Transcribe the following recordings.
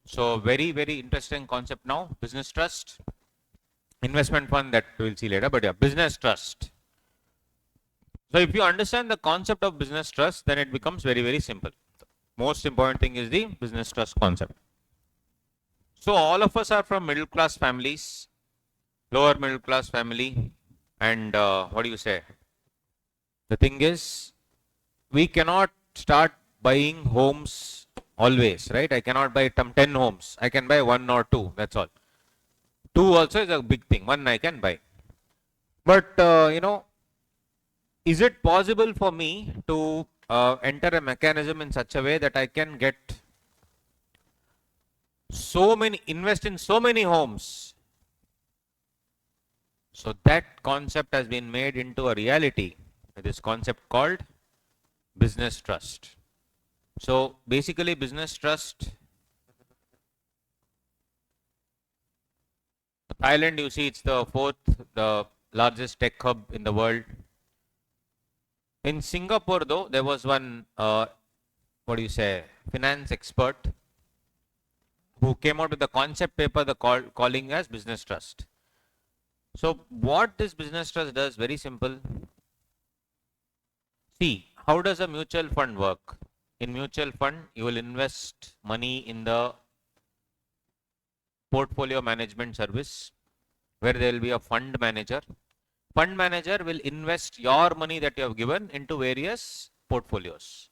So very, very interesting concept now. Business trust, investment fund, that we'll see later, but yeah, business trust. So if you understand the concept of business trust, then it becomes very, very simple. Most important thing is the business trust concept. So all of us are from middle class families, lower middle class family, and what do you say? The thing is, we cannot start buying homes always, right? I cannot buy 10 homes. I can buy one or two. That's all. Two also is a big thing. One I can buy. But, is it possible for me to enter a mechanism in such a way that I can get invest in so many homes? So that concept has been made into a reality with this concept called business trust. So basically business trust, Thailand, you see, it's the largest tech hub in the world. In Singapore, though, there was one, finance expert who came out with the concept paper, calling as business trust. So what this business trust does, very simple. See, how does a mutual fund work? In mutual fund, you will invest money in the portfolio management service, where there will be a fund manager. Fund manager will invest your money that you have given into various portfolios.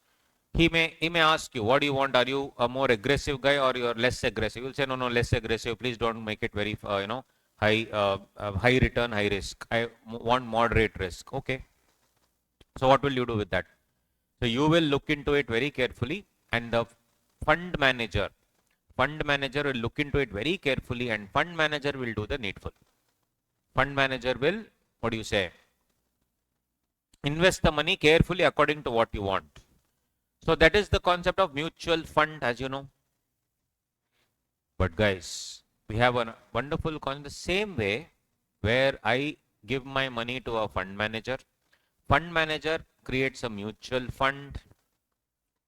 He may ask you, what do you want? Are you a more aggressive guy or you're less aggressive? You'll say, no, less aggressive. Please don't make it very, high return, high risk. I want moderate risk. Okay. So what will you do with that? So you will look into it very carefully, and the fund manager will look into it very carefully, and fund manager will do the needful. Fund manager will, invest the money carefully according to what you want. So that is the concept of mutual fund, as you know. But guys, we have a wonderful concept the same way, where I give my money to a fund manager. Fund manager creates a mutual fund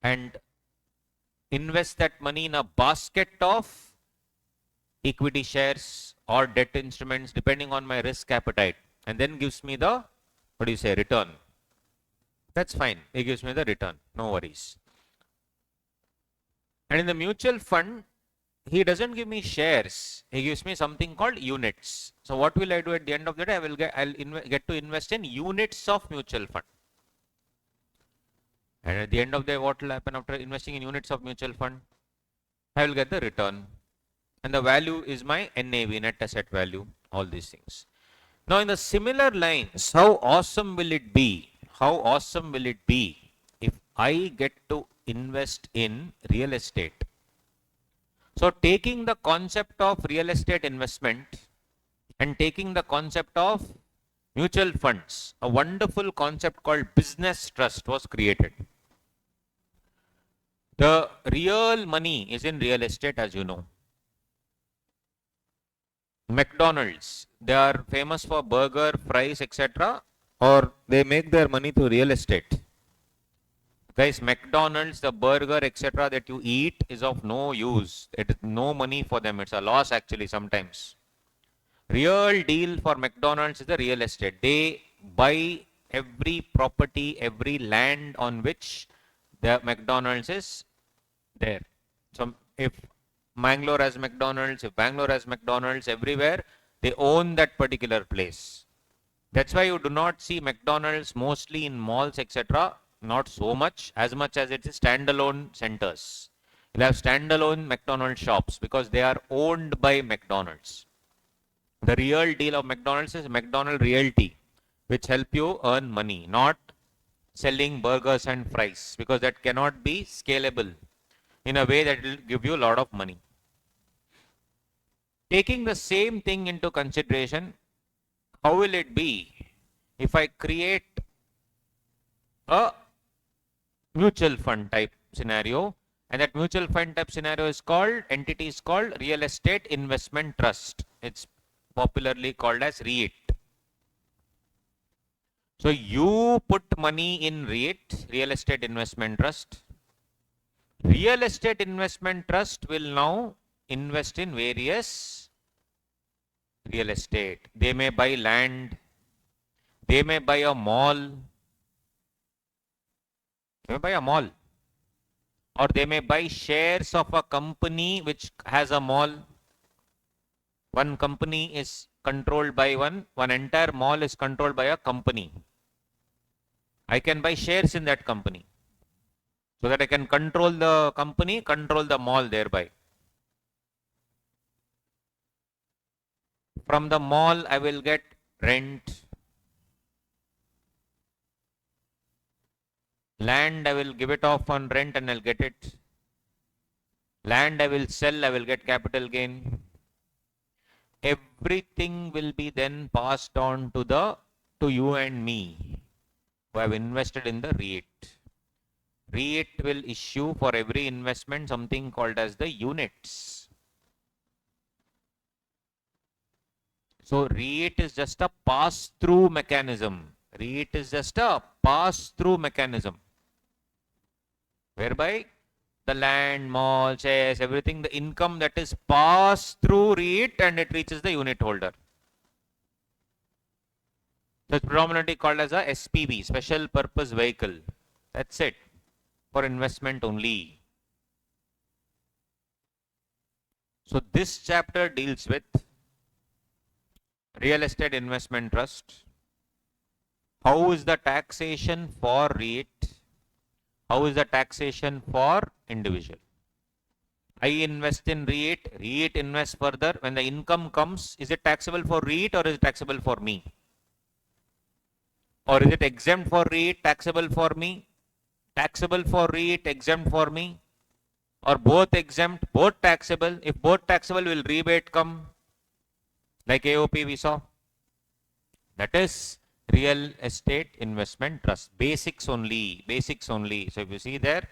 and invests that money in a basket of equity shares or debt instruments depending on my risk appetite, and then gives me the, return. That's fine. It gives me the return. No worries. And in the mutual fund, he doesn't give me shares. He gives me something called units. So what will I do at the end of the day? I'll get to invest in units of mutual fund. And at the end of the day, what will happen after investing in units of mutual fund? I will get the return. And the value is my NAV, net asset value, all these things. Now in the similar lines, how awesome will it be? How awesome will it be if I get to invest in real estate? So taking the concept of real estate investment and taking the concept of mutual funds, a wonderful concept called business trust was created. The real money is in real estate, as you know. McDonald's, they are famous for burger, fries, etc., or they make their money through real estate. Guys, McDonald's, the burger, etc., that you eat is of no use. It is no money for them. It's a loss actually sometimes. Real deal for McDonald's is the real estate. They buy every property, every land on which the McDonald's is there. So if Mangalore has McDonald's, if Bangalore has McDonald's, everywhere, they own that particular place. That's why you do not see McDonald's mostly in malls, etc. Not so much, as much as it is standalone centers. You'll have standalone McDonald's shops because they are owned by McDonald's. The real deal of McDonald's is McDonald's Realty, which help you earn money, not selling burgers and fries, because that cannot be scalable in a way that will give you a lot of money. Taking the same thing into consideration, how will it be if I create a mutual fund type scenario, and that mutual fund type scenario is called, entity is called Real Estate Investment Trust. It's popularly called as REIT. So you put money in REIT, Real Estate Investment Trust. Real Estate Investment Trust will now invest in various real estate. They may buy land, they may buy a mall, or they may buy shares of a company which has a mall. One company is controlled by one entire mall is controlled by a company. I can buy shares in that company so that I can control the company, control the mall thereby. From the mall, I will get rent. Land, I will give it off on rent and I'll get it. Land, I will sell, I will get capital gain. Everything will be then passed on to you and me who have invested in the REIT. REIT will issue for every investment something called as the units. So REIT is just a pass-through mechanism. REIT is just a pass-through mechanism whereby the land, mall, shares, everything, the income that is passed through REIT and it reaches the unit holder. So it's predominantly called as a SPV, special purpose vehicle. That's it, for investment only. So this chapter deals with real estate investment trust. How is the taxation for REIT? How is the taxation for individual? I invest in REIT, REIT invests further. When the income comes, is it taxable for REIT or is it taxable for me? Or is it exempt for REIT, taxable for me? Taxable for REIT, exempt for me? Or both exempt, both taxable? If both taxable, will rebate come? Like AOP we saw. That is real estate investment trust. Basics only, basics only. So if you see there,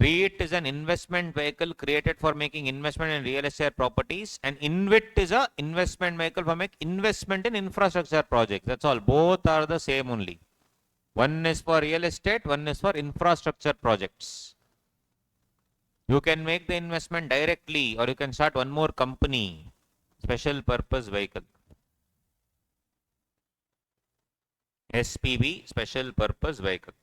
REIT is an investment vehicle created for making investment in real estate properties, and InvIT is a investment vehicle for making investment in infrastructure projects. That's all. Both are the same only. One is for real estate, one is for infrastructure projects. You can make the investment directly or you can start one more company, special purpose vehicle. SPV, special purpose vehicle.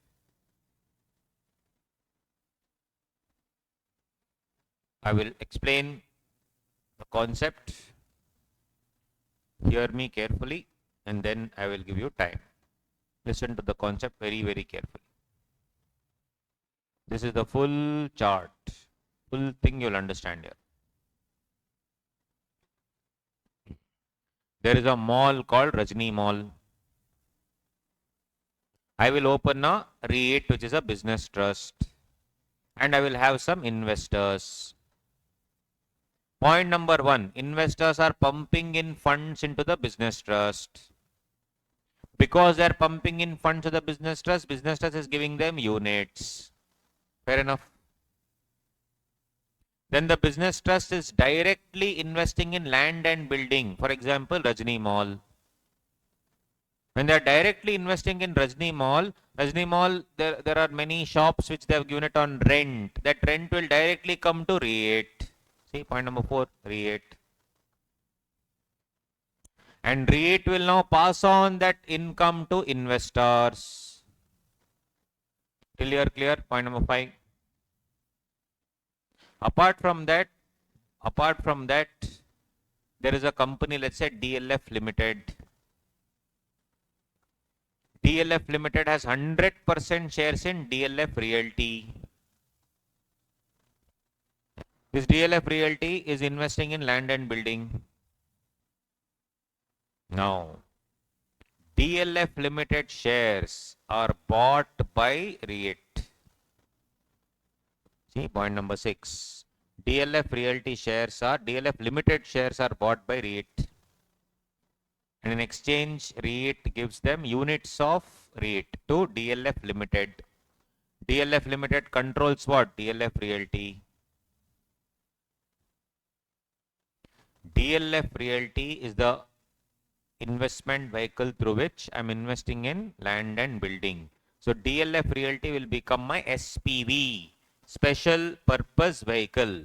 I will explain the concept. Hear me carefully and then I will give you time. Listen to the concept very, very carefully. This is the full chart, full thing you'll understand here. There is a mall called Rajni Mall. I will open a REIT, which is a business trust, and I will have some investors. Point number one, investors are pumping in funds into the business trust. Because they are pumping in funds to the business trust is giving them units. Fair enough. Then the business trust is directly investing in land and building. For example, Rajni Mall. When they are directly investing in Rajni Mall, there are many shops which they have given it on rent. That rent will directly come to REIT. See, point number 4, REIT. And REIT will now pass on that income to investors. Clear? Point number 5. Apart from that, there is a company, let's say DLF Limited. DLF Limited has 100% shares in DLF Realty. This DLF Realty is investing in land and building. Now, DLF Limited shares are bought by REIT. See, point number 6. DLF Limited shares are bought by REIT. And in exchange, REIT gives them units of REIT to DLF Limited. DLF Limited controls what? DLF Realty. DLF Realty is the investment vehicle through which I'm investing in land and building. So DLF Realty will become my SPV, special purpose vehicle.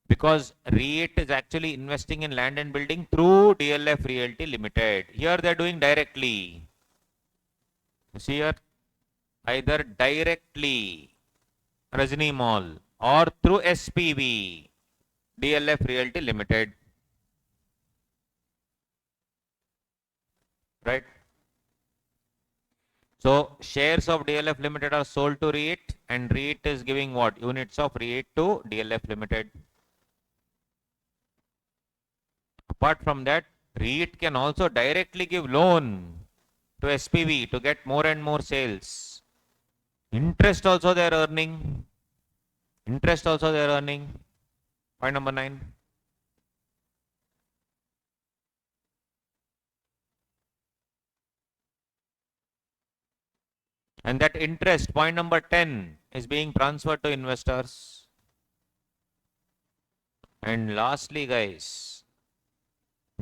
Because REIT is actually investing in land and building through DLF Realty Limited. Here they are doing directly. You see here, either directly Rajini Mall or through SPV, DLF Realty Limited. Right? So shares of DLF Limited are sold to REIT, and REIT is giving what? Units of REIT to DLF Limited. Apart from that, REIT can also directly give loan to SPV to get more and more sales. Interest also they are earning. Interest also they are earning. Point number 9. And that interest, point number 10, is being transferred to investors. And lastly, guys,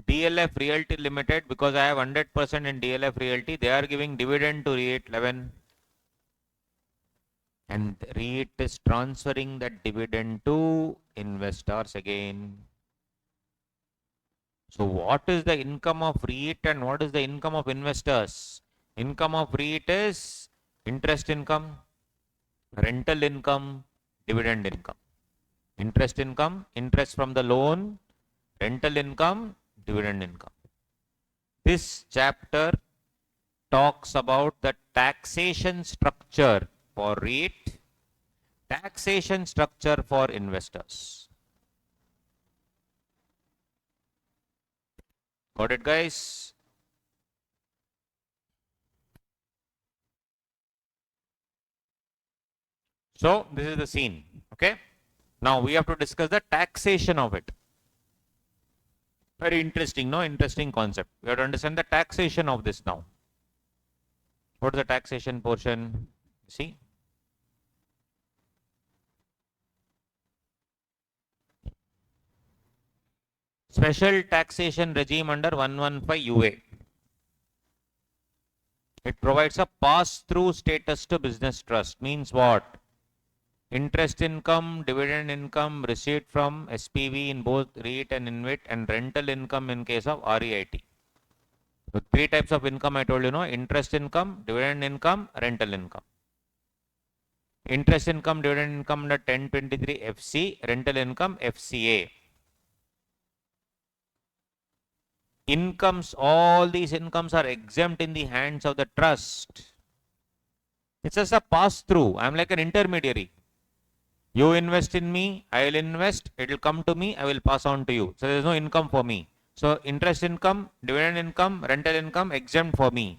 DLF Realty Limited, because I have 100% in DLF Realty, they are giving dividend to REIT 11. And REIT is transferring that dividend to investors again. So what is the income of REIT and what is the income of investors? Income of REIT is interest income, rental income, dividend income. Interest income, interest from the loan, rental income, dividend income. This chapter talks about the taxation structure for REIT, taxation structure for investors. Got it, guys? So this is the scene. Okay. Now we have to discuss the taxation of it. Very interesting, no? Interesting concept. We have to understand the taxation of this now. What is the taxation portion? See? Special taxation regime under 115 UA. It provides a pass-through status to business trust. Means what? Interest income, dividend income received from SPV in both REIT and InvIT, and rental income in case of REIT. So 3 types of income I told you, no? Interest income, dividend income, rental income. Interest income, dividend income under 1023 FC, rental income FCA. Incomes, all these incomes are exempt in the hands of the trust. It's just a pass-through. I'm like an intermediary. You invest in me, I will invest, it will come to me, I will pass on to you. So there is no income for me. So interest income, dividend income, rental income exempt for me.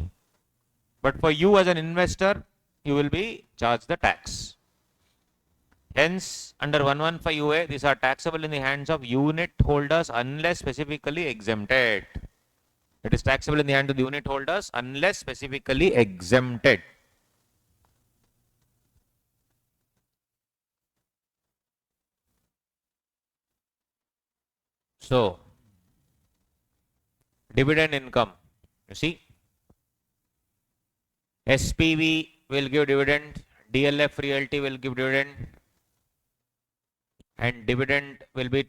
But for you as an investor, you will be charged the tax. Hence, under 115 UA, these are taxable in the hands of unit holders unless specifically exempted. It is taxable in the hands of the unit holders unless specifically exempted. So, dividend income, you see, SPV will give dividend, DLF Realty will give dividend, and dividend will be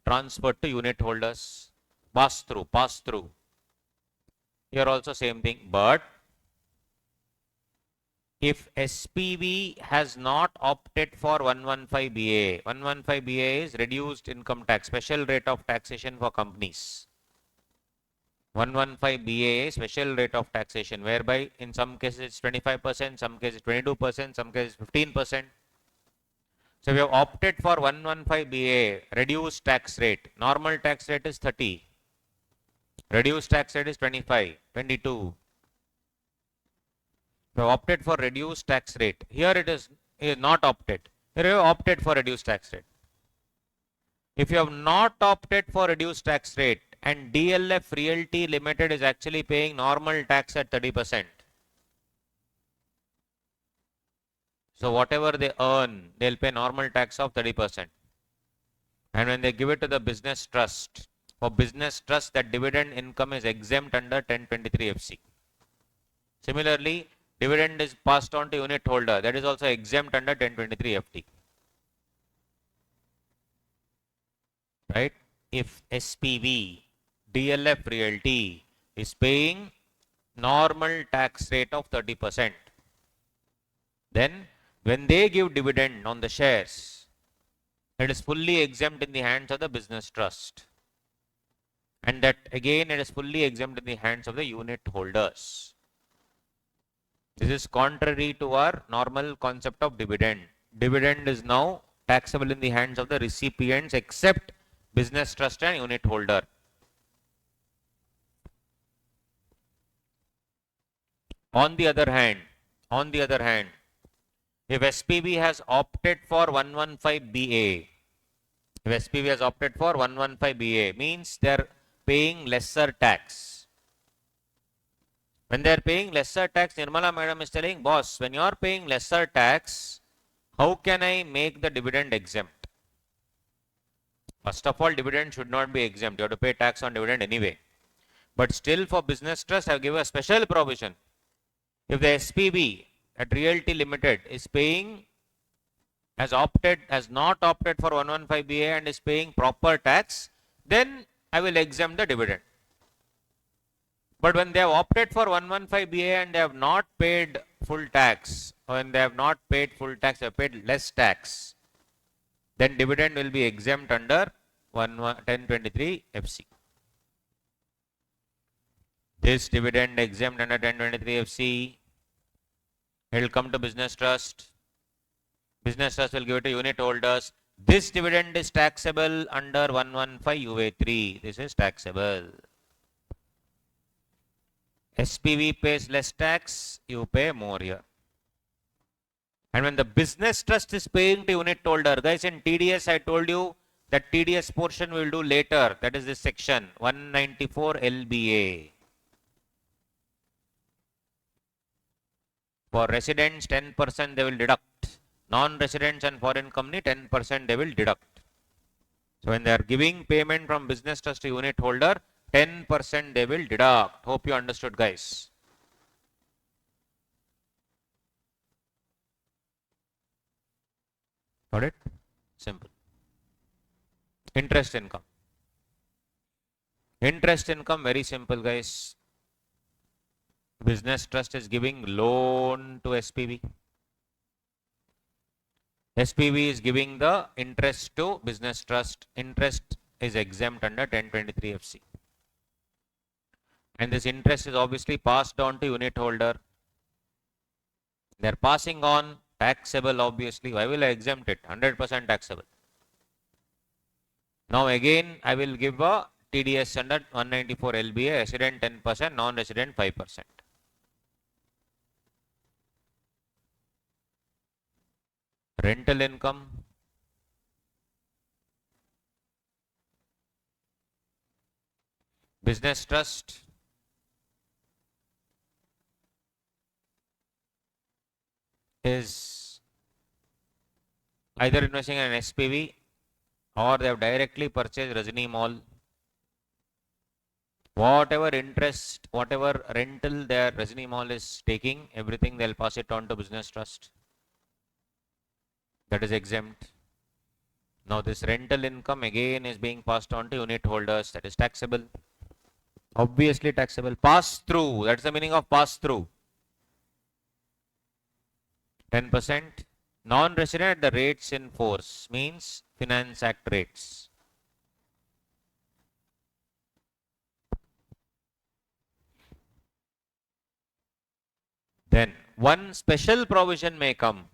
transferred to unit holders. Pass through. Here also same thing, but if SPV has not opted for 115 BA, 115 BA is reduced income tax, special rate of taxation for companies. 115 BA is special rate of taxation, whereby in some cases it's 25%, some cases 22%, some cases 15%. So we have opted for 115 BA, reduced tax rate. Normal tax rate is 30. Reduced tax rate is 25, 22. We have opted for reduced tax rate. Here it is not opted. Here you have opted for reduced tax rate. If you have not opted for reduced tax rate and DLF Realty Limited is actually paying normal tax at 30%. So whatever they earn, they'll pay normal tax of 30%. And when they give it to the business trust, for business trust, that dividend income is exempt under 1023 FC. Similarly, dividend is passed on to unit holder. That is also exempt under 1023 FT. Right? If SPV, DLF Realty is paying normal tax rate of 30%, then when they give dividend on the shares, it is fully exempt in the hands of the business trust. And that again, it is fully exempt in the hands of the unit holders. This is contrary to our normal concept of dividend. Dividend is now taxable in the hands of the recipients except business trust and unit holder. On the other hand, if SPV has opted for 115BA, if SPV has opted for 115BA, means they are paying lesser tax. When they are paying lesser tax, Nirmala madam is telling, boss, when you are paying lesser tax, how can I make the dividend exempt? First of all, dividend should not be exempt. You have to pay tax on dividend anyway. But still, for business trust, I have given a special provision. If the SPV at Realty Limited is paying, has not opted for 115BA and is paying proper tax, then I will exempt the dividend. But when they have opted for 115BA and they have not paid full tax, or when they have not paid full tax, they have paid less tax, then dividend will be exempt under 1023 FC. This dividend exempt under 1023 FC, it will come to business trust. Business trust will give it to unit holders. This dividend is taxable under 115 UA3. This is taxable. SPV pays less tax, you pay more here. And when the business trust is paying to unit holder, guys, in TDS I told you that TDS portion we will do later. That is this section 194 LBA. For residents 10% they will deduct. Non-residents and foreign company 10% they will deduct. So when they are giving payment from business trust to unit holder, 10% they will deduct. Hope you understood, guys. Got it? Simple. Interest income. Interest income, very simple, guys. Business trust is giving loan to SPV. SPV is giving the interest to business trust. Interest is exempt under 1023 FC. And this interest is obviously passed on to unit holder. They are passing on, taxable obviously. Why will I exempt it? 100% taxable. Now again, I will give a TDS under 194 LBA, resident 10%, non-resident 5%. Rental income. Business trust. Is either investing in an SPV or they have directly purchased Rajini Mall. Whatever interest, whatever rental their Rajini Mall is taking, everything they'll pass it on to business trust. That is exempt. Now this rental income again is being passed on to unit holders. That is taxable. Obviously taxable. Pass through. That's the meaning of pass through. 10%. Non-resident at the rates in force means Finance Act rates. Then one special provision may come.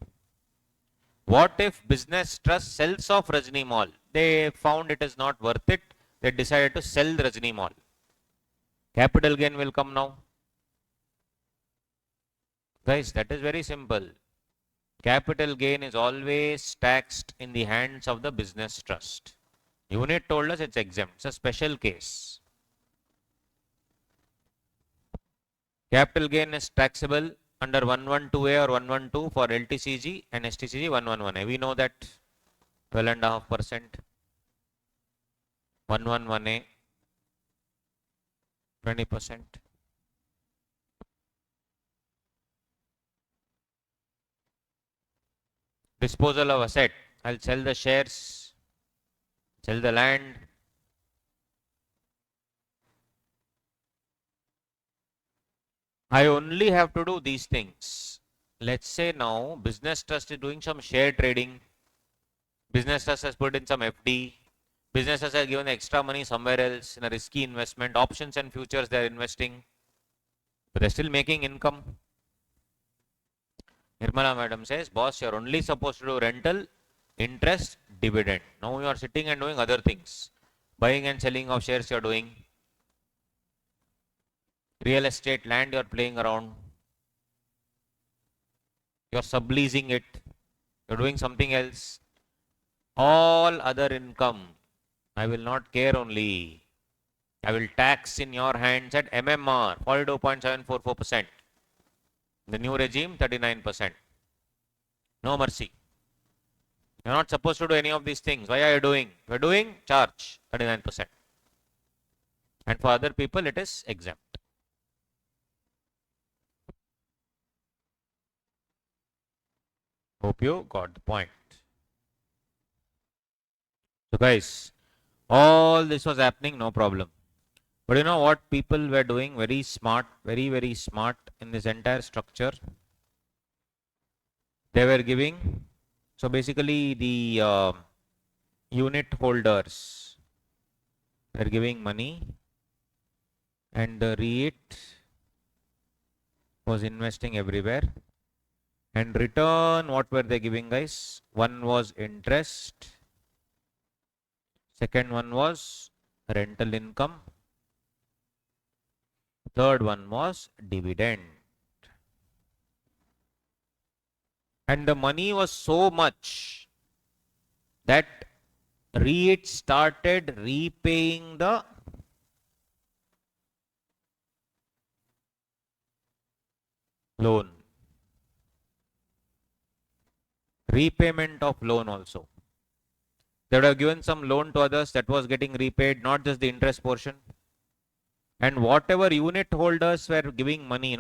What if business trust sells off Rajini Mall? They found it is not worth it. They decided to sell the Rajini Mall. Capital gain will come now. Guys, that is very simple. Capital gain is always taxed in the hands of the business trust. Unit told us it's exempt. It's a special case. Capital gain is taxable under 112A or 112 for LTCG and STCG 111A. We know that 12.5%. 111A 20%. Disposal of asset. I'll sell the shares, sell the land. I only have to do these things. Let's say now business trust is doing some share trading. Business trust has put in some FD. Business trust has given extra money somewhere else in a risky investment. Options and futures they are investing. But they're still making income. Nirmala madam says, boss, you're only supposed to do rental, interest, dividend. Now you are sitting and doing other things. Buying and selling of shares you're doing. Real estate, land you're playing around. You're subleasing it. You're doing something else. All other income, I will not care only. I will tax in your hands at MMR, 42.744%. The new regime, 39%. No mercy. You're not supposed to do any of these things. Why are you doing? You're doing, charge, 39%. And for other people, it is exempt. Hope you got the point. So guys, all this was happening, no problem. But you know what people were doing? Very smart, very, very smart in this entire structure. They were giving, so basically the unit holders were giving money and the REIT was investing everywhere. And return, what were they giving, guys? One was interest. Second one was rental income. Third one was dividend. And the money was so much that REIT started repaying the loan. Repayment of loan also. They would have given some loan to others that was getting repaid, not just the interest portion. And whatever unit holders were giving money,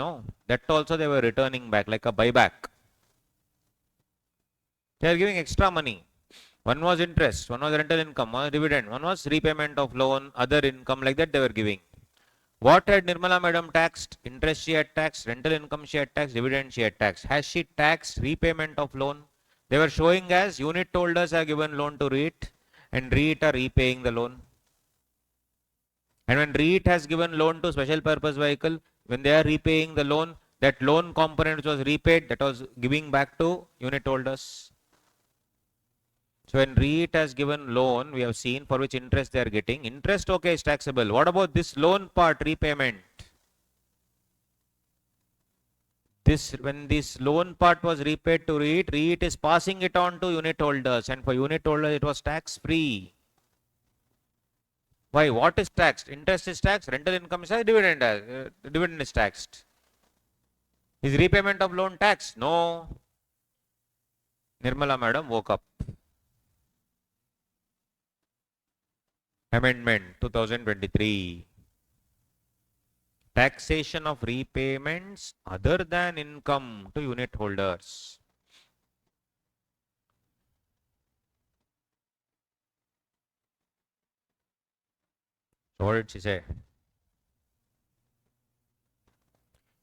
that also they were returning back like a buyback. They are giving extra money. One was interest, one was rental income, one was dividend, one was repayment of loan, other income, like that they were giving. What had Nirmala madam taxed? Interest she had taxed, rental income she had taxed, dividend she had taxed. Has she taxed repayment of loan? They were showing as unit holders have given loan to REIT and REIT are repaying the loan. And when REIT has given loan to special purpose vehicle, when they are repaying the loan, that loan component which was repaid, that was giving back to unit holders. So when REIT has given loan, we have seen for which interest they are getting. Interest, okay, is taxable. What about this loan part, repayment? When this loan part was repaid to REIT, REIT is passing it on to unit holders. And for unit holders, it was tax free. Why? What is taxed? Interest is taxed, rental income is taxed, dividend is taxed. Is repayment of loan taxed? No. Nirmala madam woke up. Amendment 2023. Taxation of repayments other than income to unit holders. So what did she say?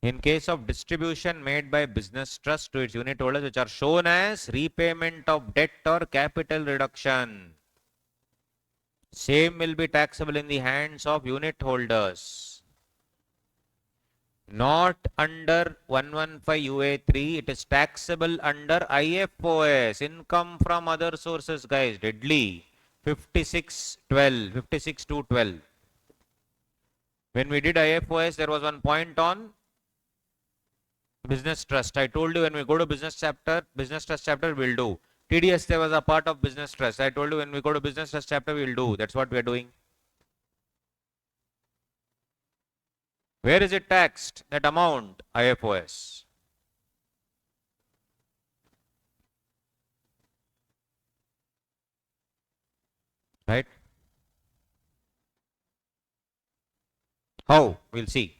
In case of distribution made by business trust to its unit holders which are shown as repayment of debt or capital reduction, same will be taxable in the hands of unit holders. Not under 115 UA3, it is taxable under IFOS, income from other sources, guys, deadly, 5612, 56.212. When we did IFOS, there was one point on business trust. I told you when we go to business trust chapter, we'll do. TDS, there was a part of business trust. I told you when we go to business trust chapter, we'll do. That's what we're doing. Where is it taxed? That amount, IFOS. Right? How? We'll see.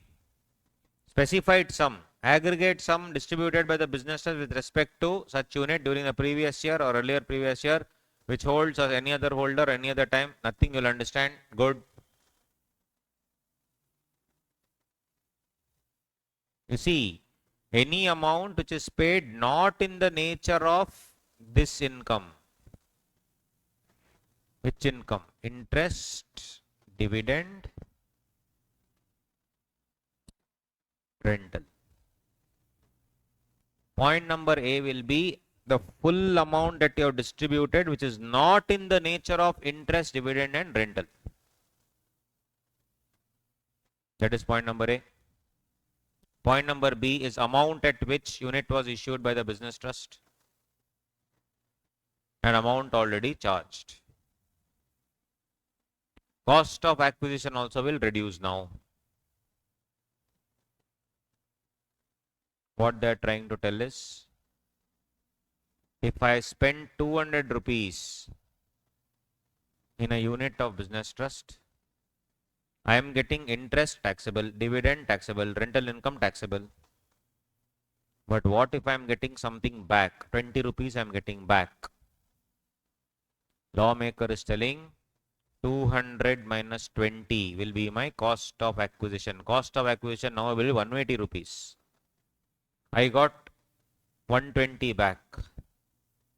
Specified sum Aggregate sum distributed by the business trust with respect to such unit during the previous year or earlier previous year, which holds or any other holder any other time. Nothing you'll understand. Good. You see, any amount which is paid not in the nature of this income. Which income? Interest, dividend, rental. Point number A will be the full amount that you have distributed which is not in the nature of interest, dividend and rental. That is point number A. Point number B is amount at which unit was issued by the business trust. An amount already charged. Cost of acquisition also will reduce now. What they are trying to tell is, if I spend 200 rupees in a unit of business trust, I am getting interest taxable, dividend taxable, rental income taxable. But what if I am getting something back? 20 rupees I am getting back. Lawmaker is telling 200 minus 20 will be my cost of acquisition. Cost of acquisition now will be 180 rupees. I got 120 back.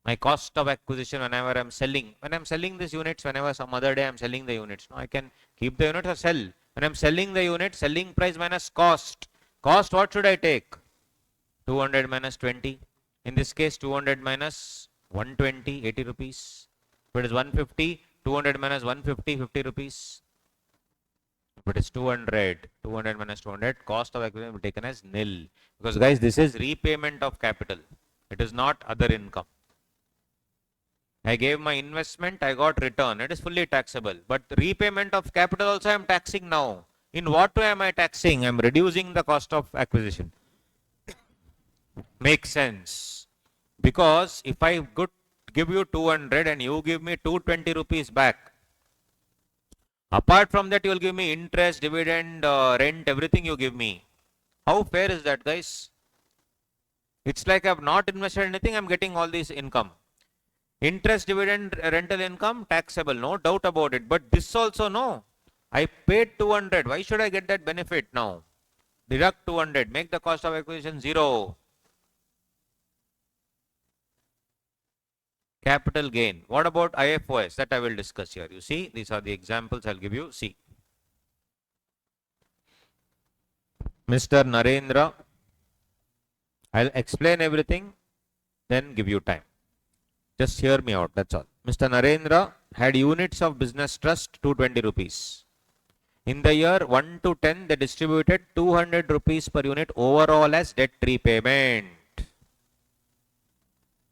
My cost of acquisition whenever I'm selling. When I'm selling these units, whenever some other day I'm selling the units. No, I can keep the units or sell. When I'm selling the unit, selling price minus cost. Cost, what should I take? 200 minus 20. In this case, 200 minus 120, 80 rupees. If it is 150, 200 minus 150, 50 rupees. If it is 200, 200 minus 200, cost of acquisition will be taken as nil. Because guys, this is repayment of capital. It is not other income. I gave my investment, I got return. It is fully taxable. But repayment of capital also I am taxing now. In what way am I taxing? I am reducing the cost of acquisition. Makes sense. Because if I give you 200 and you give me 220 rupees back, apart from that you will give me interest, dividend, rent, everything you give me. How fair is that, guys? It's like I have not invested anything, I am getting all this income. Interest, dividend, rental income, taxable, no doubt about it. But this also, no. I paid 200. Why should I get that benefit now? Deduct 200. Make the cost of acquisition 0. Capital gain. What about IFOS? That I will discuss here. You see, these are the examples I'll give you. See. Mr. Narendra. I'll explain everything, then give you time. Just hear me out, that's all. Mr. Narendra had units of business trust 220 rupees. In the year 1 to 10, they distributed 200 rupees per unit overall as debt repayment.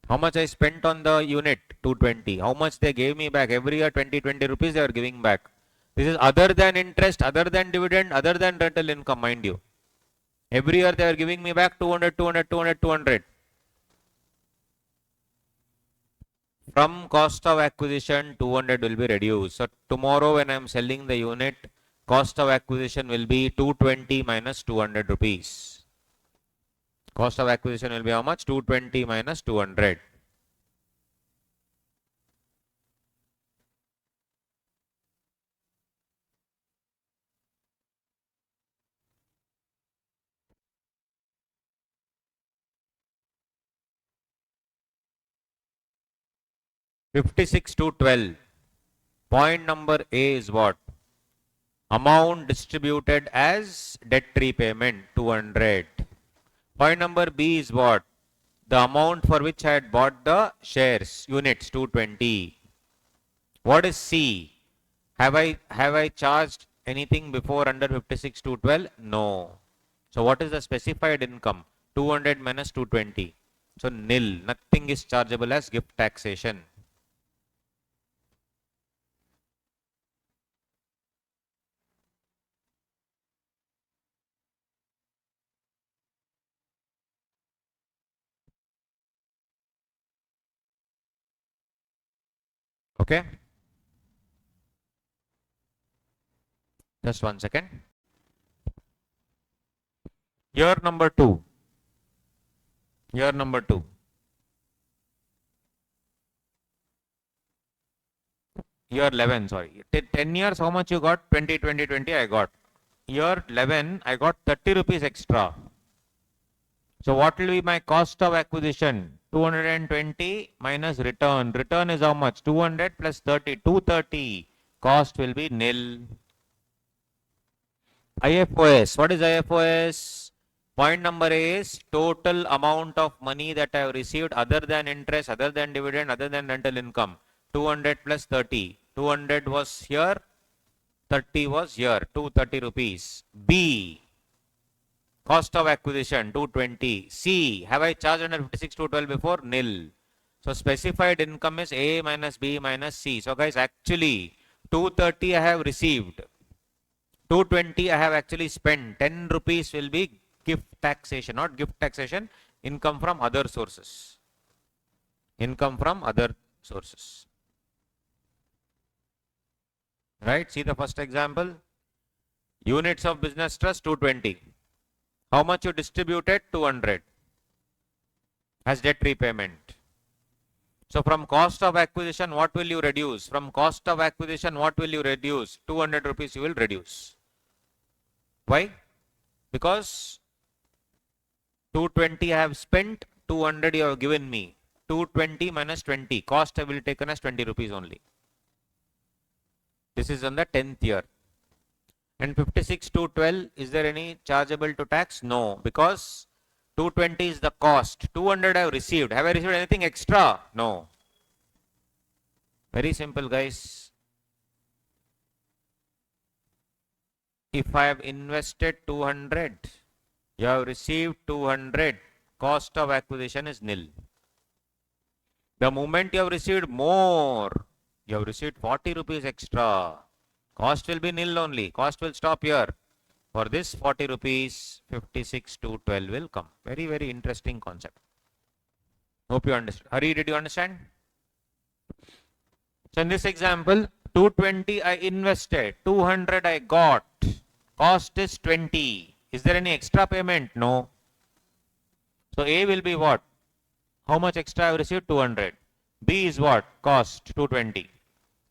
How much I spent on the unit? 220. How much they gave me back? Every year 20 rupees they are giving back. This is other than interest, other than dividend, other than rental income, mind you. Every year they are giving me back 200, 200, 200, 200. From cost of acquisition, 200 will be reduced. So tomorrow when I am selling the unit, cost of acquisition will be 220 minus 200 rupees. Cost of acquisition will be how much? 220 minus 200. $56 to 12. Point number A is what? Amount distributed as debt repayment, 200. Point number B is what? The amount for which I had bought the shares, units, 220. What is C? Have I charged anything before under 56 to 12? No. So what is the specified income? 200 minus 220. So nil. Nothing is chargeable as gift taxation. Okay. Just 1 second. Year number 2. Year number 2. Year 11, sorry. 10 years, how much you got? 20, 20, 20, I got. Year 11, I got 30 rupees extra. So what will be my cost of acquisition? 220 minus return. Return is how much? 200 plus 30. 230. Cost will be nil. IFOS. What is IFOS? Point number is total amount of money that I have received other than interest, other than dividend, other than rental income. 200 plus 30. 200 was here. 30 was here. 230 rupees. B. Cost of acquisition 220. C. Have I charged under 56 212 before? Nil. So specified income is A minus B minus C. So guys, actually 230 I have received. 220 I have actually spent. 10 rupees will be gift taxation, not gift taxation, income from other sources. Income from other sources. Right? See the first example. Units of business trust 220. How much you distributed? 200 as debt repayment. So from cost of acquisition, what will you reduce? From cost of acquisition, what will you reduce? 200 rupees you will reduce. Why? Because 220 I have spent, 200 you have given me. 220 minus 20. Cost I will taken as 20 rupees only. This is on the 10th year. And 56 to 12, is there any chargeable to tax? No, because 220 is the cost. 200 I have received. Have I received anything extra? No. Very simple, guys. If I have invested 200, you have received 200, cost of acquisition is nil. The moment you have received more, you have received 40 rupees extra. Cost will be nil only. Cost will stop here. For this 40 rupees, 56 to 12 will come. Very, very interesting concept. Hope you understand. Hari, did you understand? So in this example, 220 I invested, 200 I got. Cost is 20. Is there any extra payment? No. So A will be what? How much extra I have received? 200. B is what? Cost 220.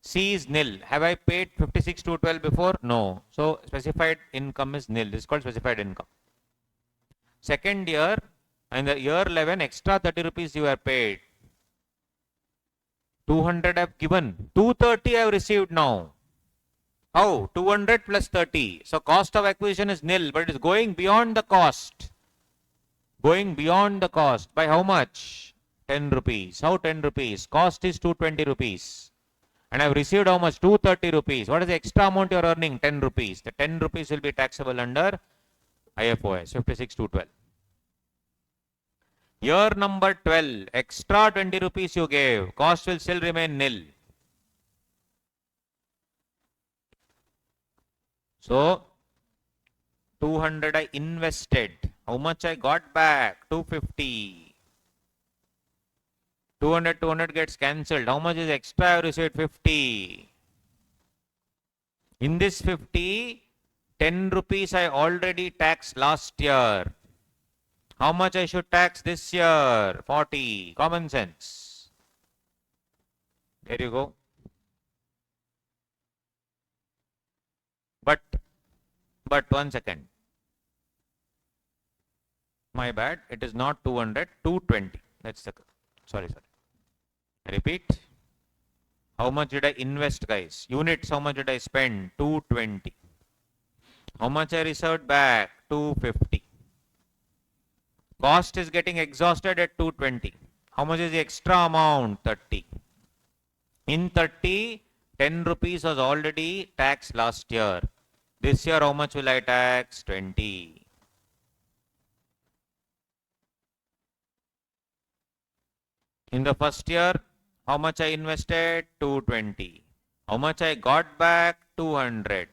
C is nil. Have I paid 56 to 12 before? No. So specified income is nil. This is called specified income. Second year, in the year 11, extra 30 rupees you are paid. 200 I have given. 230 I have received now. How? 200 plus 30. So cost of acquisition is nil, but it is going beyond the cost. Going beyond the cost. By how much? 10 rupees. How 10 rupees? Cost is 220 rupees. And I have received how much? 230 rupees. What is the extra amount you are earning? 10 rupees. The 10 rupees will be taxable under IFOS 56 to 12. Year number 12, extra 20 rupees you gave. Cost will still remain nil. So 200 I invested. How much I got back? 250. 200 gets cancelled. How much is extra I received? 50. In this 50, 10 rupees I already taxed last year. How much I should tax this year? 40. Common sense. There you go. But 1 second. My bad. It is not 200, 220. That's the, sorry. Repeat. How much did I invest, guys? Units, how much did I spend? 220. How much I reserved back? 250. Cost is getting exhausted at 220. How much is the extra amount? 30. In 30, 10 rupees was already taxed last year. This year, how much will I tax? 20. In the first year, how much I invested? 220. How much I got back? 200.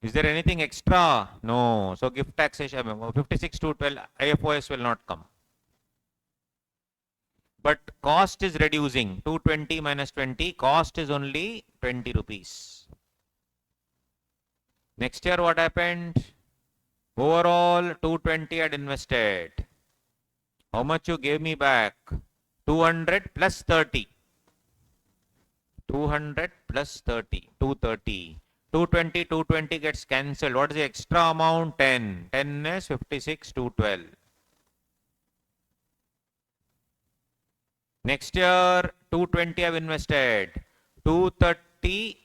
Is there anything extra? No. So gift taxation, 56 to 12, IFOS will not come. But cost is reducing. 220 minus 20, cost is only 20 rupees. Next year what happened? Overall 220 had invested. How much you gave me back? 200 plus 30. 200 plus 30. 230. 220, 220 gets cancelled. What is the extra amount? 10. 10 is 56, 212. Next year, 220 I've invested. 230,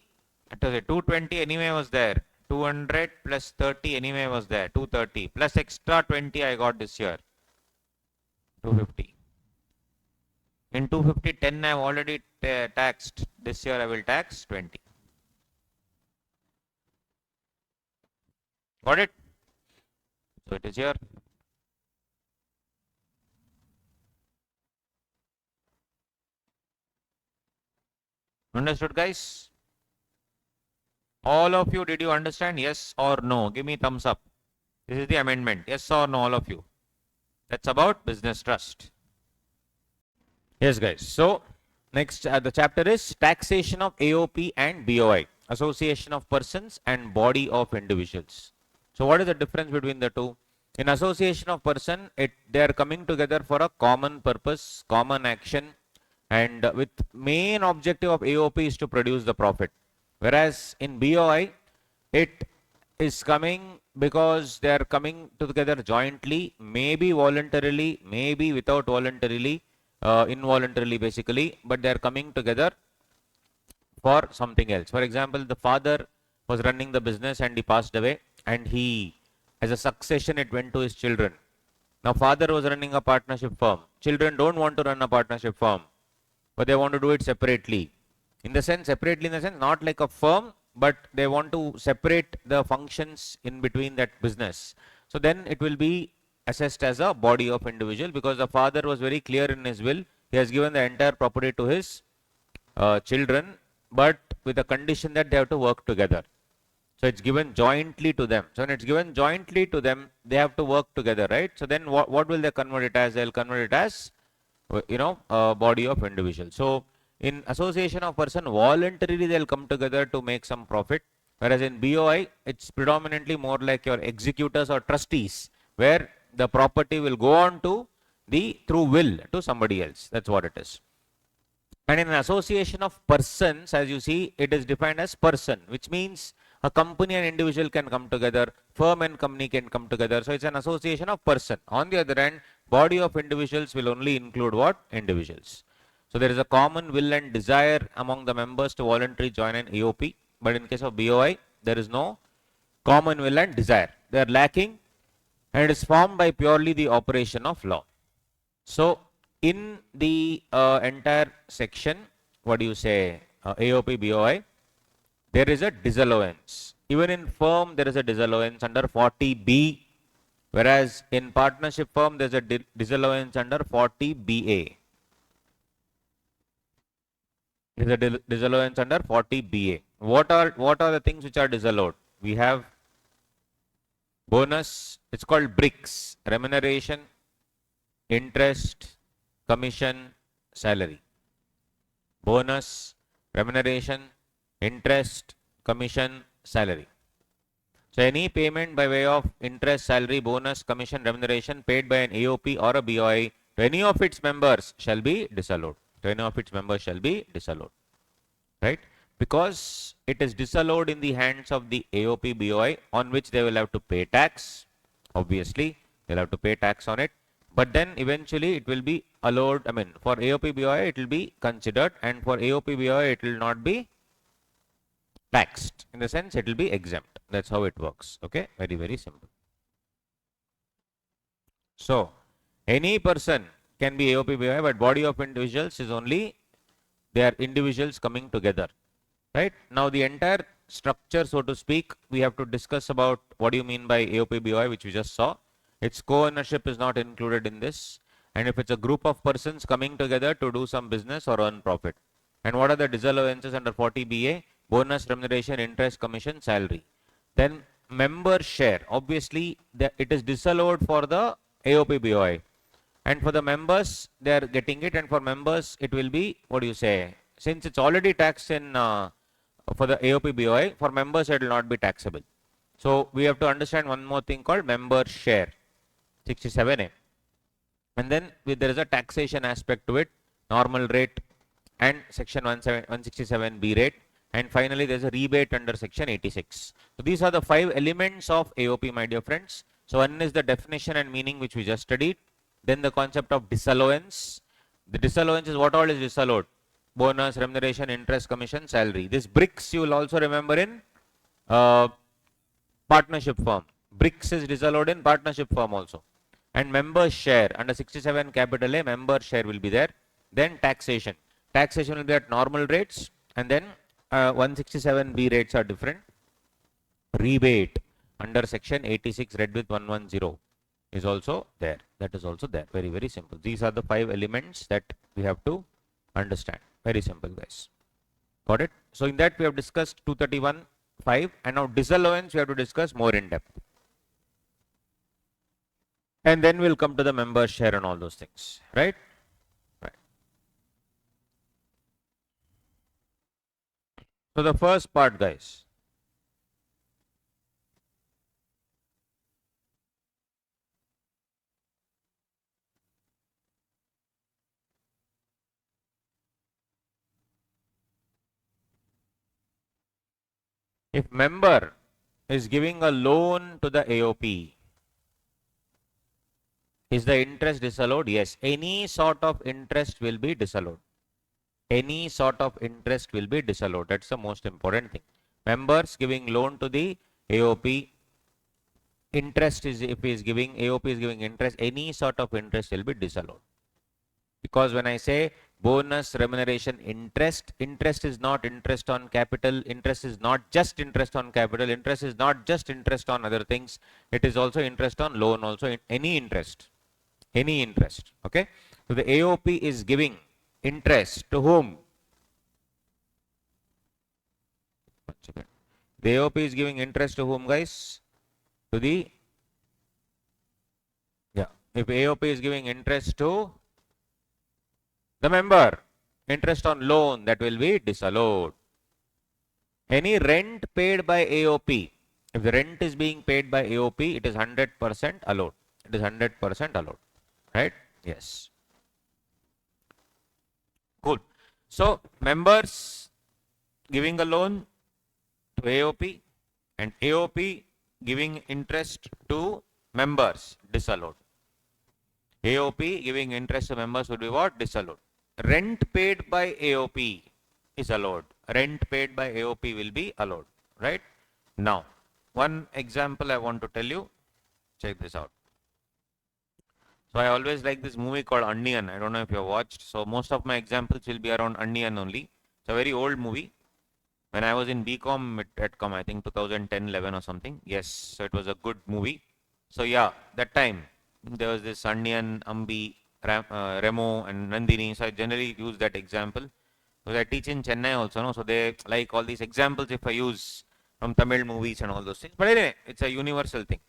220 anyway was there. 200 plus 30 anyway was there. 230 plus extra 20 I got this year. 250. In 250, 10 I've already taxed. This year I will tax 20. Got it? So it is here. Understood, guys? All of you, did you understand? Yes or no? Give me thumbs up. This is the amendment. Yes or no, all of you? That's about business trust. Yes, guys. So, next, the chapter is taxation of AOP and BOI, association of persons and body of individuals. So, what is the difference between the two? In association of person, they are coming together for a common purpose, common action, and with main objective of AOP is to produce the profit. Whereas in BOI, it is coming because they are coming together jointly, maybe voluntarily, maybe without voluntarily, involuntarily basically, but they are coming together for something else. For example, the father was running the business and he passed away, and he, as a succession, it went to his children. Now, father was running a partnership firm. Children don't want to run a partnership firm, but they want to do it separately. Separately in the sense, not like a firm, but they want to separate the functions in between that business. So then it will be assessed as a body of individual, because the father was very clear in his will. He has given the entire property to his children, but with the condition that they have to work together. So it's given jointly to them. So when it's given jointly to them, they have to work together, right? So then what will they convert it as? They'll convert it as, a body of individuals. So in association of person, voluntarily they'll come together to make some profit. Whereas in BOI, it's predominantly more like your executors or trustees, where the property will go on to through will to somebody else. That's what it is. And in an association of persons, as you see, it is defined as person, which means a company and individual can come together, firm and company can come together. So it's an association of person. On the other hand, body of individuals will only include what? Individuals. So there is a common will and desire among the members to voluntarily join an AOP. But in case of BOI, there is no common will and desire. They are lacking, and it is formed by purely the operation of law. So in the entire section, what do you say, AOP, BOI, there is a disallowance. Even in firm, there is a disallowance under 40B, whereas in partnership firm, there is a disallowance under 40BA. There is a disallowance under 40BA. What are the things which are disallowed? We have bonus, it's called bricks, remuneration, interest, commission, salary. Bonus, remuneration, interest, commission, salary. So any payment by way of interest, salary, bonus, commission, remuneration paid by an AOP or a BOI to any of its members shall be disallowed. To any of its members shall be disallowed. Right? Because it is disallowed in the hands of the AOP, BOI, on which they will have to pay tax. Obviously, they'll have to pay tax on it. But then eventually it will be allowed, for AOP, BOI it will be considered, and for AOP, BOI it will not be taxed. In the sense, it will be exempt. That's how it works. Okay, very, very simple. So, any person can be AOP, BOI, but body of individuals is only, they are individuals coming together. Right? Now, the entire structure, so to speak, we have to discuss about what do you mean by AOP, BOI, which we just saw. Its co-ownership is not included in this. And if it's a group of persons coming together to do some business or earn profit. And what are the disallowances under 40BA? Bonus, remuneration, interest, commission, salary. Then member share. Obviously, it is disallowed for the AOP, BOI. And for the members, they are getting it. And for members, it will be, what do you say? Since it's already taxed in for the AOP, BOI, for members, it will not be taxable. So we have to understand one more thing called member share. 67A. And then there is a taxation aspect to it, normal rate and section 167B rate. And finally, there's a rebate under section 86. So these are the 5 elements of AOP, my dear friends. So one is the definition and meaning, which we just studied. Then the concept of disallowance. The disallowance is what all is disallowed: bonus, remuneration, interest, commission, salary. This bricks you will also remember in partnership firm. Bricks is disallowed in partnership firm also. And members share under 67 capital A, member share will be there. Then taxation. Taxation will be at normal rates, and then 167B rates are different. Rebate under section 86 read with 110 is also there. That is also there. Very, very simple. These are the 5 elements that we have to understand. Very simple, guys. Got it? So in that we have discussed 231.5, and now disallowance we have to discuss more in depth. And then we'll come to the member share and all those things, right? Right. So the first part, guys. If member is giving a loan to the AOP, is the interest disallowed? Yes. Any sort of interest will be disallowed. Any sort of interest will be disallowed. That's the most important thing. Members giving loan to the AOP, interest is, if he is giving, AOP is giving interest, any sort of interest will be disallowed. Because when I say bonus, remuneration, interest, interest is not interest on capital, interest is not just interest on capital, interest is not just interest on other things, it is also interest on loan, also any interest. Any interest. Okay. So the AOP is giving interest to whom? The AOP is giving interest to whom, guys? To the, yeah, if AOP is giving interest to the member, interest on loan, that will be disallowed. Any rent paid by AOP, if the rent is being paid by AOP, it is 100% allowed. It is 100% allowed. Right? Yes. Cool. So members giving a loan to AOP and AOP giving interest to members, disallowed. AOP giving interest to members would be what? Disallowed. Rent paid by AOP is allowed. Rent paid by AOP will be allowed. Right? Now, one example I want to tell you. Check this out. So I always like this movie called Onion. I don't know if you have watched. So most of my examples will be around Onion only. It's a very old movie. When I was in BCom at Com, I think 2010, 11 or something. Yes, so it was a good movie. So yeah, that time there was this Onion, Ambi, Remo and Nandini. So I generally use that example. Because I teach in Chennai also, no? So they like all these examples if I use from Tamil movies and all those things. But anyway, it's a universal thing.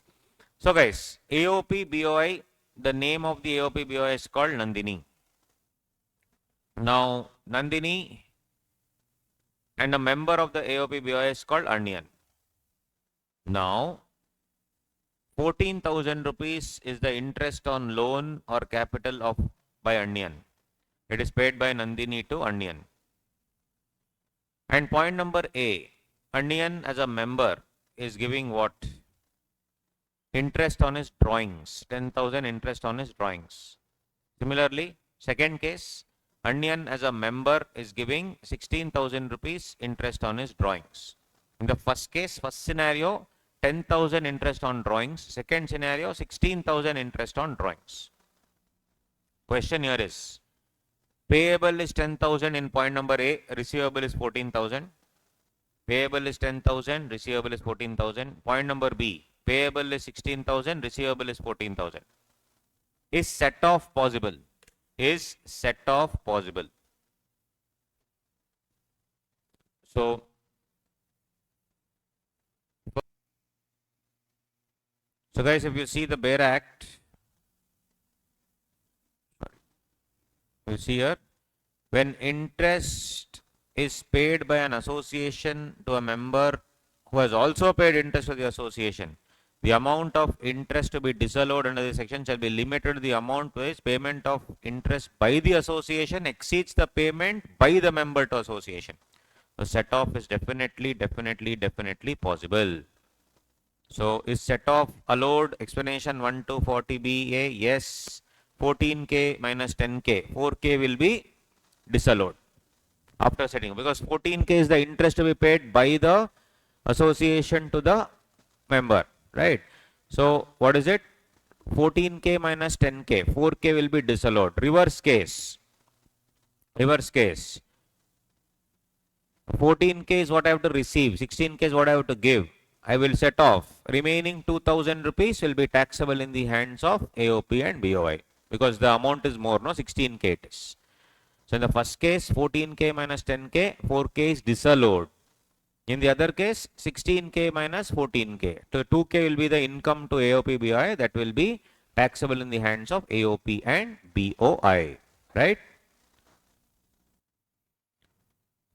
So guys, AOP, BOI, the name of the AOP BOI is called Nandini. Now, Nandini and a member of the AOP BOI is called Onion. Now, 14,000 rupees is the interest on loan or capital of by Onion. It is paid by Nandini to Onion. And point number A, Onion as a member is giving what? Interest on his drawings, 10,000 interest on his drawings. Similarly, second case, Onion as a member is giving 16,000 rupees interest on his drawings. In the first case, first scenario, 10,000 interest on drawings. Second scenario, 16,000 interest on drawings. Question here is, payable is 10,000 in point number A, receivable is 14,000. Payable is 10,000, receivable is 14,000. Point number B, payable is 16,000, receivable is 14,000. Is set off possible? Is set off possible? So guys, if you see the Bear Act, you see here, when interest is paid by an association to a member who has also paid interest to the association, The amount of interest to be disallowed under this section shall be limited to the amount which payment of interest by the association exceeds the payment by the member to association. The set off is definitely possible. So is set off allowed? Explanation 1 to 40BA. Yes. 14K minus 10K. 4K will be disallowed after setting, because 14K is the interest to be paid by the association to the member, right? So what is it? 14K minus 10K. 4K will be disallowed. Reverse case. 14K is what I have to receive. 16K is what I have to give. I will set off. Remaining 2000 rupees will be taxable in the hands of AOP and BOI, because the amount is more, no? 16K it is. So in the first case, 14K minus 10K, 4K is disallowed. In the other case, 16K minus 14K. So 2K will be the income to AOP BOI that will be taxable in the hands of AOP and BOI. Right?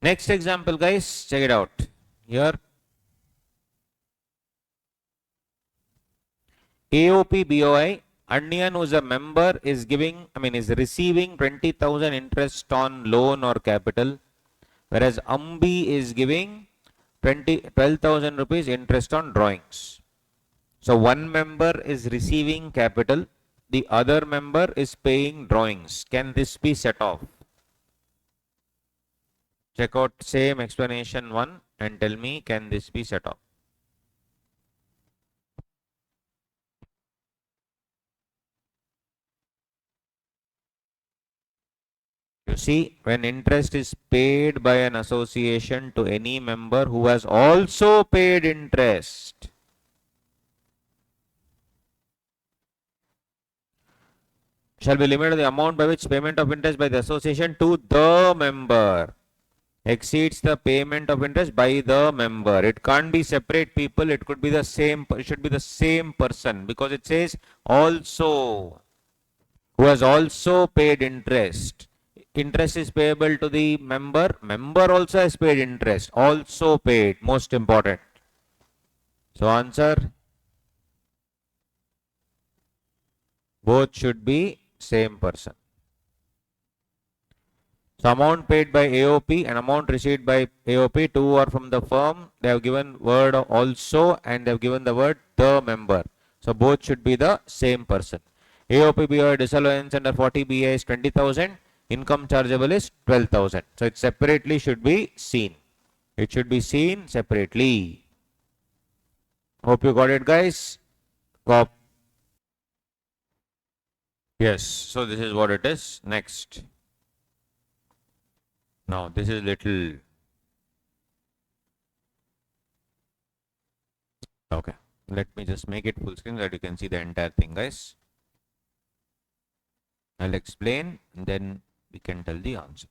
Next example, guys, check it out. Here, AOP BOI, Onion, who is a member, is receiving 20,000 interest on loan or capital, whereas Ambi is giving 12,000 rupees interest on drawings. So one member is receiving capital, the other member is paying drawings. Can this be set off? Check out same explanation 1 and tell me, can this be set off? You see, when interest is paid by an association to any member who has also paid interest, shall be limited to the amount by which payment of interest by the association to the member exceeds the payment of interest by the member. It can't be separate people. It could be the same. It should be the same person, because it says also, who has also paid interest. Interest is payable to the member. Member also has paid interest. Also paid. Most important. So answer, both should be same person. So amount paid by AOP and amount received by AOP, two are from the firm. They have given word also and they have given the word the member. So both should be the same person. AOP BOI disallowance under 40BA is 20,000. Income chargeable is 12,000. So it separately should be seen. It should be seen separately. Hope you got it, guys. Cop. Yes. So this is what it is. Next. Now this is little. Okay. Let me just make it full screen so that you can see the entire thing, guys. I'll explain and then we can tell the answer.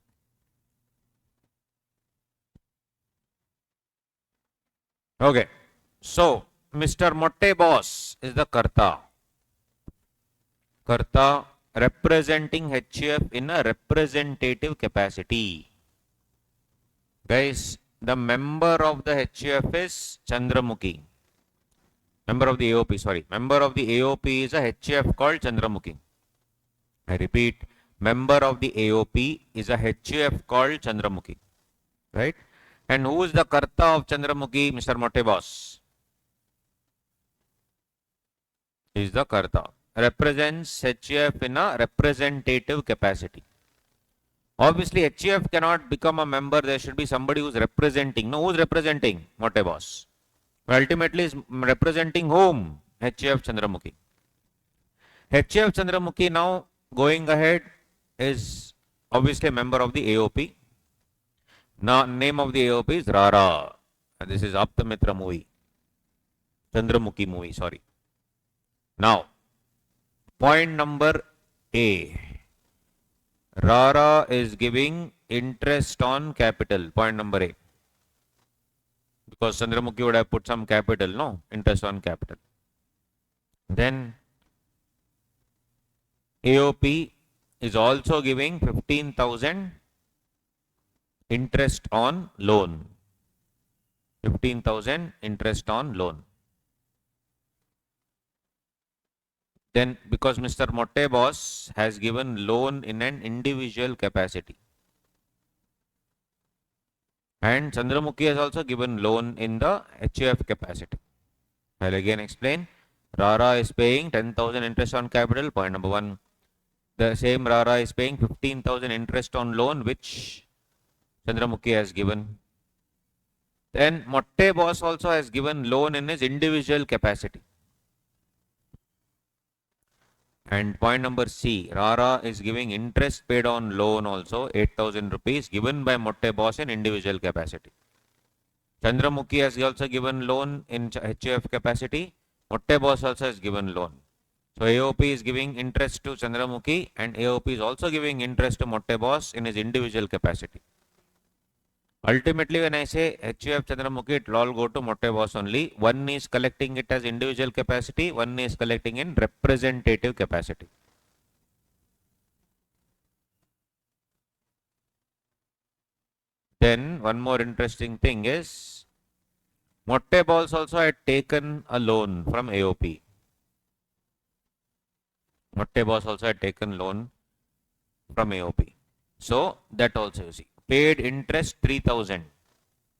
Okay. So Mr. Motte Boss is the Karta. Karta representing HUF in a representative capacity. Guys, the member of the HUF is Chandramukhi. Member of the AOP, sorry. Member of the AOP is a HUF called Chandramukhi. I repeat, member of the AOP is a HUF called Chandramukhi. Right? And who is the Karta of Chandramukhi, Mr. Motte Boss? He is the Karta. Represents HUF in a representative capacity. Obviously, HUF cannot become a member. There should be somebody who's representing. No, who's representing? Motte Boss. But ultimately, is representing whom? HUF Chandramukhi. HUF Chandramukhi now going ahead is obviously a member of the AOP. Now, name of the AOP is Rara. And this is Aptamitra movie. Chandramukhi movie, sorry. Now, point number A. Rara is giving interest on capital. Point number A. Because Chandramukhi would have put some capital, no? Interest on capital. Then AOP is also giving 15,000 interest on loan. 15,000 interest on loan. Then because Mr. Motte Boss has given loan in an individual capacity. And Chandramukhi has also given loan in the HUF capacity. I'll again explain. Rara is paying 10,000 interest on capital, point number 1. The same Rara is paying 15,000 interest on loan, which Chandramukhi has given. Then Motte Boss also has given loan in his individual capacity. And point number C, Rara is giving interest paid on loan also, 8,000 rupees given by Motte Boss in individual capacity. Chandramukhi has also given loan in HUF capacity. Motte Boss also has given loan. So AOP is giving interest to Chandramukhi and AOP is also giving interest to Motte Boss in his individual capacity. Ultimately, when I say HUF Chandramukhi, it will all go to Motte Boss only. One is collecting it as individual capacity, one is collecting in representative capacity. Then one more interesting thing is Motte Boss also had taken a loan from AOP. Motte Boss also had taken loan from AOP. So that also you see. Paid interest 3,000.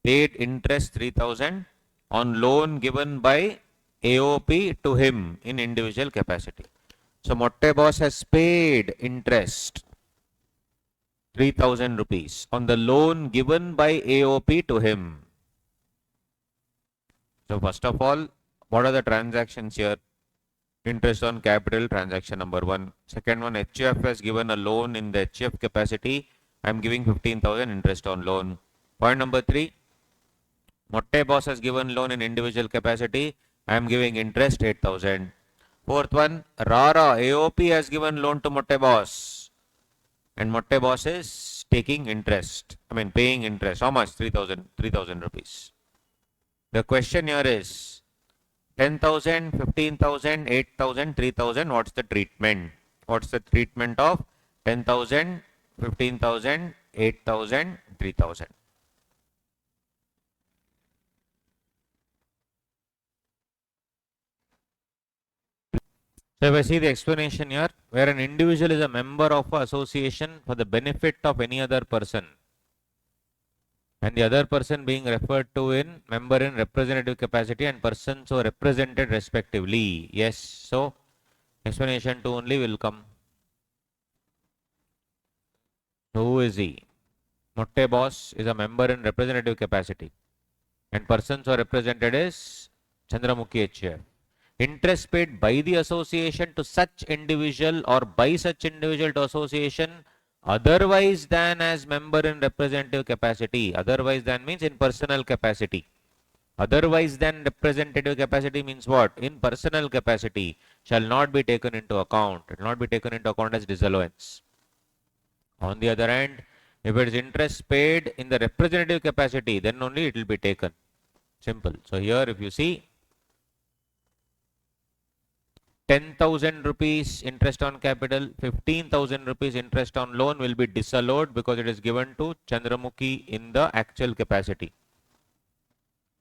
Paid interest 3,000 on loan given by AOP to him in individual capacity. So Motte Boss has paid interest 3,000 rupees on the loan given by AOP to him. So first of all, what are the transactions here? Interest on capital, transaction number 1. Second one, HUF has given a loan in the HUF capacity. I am giving 15,000 interest on loan. Point number 3, Motte Boss has given loan in individual capacity. I am giving interest 8,000. Fourth one, Rara AOP has given loan to Motte Boss. And Motte Boss is taking interest. I mean paying interest. How much? 3,000 rupees. The question here is 10,000, 15,000, 8,000, 3,000. What's the treatment? What's the treatment of 10,000, 15,000, 8,000, 3,000? So if I see the explanation here, where an individual is a member of an association for the benefit of any other person, and the other person being referred to in member in representative capacity and persons who are represented respectively. Yes, so explanation 2 only will come. So who is he? Motte Boss is a member in representative capacity and persons who are represented is Chandramukhi HF. Interest paid by the association to such individual or by such individual to association otherwise than as member in representative capacity. Otherwise than means in personal capacity. Otherwise than representative capacity means what? In personal capacity shall not be taken into account. It will not be taken into account as disallowance. On the other hand, if it is interest paid in the representative capacity, then only it will be taken. Simple. So here if you see 10,000 rupees interest on capital, 15,000 rupees interest on loan will be disallowed because it is given to Chandramukhi in the actual capacity.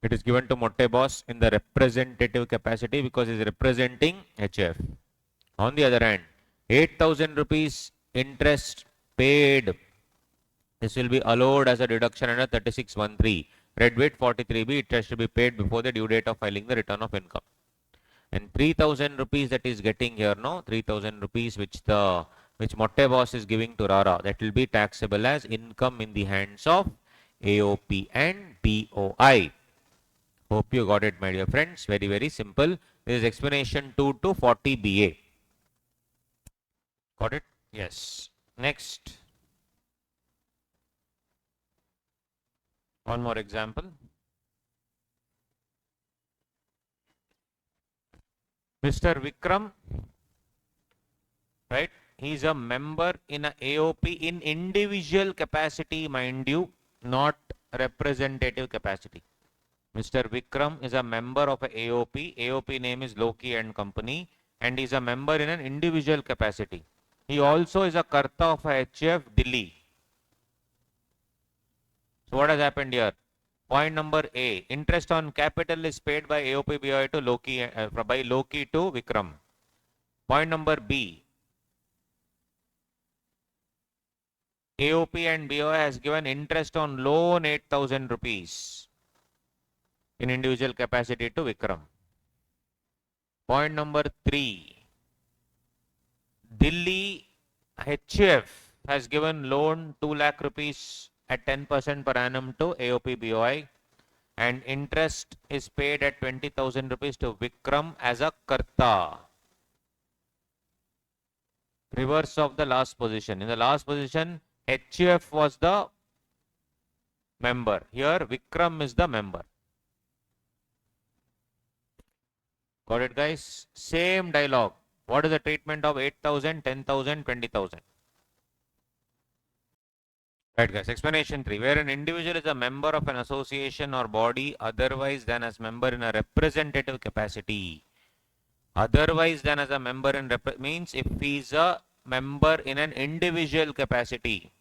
It is given to Motte Boss in the representative capacity because he is representing HF. On the other hand, 8,000 rupees interest paid. This will be allowed as a deduction under 3613. Red weight 43B. It has to be paid before the due date of filing the return of income. And 3,000 rupees that is getting here, no? 3,000 rupees which Motte Boss is giving to Rara, that will be taxable as income in the hands of AOP and BOI. Hope you got it, my dear friends. Very, very simple. This is explanation 2 to 40BA. Got it? Yes. Next. One more example. Mr. Vikram, right? He is a member in a AOP in individual capacity, mind you, not representative capacity. Mr. Vikram is a member of a AOP. AOP name is Loki and Company, and he is a member in an individual capacity. He also is a Karta of a HF Delhi. So what has happened here? Point number A, interest on capital is paid by AOP BOI to Loki, by Loki to Vikram. Point number B. AOP and BOI has given interest on loan 8,000 rupees in individual capacity to Vikram. Point number 3. Delhi HUF has given loan 2 lakh rupees at 10% per annum to AOP BOI and interest is paid at 20,000 rupees to Vikram as a Karta. Reverse of the last position. In the last position, HUF was the member. Here, Vikram is the member. Got it, guys? Same dialogue. What is the treatment of 8,000, 10,000, 20,000? Right, guys. Explanation 3. Where an individual is a member of an association or body otherwise than as member in a representative capacity. Otherwise than as a member in means if he is a member in an individual capacity,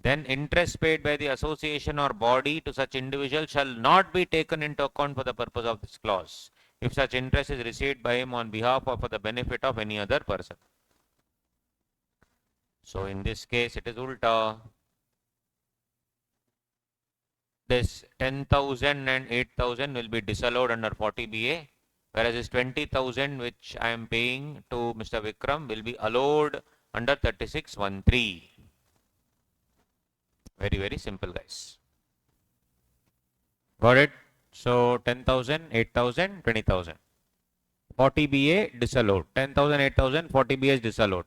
then interest paid by the association or body to such individual shall not be taken into account for the purpose of this clause if such interest is received by him on behalf or for the benefit of any other person. So in this case it is ulta. This 10,000 and 8,000 will be disallowed under 40BA, whereas this 20,000 which I am paying to Mr. Vikram will be allowed under 3613. Very, very simple, guys. Got it? So 10,000, 8,000, 20,000. 40BA disallowed. 10,000, 8,000, 40BA is disallowed.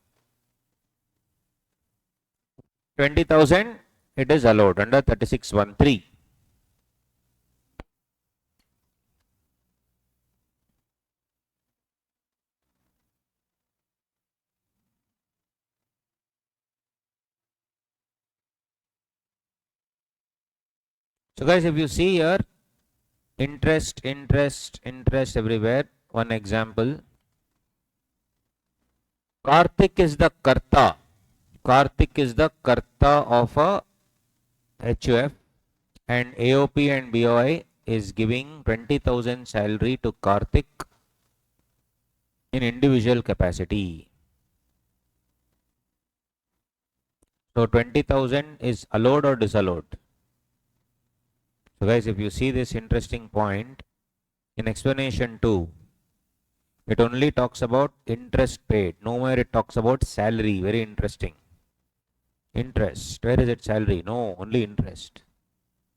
20,000, it is allowed under 3613. So guys, if you see here, interest everywhere. One example. Karthik is the Karta. Karthik is the Karta of a HUF and AOP and BOI is giving 20,000 salary to Karthik in individual capacity. So 20,000 is allowed or disallowed? So guys, if you see this interesting point, in explanation 2, it only talks about interest paid. Nowhere it talks about salary. Very interesting. Interest. Where is it salary? No, only interest.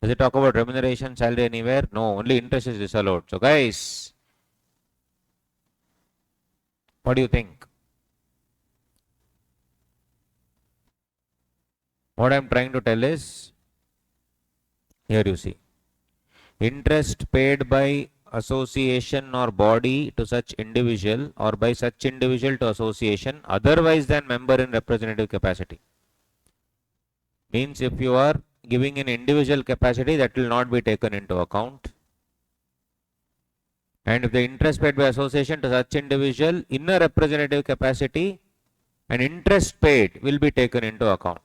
Does it talk about remuneration, salary anywhere? No, only interest is disallowed. So guys, what do you think? What I am trying to tell is, here you see, interest paid by association or body to such individual or by such individual to association otherwise than member in representative capacity. Means if you are giving an individual capacity, that will not be taken into account. And if the interest paid by association to such individual in a representative capacity, an interest paid will be taken into account.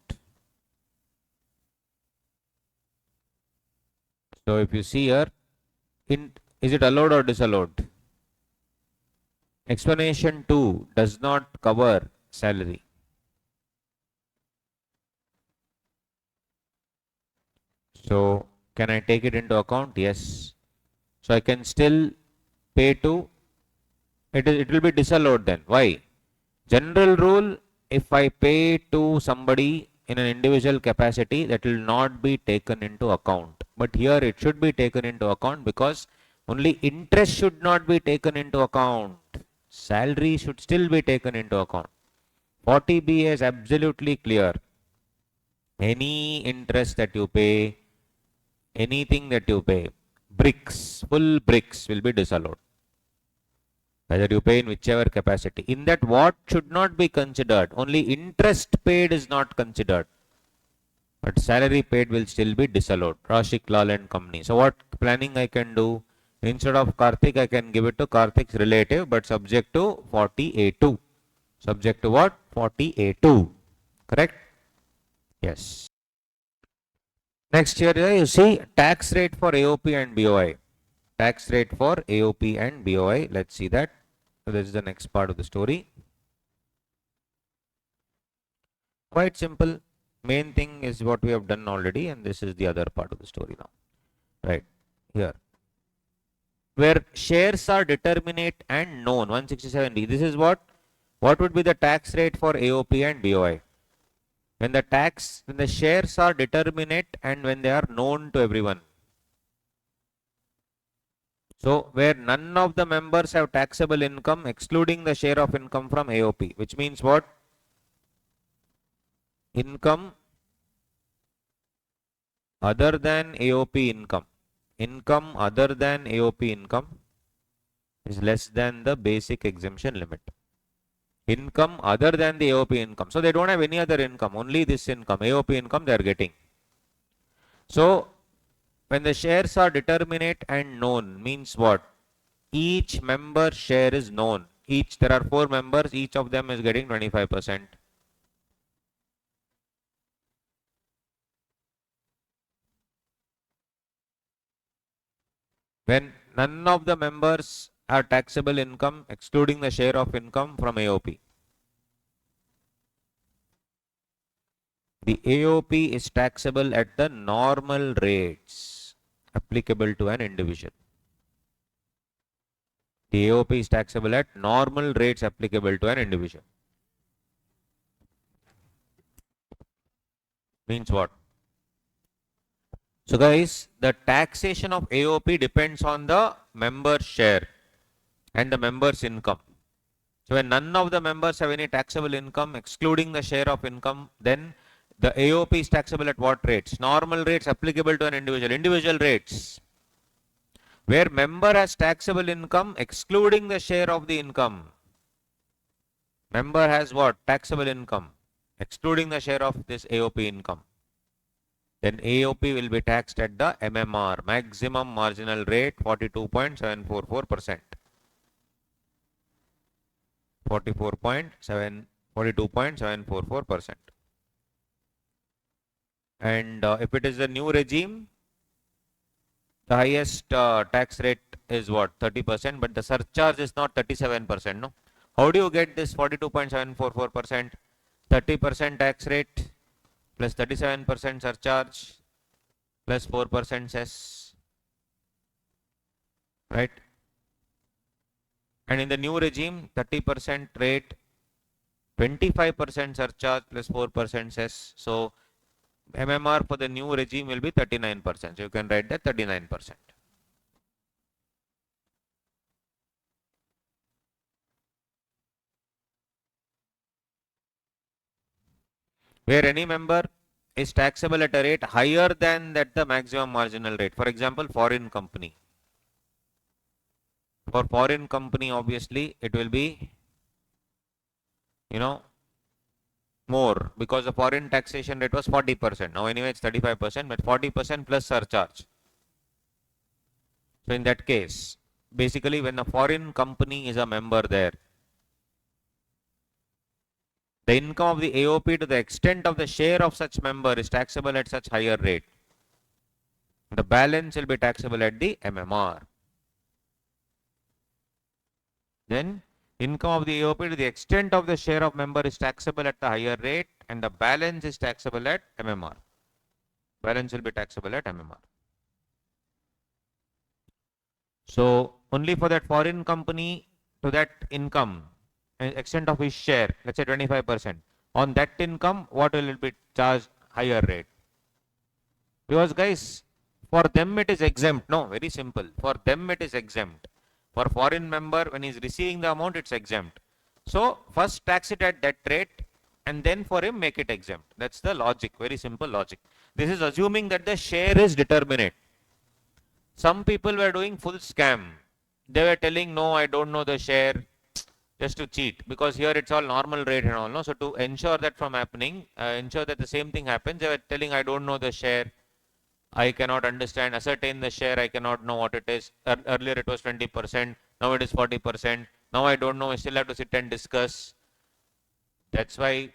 So if you see here, is it allowed or disallowed? Explanation 2 does not cover salary. So can I take it into account? Yes. So I can still pay to, it will be disallowed then. Why? General rule, if I pay to somebody in an individual capacity, that will not be taken into account. But here it should be taken into account because only interest should not be taken into account. Salary should still be taken into account. 40B is absolutely clear. Any interest that you pay, anything that you pay, bricks, full bricks will be disallowed. Whether you pay in whichever capacity. In that, what should not be considered? Only interest paid is not considered. But salary paid will still be disallowed. Rashik Lal and Company. So what planning I can do? Instead of Karthik, I can give it to Karthik's relative, but subject to 40A2. Subject to what? 40A2. Correct? Yes. Next here you see tax rate for AOP and BOI. Tax rate for AOP and BOI. Let's see that. So this is the next part of the story. Quite simple. Main thing is what we have done already, and this is the other part of the story now. Right here, where shares are determinate and known. 167D. This is what would be the tax rate for AOP and BOI. When the shares are determinate and when they are known to everyone. So where none of the members have taxable income excluding the share of income from AOP, which means what? Income other than AOP income. Income other than AOP income is less than the basic exemption limit. Income other than the AOP income. So they don't have any other income, only this income, AOP income they are getting. So when the shares are determinate and known means what? Each member share is known. There are 4 members, each of them is getting 25%. When none of the members have taxable income excluding the share of income from AOP. The AOP is taxable at the normal rates applicable to an individual. The AOP is taxable at normal rates applicable to an individual. Means what? So guys, the taxation of AOP depends on the member's share and the member's income. So when none of the members have any taxable income excluding the share of income, then the AOP is taxable at what rates? Normal rates applicable to an individual. Individual rates. Where member has taxable income excluding the share of the income. Member has what? Taxable income excluding the share of this AOP income. Then AOP will be taxed at the MMR, maximum marginal rate, 42.744%. 42.744%. And if it is a new regime, the highest tax rate is what? 30%, but the surcharge is not 37%. No. How do you get this 42.744%? 30% tax rate plus 37% surcharge plus 4% cess, right? And in the new regime, 30% rate, 25% surcharge plus 4% cess. So MMR for the new regime will be 39%. So you can write that 39%. Where any member is taxable at a rate higher than that the maximum marginal rate. For example, foreign company. For foreign company, obviously, it will be, more because the foreign taxation rate was 40%. Now anyway, it's 35%, but 40% plus surcharge. So in that case, basically when a foreign company is a member there, the income of the AOP to the extent of the share of such member is taxable at such higher rate. The balance will be taxable at the MMR. Then income of the AOP to the extent of the share of member is taxable at the higher rate and the balance is taxable at MMR. Balance will be taxable at MMR. So only for that foreign company to that income, extent of his share, let's say 25%. On that income, what will it be charged? Higher rate. Because guys, for them it is exempt. No, very simple. For them it is exempt. For foreign member, when he is receiving the amount, it's exempt. So first tax it at that rate and then for him make it exempt. That's the logic, very simple logic. This is assuming that the share is determinate. Some people were doing full scam. They were telling, no, I don't know the share, just to cheat. Because here it's all normal rate and all. No? So to ensure that from happening, ensure that the same thing happens, they were telling, I don't know the share. I cannot understand, ascertain the share, I cannot know what it is. Earlier it was 20%, now it is 40%. Now I don't know, I still have to sit and discuss. That's why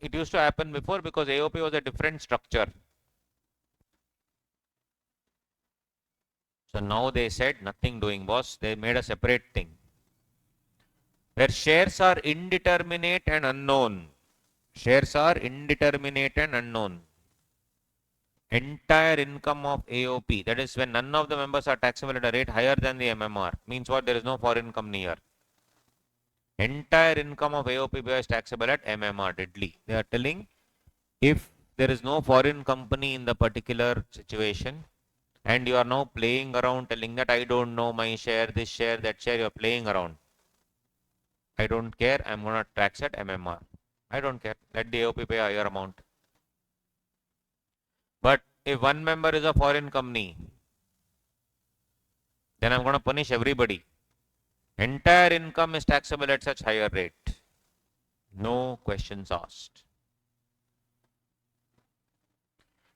it used to happen before because AOP was a different structure. So now they said nothing doing, boss. They made a separate thing. Where shares are indeterminate and unknown. Shares are indeterminate and unknown. Entire income of AOP, that is when none of the members are taxable at a rate higher than the MMR. Means what? There is no foreign company here. Entire income of AOP is taxable at MMR, deadly. They are telling if there is no foreign company in the particular situation and you are now playing around telling that I don't know my share, this share, that share, you are playing around. I don't care, I'm going to tax at MMR. I don't care. Let the AOP pay a higher amount. But if one member is a foreign company, then I'm going to punish everybody. Entire income is taxable at such higher rate. No questions asked.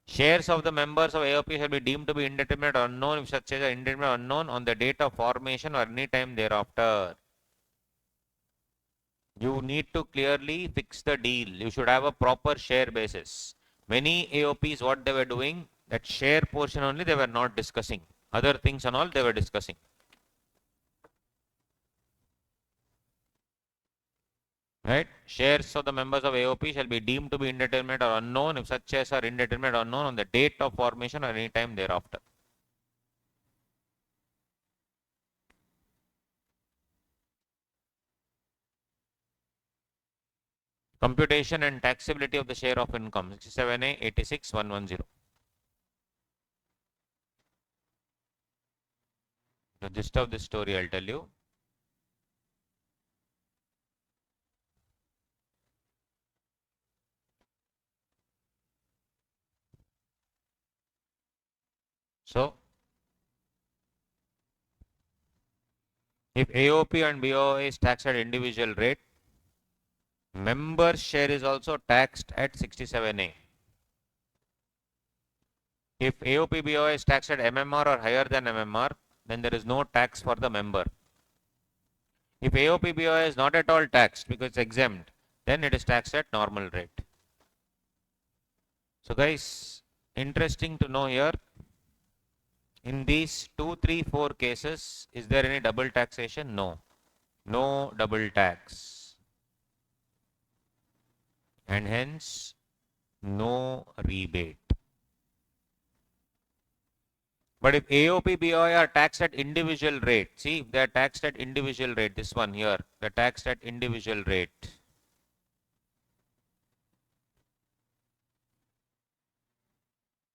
Shares of the members of AOP shall be deemed to be indeterminate or unknown if such shares are indeterminate or unknown on the date of formation or any time thereafter. You need to clearly fix the deal. You should have a proper share basis. Many AOPs, what they were doing, that share portion only they were not discussing. Other things and all they were discussing. Right? Shares of the members of AOP shall be deemed to be indeterminate or unknown if such shares are indeterminate or unknown on the date of formation or any time thereafter. Computation and taxability of the share of income 67A 86110. The gist of this story I'll tell you. So, if AOP and BOI is taxed at individual rate, member share is also taxed at 67A. If AOP BOI is taxed at MMR or higher than MMR, then there is no tax for the member. If AOP BOI is not at all taxed because it's exempt, then it is taxed at normal rate. So guys, interesting to know here, in these 2, 3, 4 cases, is there any double taxation? No. No double tax. And hence, no rebate. But if AOP, BOI are taxed at individual rate, see, if they are taxed at individual rate, this one here, they are taxed at individual rate.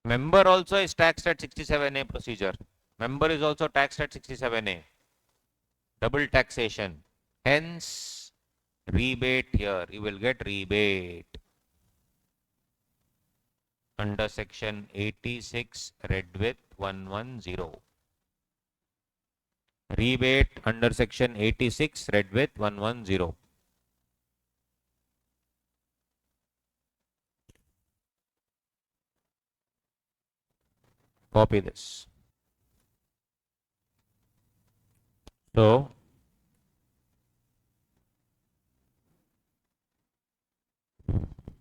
Member also is taxed at 67A procedure. Member is also taxed at 67A. Double taxation. Hence, rebate here. You will get rebate. Under section 86, read with 110. Rebate under section 86, read with 110. Copy this. So,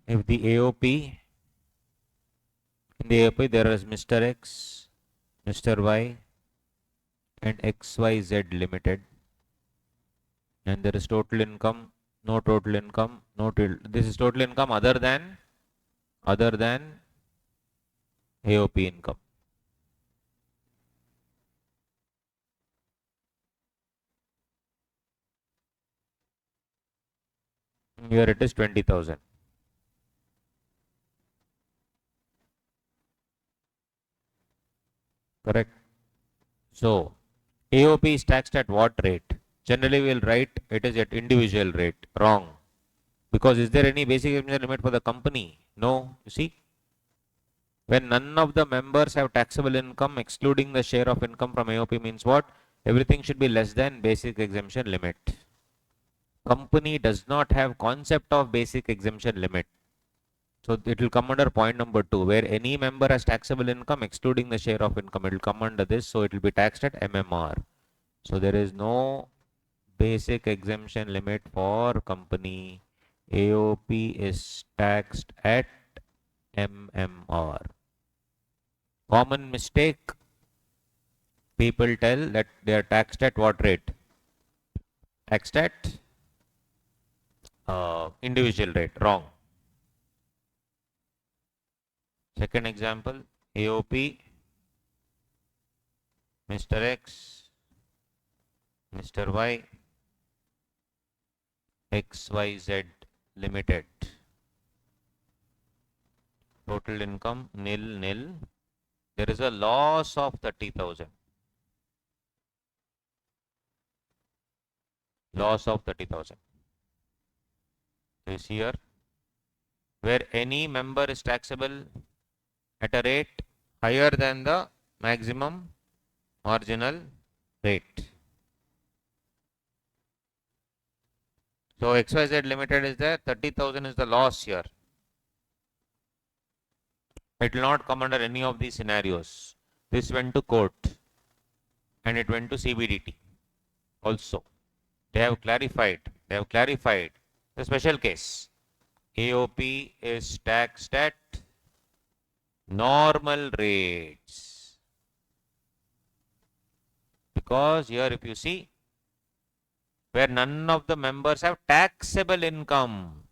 if the AOP, in the AOP there is Mr. X, Mr. Y and XYZ limited, and there is total income, no total income, this is total income other than AOP income. Here it is 20,000. Correct. So, AOP is taxed at what rate? Generally, we will write it is at individual rate. Wrong. Because is there any basic exemption limit for the company? No. You see, when none of the members have taxable income, excluding the share of income from AOP means what? Everything should be less than basic exemption limit. Company does not have concept of basic exemption limit. So it will come under point number 2, where any member has taxable income excluding the share of income. It will come under this, so it will be taxed at MMR. So there is no basic exemption limit for company. AOP is taxed at MMR. Common mistake, people tell that they are taxed at what rate? Taxed at individual rate. Wrong. Second example, AOP, Mr. X, Mr. Y, XYZ Limited. Total income nil nil. There is a loss of 30,000. Loss of 30,000 is here, where any member is taxable at a rate higher than the maximum marginal rate. So XYZ Limited is there, 30,000 is the loss here. It will not come under any of these scenarios. This went to court and it went to CBDT also. They have clarified the special case. AOP is taxed at normal rates. Because here if you see, where none of the members have taxable income.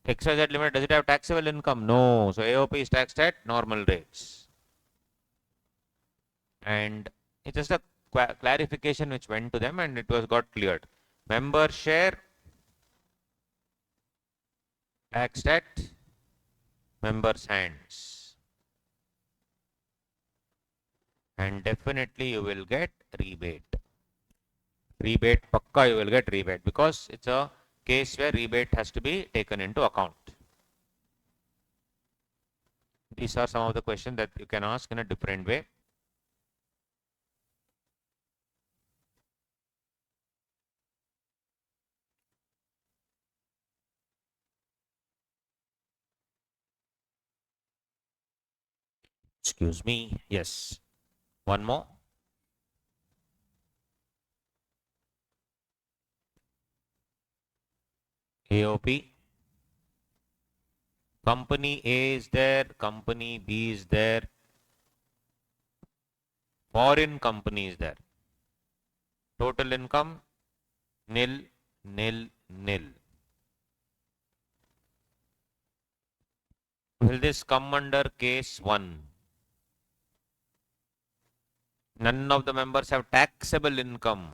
XYZ Limited, does it have taxable income? No. So AOP is taxed at normal rates. And it's just a clarification which went to them and it was got cleared. Member share taxed at members' hands. And definitely you will get rebate. Rebate, pakka you will get rebate because it's a case where rebate has to be taken into account. These are some of the questions that you can ask in a different way. Excuse me. Yes. One more. AOP. Company A is there, company B is there, foreign company is there. Total income nil, nil, nil. Will this come under case 1? None of the members have taxable income.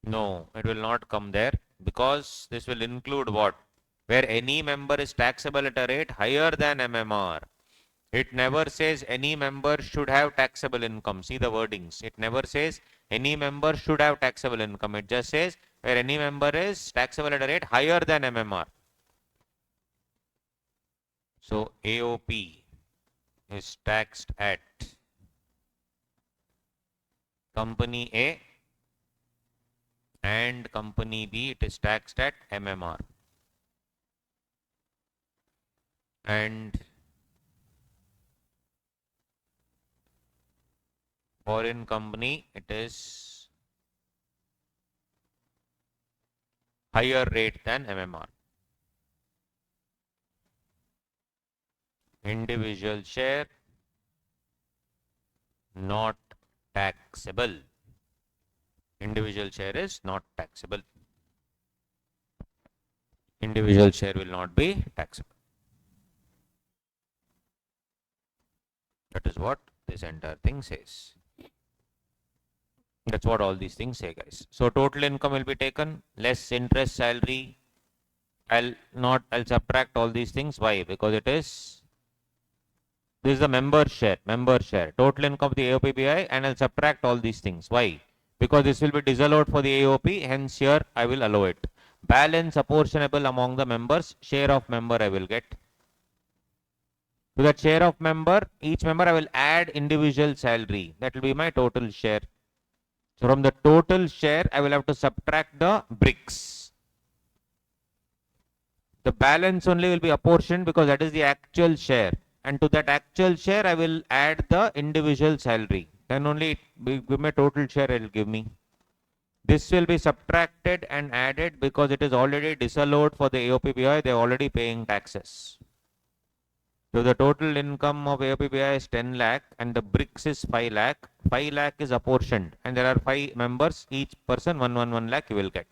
No, it will not come there because this will include what? Where any member is taxable at a rate higher than MMR. It never says any member should have taxable income. See the wordings. It never says any member should have taxable income. It just says where any member is taxable at a rate higher than MMR. So AOP is taxed at company A and company B, it is taxed at MMR. And foreign company, it is higher rate than MMR. Individual share not taxable. Individual share is not taxable. Individual share will not be taxable. That is what this entire thing says. That's what all these things say, guys. So total income will be taken, less interest, salary. I'll subtract all these things. Why? Because this is the member share. Total income of the AOPBI, and I'll subtract all these things. Why? Because this will be disallowed for the AOP, hence here I will allow it. Balance apportionable among the members, share of member I will get. To that share of member, each member I will add individual salary. That will be my total share. So from the total share, I will have to subtract the bricks. The balance only will be apportioned because that is the actual share. And to that actual share, I will add the individual salary. Then only it will give me total share it will give me. This will be subtracted and added because it is already disallowed for the AOPBI. They are already paying taxes. So the total income of AOP BOI is 10 lakh and the bricks is 5 lakh. 5 lakh is apportioned and there are 5 members, each person 1 lakh you will get.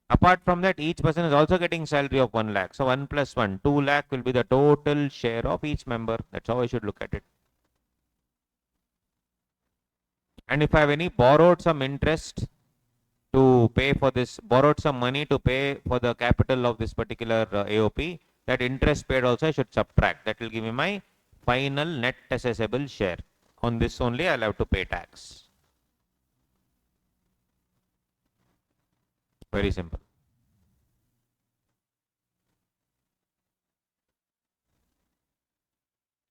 Apart from that, each person is also getting salary of 1 lakh. So 1 plus 1, 2 lakh will be the total share of each member. That's how I should look at it. And if I have any borrowed some interest to pay for this, borrowed some money to pay for the capital of this particular AOP, that interest paid also I should subtract. That will give me my final net assessable share. On this only I'll have to pay tax. Very simple.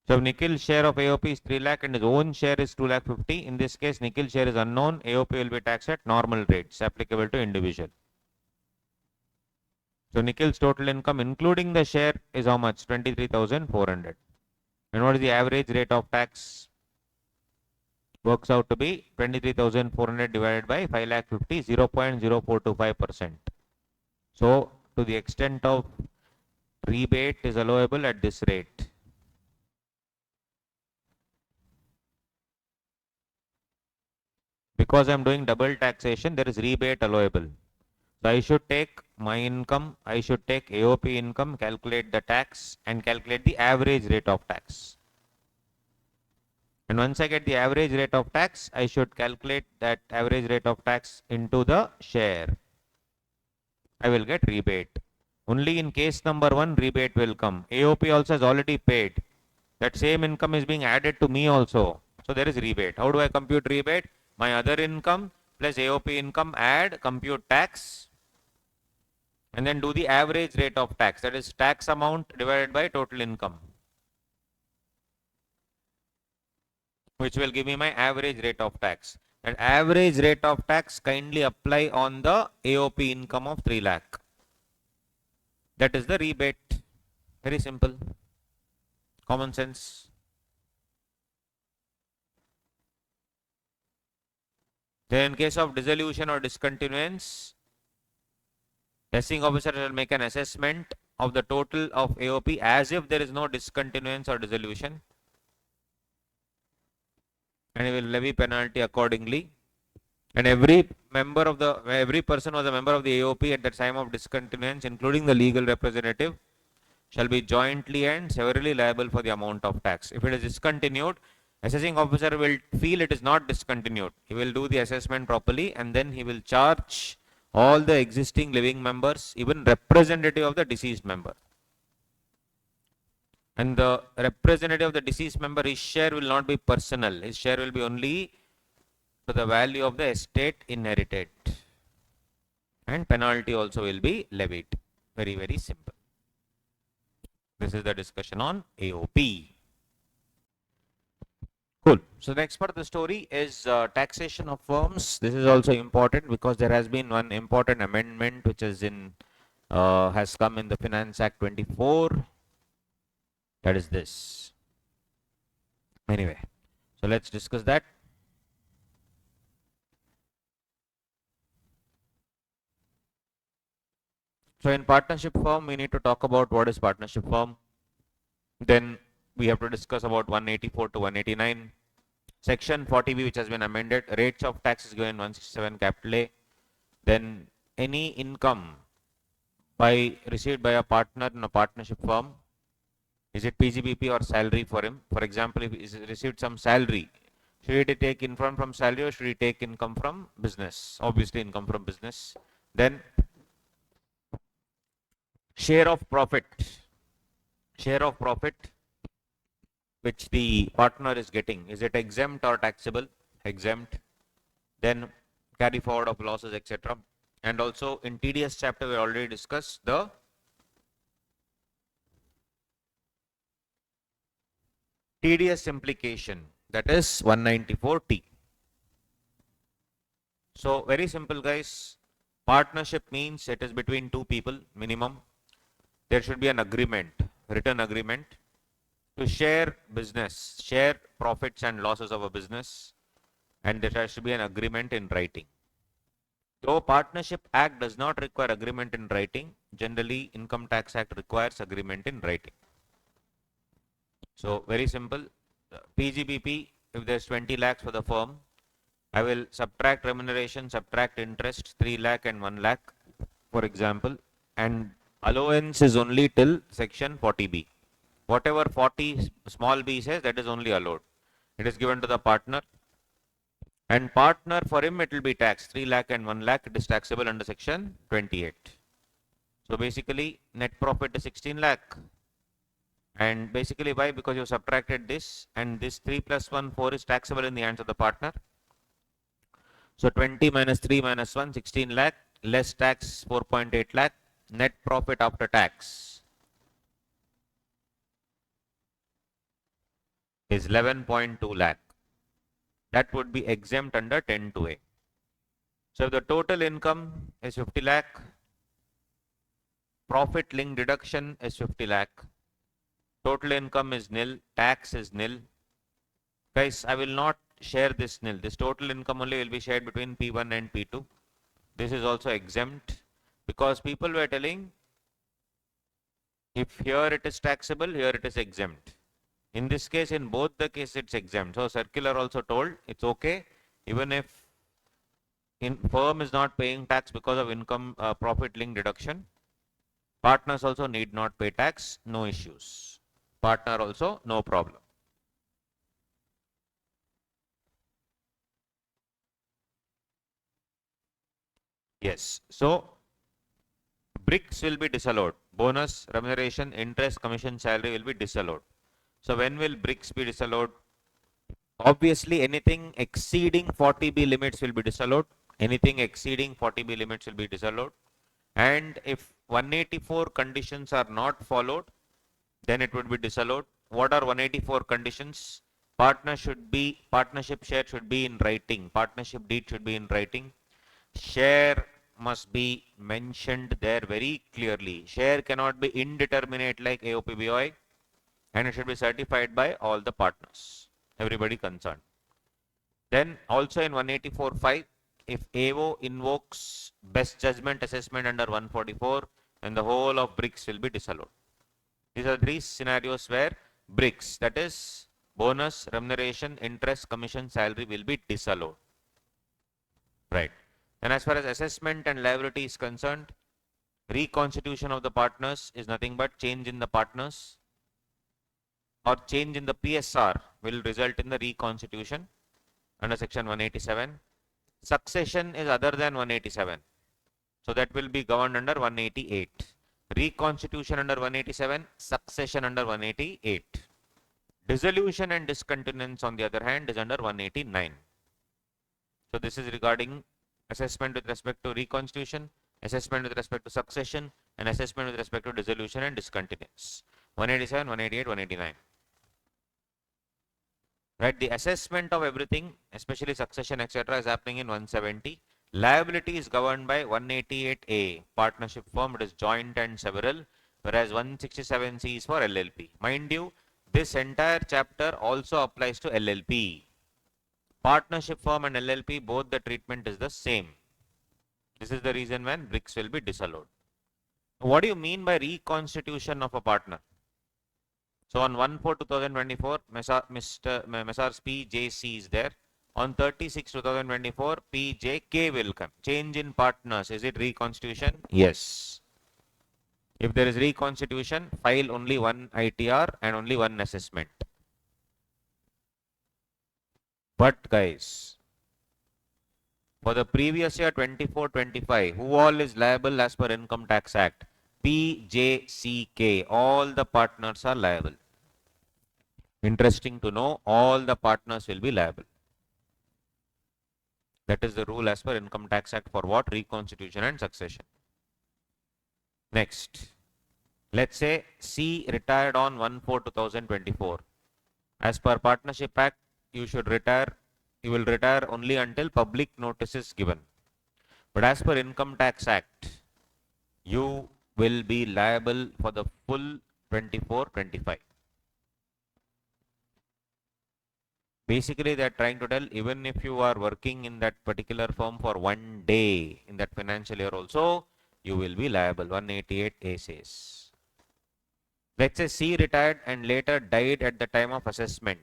So Nikhil's share of AOP is 3 lakh and his own share is 2 lakh 50. In this case, Nikhil's share is unknown. AOP will be taxed at normal rates applicable to individual. So Nikhil's total income including the share is how much? 23,400. And what is the average rate of tax? Works out to be 23,400 divided by 5 lakh 50, 0.0425%. So to the extent of rebate is allowable at this rate. Because I am doing double taxation, there is rebate allowable. So I should take my income, I should take AOP income, calculate the tax and calculate the average rate of tax. And once I get the average rate of tax, I should calculate that average rate of tax into the share. I will get rebate. Only in case number 1, rebate will come. AOP also has already paid. That same income is being added to me also. So there is rebate. How do I compute rebate? My other income plus AOP income, add, compute tax, and then do the average rate of tax. That is tax amount divided by total income, which will give me my average rate of tax. And average rate of tax kindly apply on the AOP income of 3 lakh. That is the rebate. Very simple. Common sense. Then in case of dissolution or discontinuance, assessing officer shall make an assessment of the total of AOP as if there is no discontinuance or dissolution, and he will levy penalty accordingly. And every person was a member of the AOP at the time of discontinuance, including the legal representative, shall be jointly and severally liable for the amount of tax. If it is discontinued, assessing officer will feel it is not discontinued. He will do the assessment properly and then he will charge all the existing living members, even representative of the deceased member. And the representative of the deceased member, his share will not be personal. His share will be only to the value of the estate inherited. And penalty also will be levied. Very, very simple. This is the discussion on AOP. Cool. So the next part of the story is taxation of firms. This is also important because there has been one important amendment which is has come in the Finance Act 24. That is this. Anyway, so let's discuss that. So in partnership firm, we need to talk about what is partnership firm. Then we have to discuss about 184 to 189. Section 40B, which has been amended, rates of tax is given 167 capital A. Then any income received by a partner in a partnership firm, is it PGBP or salary for him? For example, if he received some salary, should he take income from salary or should he take income from business? Obviously income from business. Then share of profit which the partner is getting, is it exempt or taxable? Exempt. Then carry forward of losses, etc. And also in TDS chapter we already discussed the TDS implication, that is 194T. So very simple guys, partnership means it is between two people minimum. There should be an agreement, written agreement to share business, share profits and losses of a business, and there has to be an agreement in writing. Though Partnership Act does not require agreement in writing, generally Income Tax Act requires agreement in writing. So very simple. PGBP, if there's 20 lakhs for the firm, I will subtract remuneration, subtract interest, 3 lakh and 1 lakh, for example, and allowance is only till section 40B. Whatever 40 small b says, that is only allowed. It is given to the partner, and partner, for him it will be taxed 3 lakh and 1 lakh. It is taxable under section 28. So basically net profit is 16 lakh. And basically why? Because you subtracted this, and this 3 plus 1, 4 is taxable in the hands of the partner. So 20 minus 3 minus 1, 16 lakh, less tax 4.8 lakh, net profit after tax is 11.2 lakh. That would be exempt under 10(2)(a). So if the total income is 50 lakh, profit linked deduction is 50 lakh, total income is nil, tax is nil. Guys, I will not share this nil. This total income only will be shared between P1 and P2. This is also exempt because people were telling if here it is taxable, here it is exempt. In this case, in both the cases, it's exempt. So circular also told it's okay even if firm is not paying tax because of income profit linked deduction. Partners also need not pay tax, no issues. Partner also, no problem. Yes. So bricks will be disallowed. Bonus, remuneration, interest, commission, salary will be disallowed. So when will bricks be disallowed? Obviously, anything exceeding 40B limits will be disallowed. Anything exceeding 40B limits will be disallowed. And if 184 conditions are not followed, then it would be disallowed. What are 184 conditions? Partnership share should be in writing. Partnership deed should be in writing. Share must be mentioned there very clearly. Share cannot be indeterminate like AOP BOI, and it should be certified by all the partners, everybody concerned. Then also in 184(5), if AO invokes best judgment assessment under 144, then the whole of bricks will be disallowed. These are three scenarios where bricks, that is bonus, remuneration, interest, commission, salary will be disallowed. Right. And as far as assessment and liability is concerned, reconstitution of the partners is nothing but change in the partners or change in the PSR will result in the reconstitution under section 187. Succession is other than 187. So that will be governed under 188. Reconstitution under 187, succession under 188. Dissolution and discontinuance on the other hand is under 189. So this is regarding assessment with respect to reconstitution, assessment with respect to succession, and assessment with respect to dissolution and discontinuance. 187, 188, 189. Right, the assessment of everything, especially succession, etc., is happening in 170. Liability is governed by 188A, partnership firm, it is joint and several, whereas 167C is for LLP. Mind you, this entire chapter also applies to LLP. Partnership firm and LLP, both the treatment is the same. This is the reason when bricks will be disallowed. What do you mean by reconstitution of a partner? So on 1/4/2024, Messrs PJC is there. On 30/6/2024, PJK will come. Change in partners. Is it reconstitution? Yes. If there is reconstitution, file only one ITR and only one assessment. But guys, for the previous year 24-25, who all is liable as per Income Tax Act? PJCK. All the partners are liable. Interesting to know, all the partners will be liable. That is the rule as per Income Tax Act for what? Reconstitution and succession. Next, let's say C retired on 1/4/2024. As per Partnership Act, you will retire only until public notice is given. But as per Income Tax Act, you will be liable for the full 24-25. Basically, they are trying to tell, even if you are working in that particular firm for one day in that financial year also, you will be liable. 188A says. Let's say C retired and later died at the time of assessment.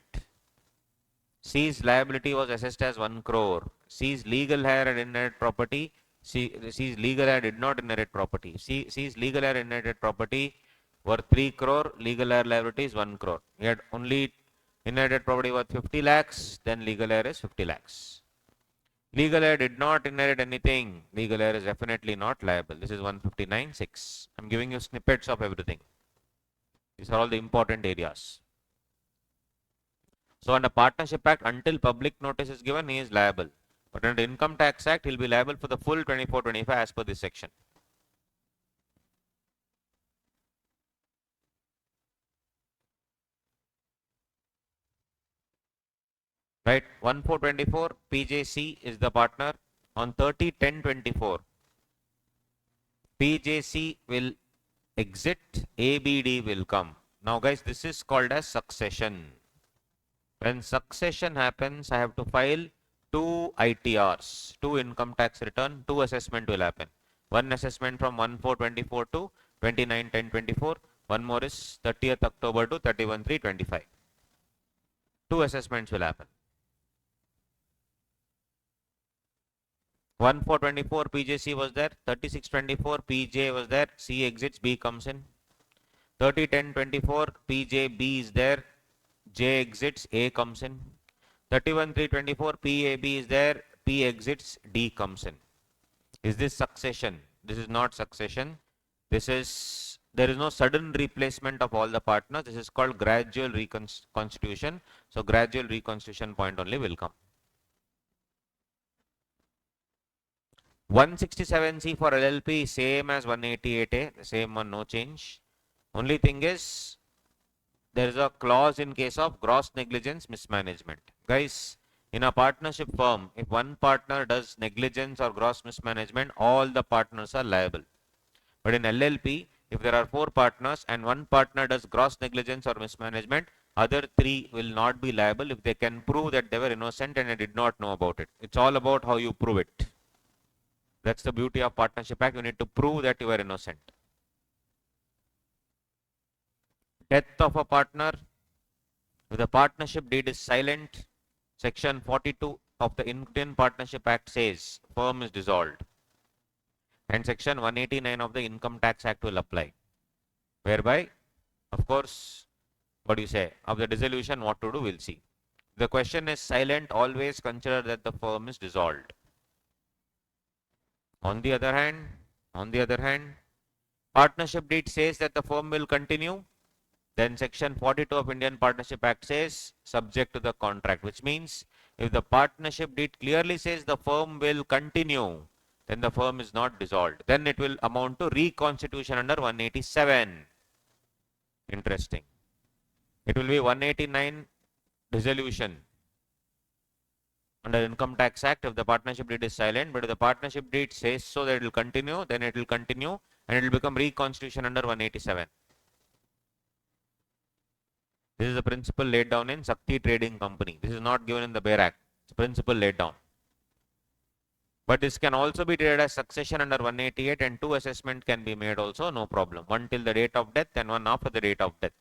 C's liability was assessed as 1 crore. C's legal heir had inherited property. C's legal heir did not inherit property. C's legal heir inherited property worth 3 crore. Legal heir liability is 1 crore. He had only inherited property worth 50 lakhs. Then legal heir is 50 lakhs. Legal heir did not inherit anything. Legal heir is definitely not liable. This is 159.6. I'm giving you snippets of everything. These are all the important areas. So under Partnership Act, until public notice is given, he is liable. But under Income Tax Act, he will be liable for the full 24-25 as per this section. Right? 1424 PJC is the partner. On 30-10-24, PJC will exit, ABD will come. Now guys, this is called as succession. When succession happens, I have to file 2 ITRs, 2 income tax return, 2 assessment will happen. One assessment from 1/4/24 to 29/10/24. One more is 30th October to 31/3/25. 2 assessments will happen. 1/4/24 PJC was there, 36/24 PJ was there, C exits, B comes in. 30-10-24 PJB is there, J exits, A comes in. 31-3-24 PAB is there, P exits, D comes in. Is this succession? This is not succession. There is no sudden replacement of all the partners. This is called gradual reconstitution. So gradual reconstitution point only will come. 167C for LLP, same as 188A, the same one, no change. Only thing is, there is a clause in case of gross negligence mismanagement. Guys, in a partnership firm, if one partner does negligence or gross mismanagement, all the partners are liable. But in LLP, if there are 4 partners and one partner does gross negligence or mismanagement, other 3 will not be liable if they can prove that they were innocent and they did not know about it. It's all about how you prove it. That's the beauty of Partnership Act. You need to prove that you are innocent. Death of a partner. If the partnership deed is silent, Section 42 of the Indian Partnership Act says firm is dissolved. And Section 189 of the Income Tax Act will apply. Whereby, of course, what do you say? Of the dissolution, what to do, we'll see. The question is silent, always consider that the firm is dissolved. On the other hand, partnership deed says that the firm will continue. Then Section 42 of Indian Partnership Act says subject to the contract, which means if the partnership deed clearly says the firm will continue, then the firm is not dissolved. Then it will amount to reconstitution under 187. Interesting. It will be 189 dissolution under Income Tax Act if the partnership deed is silent, but if the partnership deed says so that it will continue, then it will continue and it will become reconstitution under 187. This is the principle laid down in Sakti Trading Company. This is not given in the Bear Act. It's principle laid down. But this can also be treated as succession under 188 and 2 assessment can be made also, no problem. One till the date of death and one after the date of death.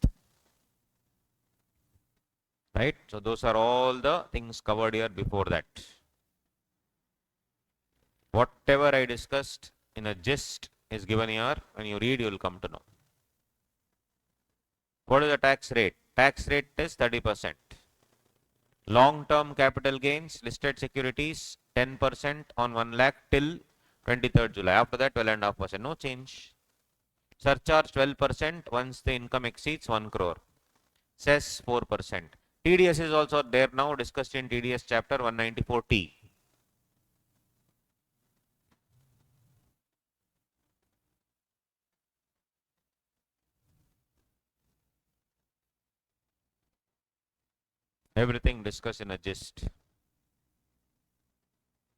Right? So those are all the things covered here before that. Whatever I discussed in a gist is given here. When you read, you will come to know. What is the tax rate? Tax rate is 30%. Long-term capital gains, listed securities, 10% on 1 lakh till 23rd July. After that, 12.5%. No change. Surcharge 12% once the income exceeds 1 crore. Cess 4%. TDS is also there now, discussed in TDS chapter 194T. Everything discussed in a gist.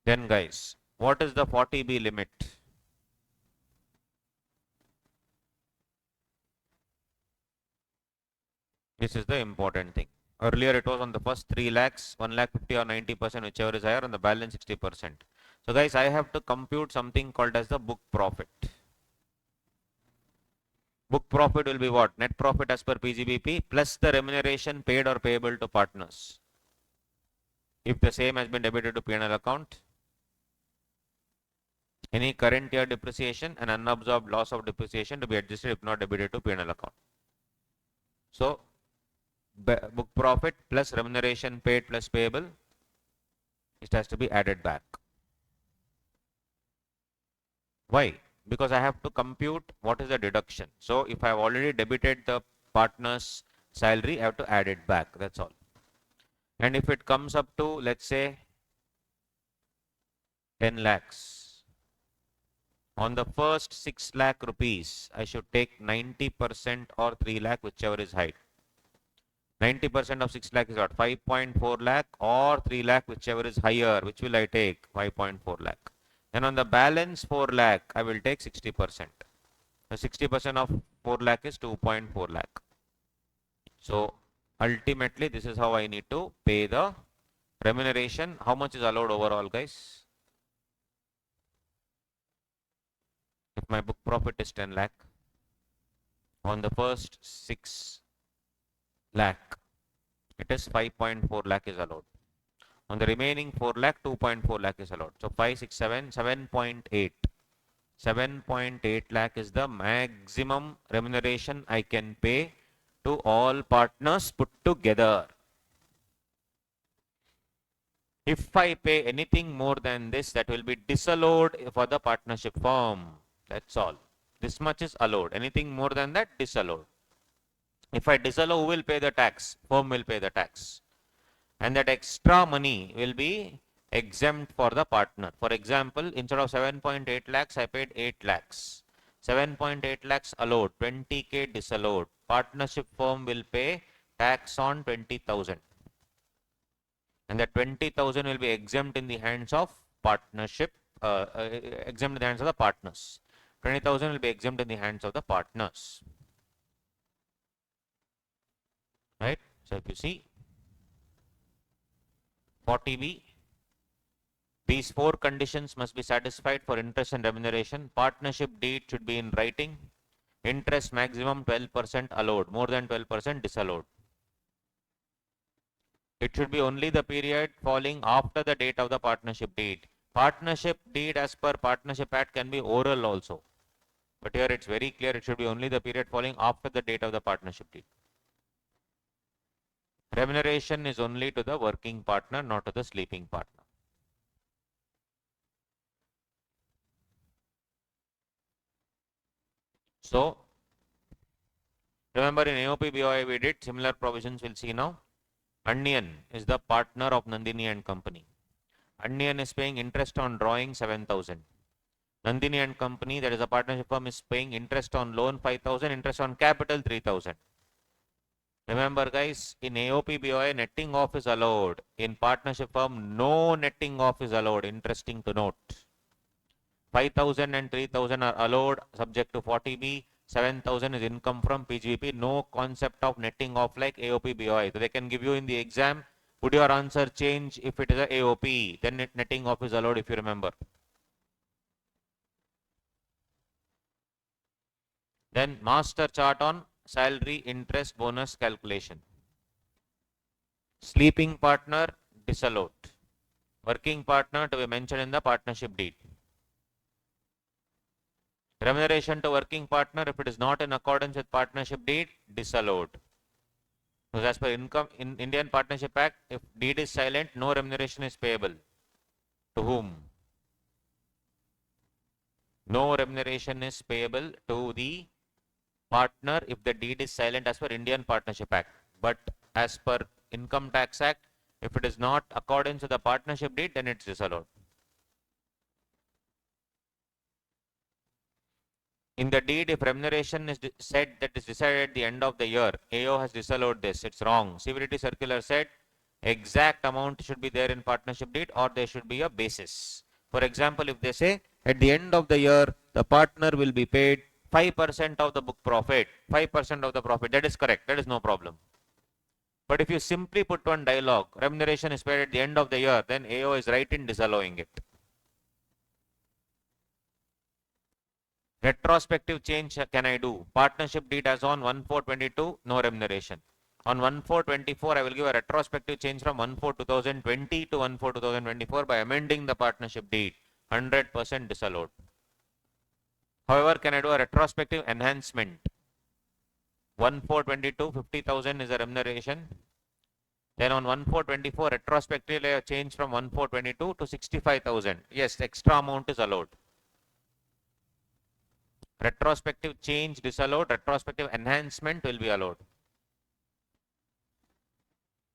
Then guys, what is the 40B limit? This is the important thing. Earlier it was on the first 3 lakhs, 1 lakh 50 or 90%, whichever is higher, on the balance 60%. So guys, I have to compute something called as the book profit. Book profit will be what? Net profit as per PGBP plus the remuneration paid or payable to partners. If the same has been debited to P&L account, any current year depreciation and unabsorbed loss of depreciation to be adjusted if not debited to P&L account. So, book profit plus remuneration paid plus payable, it has to be added back. Why? Because I have to compute what is the deduction. So, if I have already debited the partner's salary, I have to add it back. That's all. And if it comes up to, let's say, 10 lakhs, on the first 6 lakh rupees, I should take 90% or 3 lakh, whichever is high. 90% of 6 lakh is what? 5.4 lakh or 3 lakh, whichever is higher. Which will I take? 5.4 lakh. And on the balance 4 lakh, I will take 60%. 60% of 4 lakh is 2.4 lakh. So ultimately, this is how I need to pay the remuneration. How much is allowed overall, guys? If my book profit is 10 lakh, on the first 6 lakh, it is 5.4 lakh is allowed. On the remaining 4 lakh, 2.4 lakh is allowed. So 5, 6, 7, 7.8. 7.8 lakh is the maximum remuneration I can pay to all partners put together. If I pay anything more than this, that will be disallowed for the partnership firm. That's all. This much is allowed. Anything more than that, disallowed. If I disallow, who will pay the tax? Firm will pay the tax. And that extra money will be exempt for the partner. For example, instead of 7.8 lakhs, I paid 8 lakhs. 7.8 lakhs allowed, 20k disallowed. Partnership firm will pay tax on 20,000. And that 20,000 will be exempt in the hands of partnership, exempt in the hands of the partners. 20,000 will be exempt in the hands of the partners. Right? So if you see 40B, these 4 conditions must be satisfied for interest and remuneration. Partnership deed should be in writing. Interest maximum 12% allowed, more than 12% disallowed. It should be only the period falling after the date of the partnership deed. Partnership deed as per Partnership Act can be oral also. But here it's very clear, it should be only the period falling after the date of the partnership deed. Remuneration is only to the working partner, not to the sleeping partner. So, remember in AOP BOI we did similar provisions, we'll see now. Onion is the partner of Nandini and Company. Onion is paying interest on drawing 7,000. Nandini and Company, that is a partnership firm, is paying interest on loan 5,000, interest on capital 3,000. Remember guys, in AOP BOI netting off is allowed. In partnership firm, no netting off is allowed. Interesting to note. 5,000 and 3,000 are allowed subject to 40B. 7,000 is income from PGBP. No concept of netting off like AOP BOI. So they can give you in the exam, would your answer change if it is a AOP? Then netting off is allowed if you remember. Then master chart on salary, interest, bonus calculation. Sleeping partner disallowed. Working partner to be mentioned in the partnership deed. Remuneration to working partner, if it is not in accordance with partnership deed, disallowed. Because as per income in Indian Partnership Act, if deed is silent, no remuneration is payable. To whom? No remuneration is payable to the partner if the deed is silent as per Indian Partnership Act. But as per Income Tax Act, if it is not accordance to the partnership deed, then it's disallowed. In the deed, if remuneration is said that is decided at the end of the year, AO has disallowed this. It's wrong. CVDT circular said exact amount should be there in partnership deed or there should be a basis. For example, if they say at the end of the year, the partner will be paid 5% of the book profit, 5% of the profit, that is correct. That is no problem. But if you simply put one dialogue, remuneration is paid at the end of the year, then AO is right in disallowing it. Retrospective change can I do? Partnership deed as on 1/4/22, no remuneration. On 1/4/24, I will give a retrospective change from 1/4/2020 to 1/4/2024 by amending the partnership deed. 100% disallowed. However, can I do a retrospective enhancement? 1/4/22, 50,000 is a remuneration. Then on 1/4/24, retrospectively a change from 1/4/22 to 65,000. Yes, extra amount is allowed. Retrospective change disallowed, retrospective enhancement will be allowed.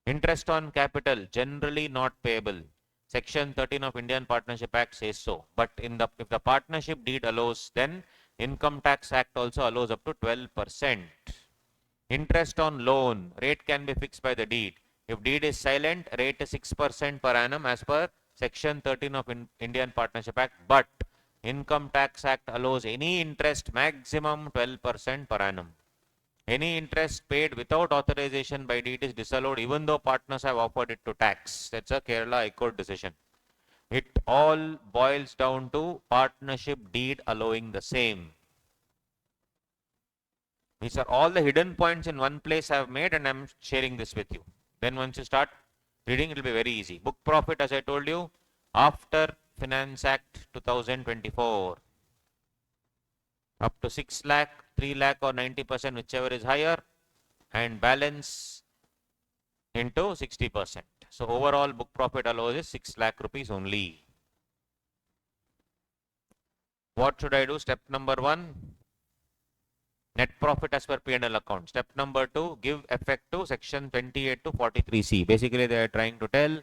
Interest on capital generally not payable. Section 13 of Indian Partnership Act says so. But if the partnership deed allows, then Income Tax Act also allows up to 12%. Interest on loan, rate can be fixed by the deed. If deed is silent, rate is 6% per annum as per Section 13 of Indian Partnership Act. But Income Tax Act allows any interest maximum 12% per annum. Any interest paid without authorization by deed is disallowed even though partners have offered it to tax. That's a Kerala High Court decision. It all boils down to partnership deed allowing the same. These are all the hidden points in one place I have made and I am sharing this with you. Then once you start reading, it will be very easy. Book profit, as I told you, after Finance Act 2024. Up to 6 lakh, 3 lakh or 90%, whichever is higher, and balance into 60%. So overall book profit allowed is 6 lakh rupees only. What should I do? Step number 1, net profit as per P&L account. Step number 2, give effect to section 28 to 43C. Basically, they are trying to tell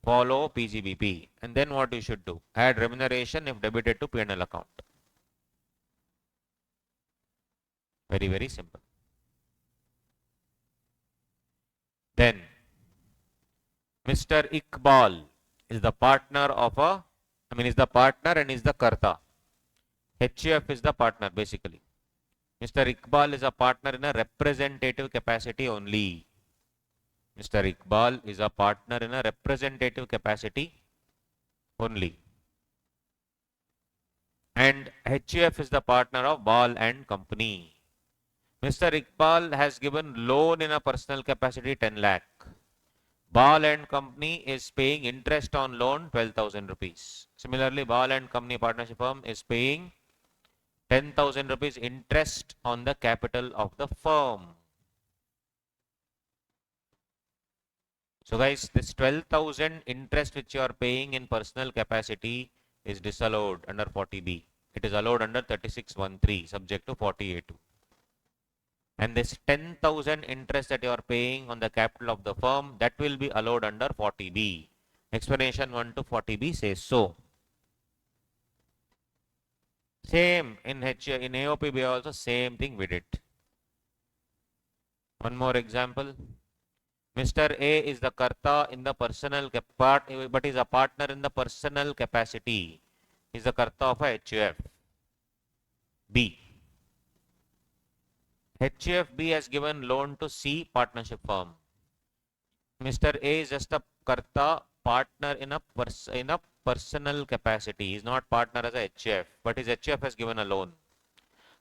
follow PGBP. And then what you should do? Add remuneration if debited to P&L account. Very, very simple. Then, Mr. Iqbal is the partner is the partner and is the Karta. HUF is the partner basically. Mr. Iqbal is a partner in a representative capacity only. Mr. Iqbal is a partner in a representative capacity only. And HUF is the partner of Ball and Company. Mr. Iqbal has given loan in a personal capacity 10 lakh. Ball and Company is paying interest on loan 12,000 rupees. Similarly, Ball and Company partnership firm is paying 10,000 rupees interest on the capital of the firm. So guys, this 12,000 interest which you are paying in personal capacity is disallowed under 40B. It is allowed under 36(1)(3) subject to 40(a)(2). And this 10,000 interest that you are paying on the capital of the firm, that will be allowed under 40B. Explanation 1 to 40B says so. Same in AOP BOI also same thing we did. One more example. Mr. A is the Karta in the personal part, but is a partner in the personal capacity. He is the Karta of a HUF. B. HUFB has given loan to C partnership firm. Mr. A is just a Karta partner in a personal capacity. He is not partner as a HUF, but his HUF has given a loan.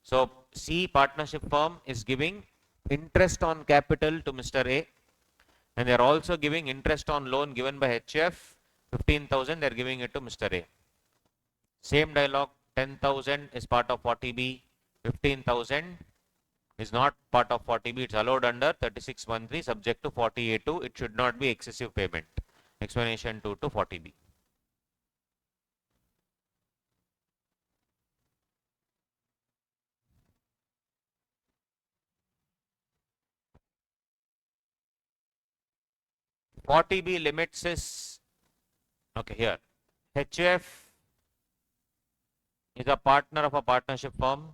So C partnership firm is giving interest on capital to Mr. A, and they are also giving interest on loan given by HUF 15,000. They are giving it to Mr. A. Same dialogue. 10,000 is part of 40B. 15,000 is not part of 40B. It's allowed under 36(1)(3) subject to 40(a)(2). It should not be excessive payment. Explanation 2 to 40B. (40B) limits is, okay, here. HUF is a partner of a partnership firm.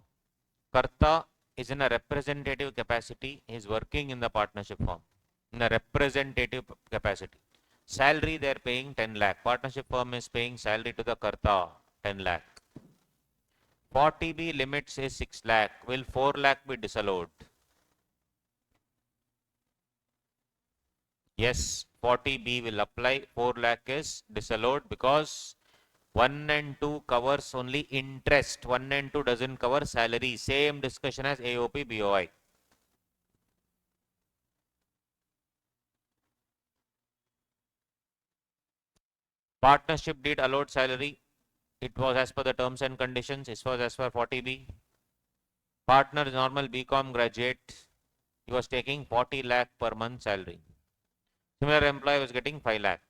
Karta is in a representative capacity. He is working in the partnership firm in a representative capacity. Salary they are paying 10 lakh. Partnership firm is paying salary to the Karta 10 lakh. 40B limits is 6 lakh. Will 4 lakh be disallowed? Yes, 40B will apply. 4 lakh is disallowed because 1 and 2 covers only interest. 1 and 2 doesn't cover salary. Same discussion as AOP, BOI. Partnership deed allowed salary. It was as per the terms and conditions. It was as per 40B. Partner is normal BCom graduate. He was taking 40 lakh per month salary. Similar employee was getting 5 lakh.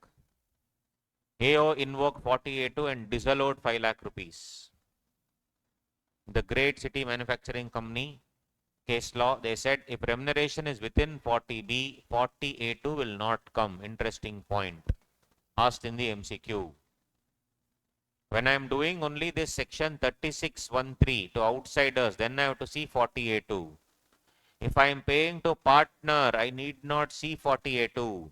AO invoked 40A2 and disallowed 5 lakh rupees. The Great City Manufacturing Company case law, they said if remuneration is within 40B, 40A2 will not come. Interesting point. Asked in the MCQ. When I am doing only this section 3613 to outsiders, then I have to see 40A2. If I am paying to partner, I need not see 40A2.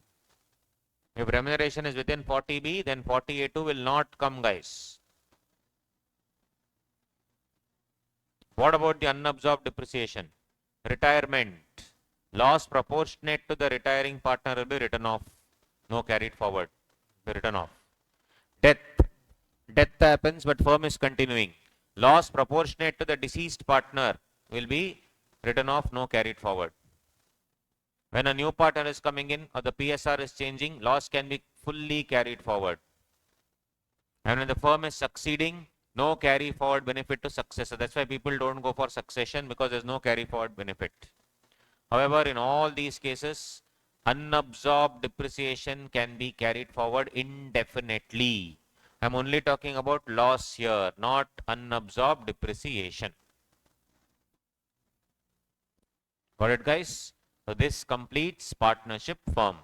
If remuneration is within 40B, then 40A2 will not come, guys. What about the unabsorbed depreciation? Retirement. Loss proportionate to the retiring partner will be written off. No carried forward. Be written off. Death. Death happens, but firm is continuing. Loss proportionate to the deceased partner will be written off, no carried forward. When a new partner is coming in or the PSR is changing, loss can be fully carried forward. And when the firm is succeeding, no carry forward benefit to successor. That's why people don't go for succession, because there's no carry forward benefit. However, in all these cases, unabsorbed depreciation can be carried forward indefinitely. I'm only talking about loss here, not unabsorbed depreciation. Got it, guys? So this completes partnership firm.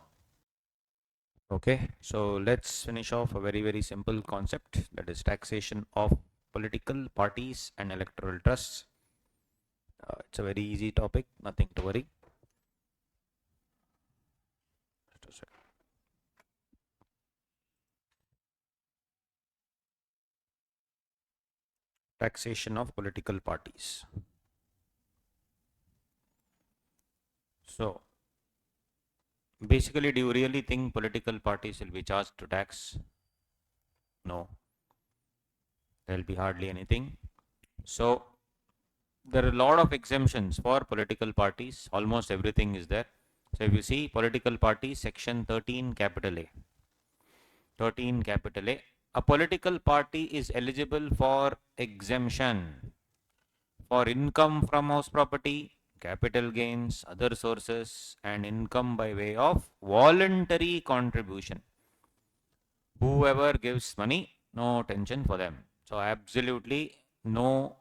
Okay, so let's finish off a very simple concept, that is taxation of political parties and electoral trusts. It's a very easy topic, nothing to worry. Taxation of political parties. So basically, do you really think political parties will be charged to tax? No, there will be hardly anything. So there are a lot of exemptions for political parties. Almost everything is there. So if you see political parties, section 13 capital A. 13 capital A political party is eligible for exemption for income from house property, capital gains, other sources, and income by way of voluntary contribution. Whoever gives money, no tension for them. So absolutely no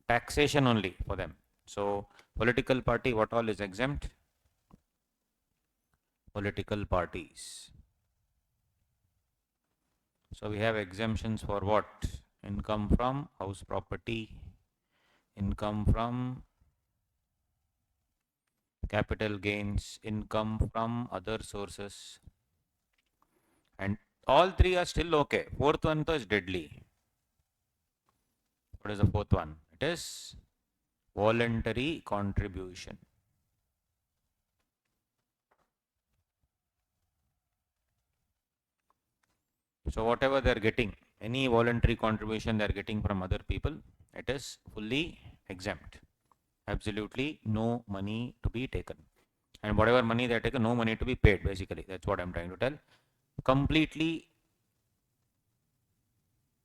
taxation only for them. So political party, what all is exempt? Political parties. So we have exemptions for what? Income from house property, income from capital gains, income from other sources, and all three are still okay. Fourth one is deadly. What is the fourth one? It is voluntary contribution. So whatever they are getting, any voluntary contribution they are getting from other people, it is fully exempt. Absolutely no money to be taken. And whatever money they are taken, no money to be paid, basically. That's what I'm trying to tell. Completely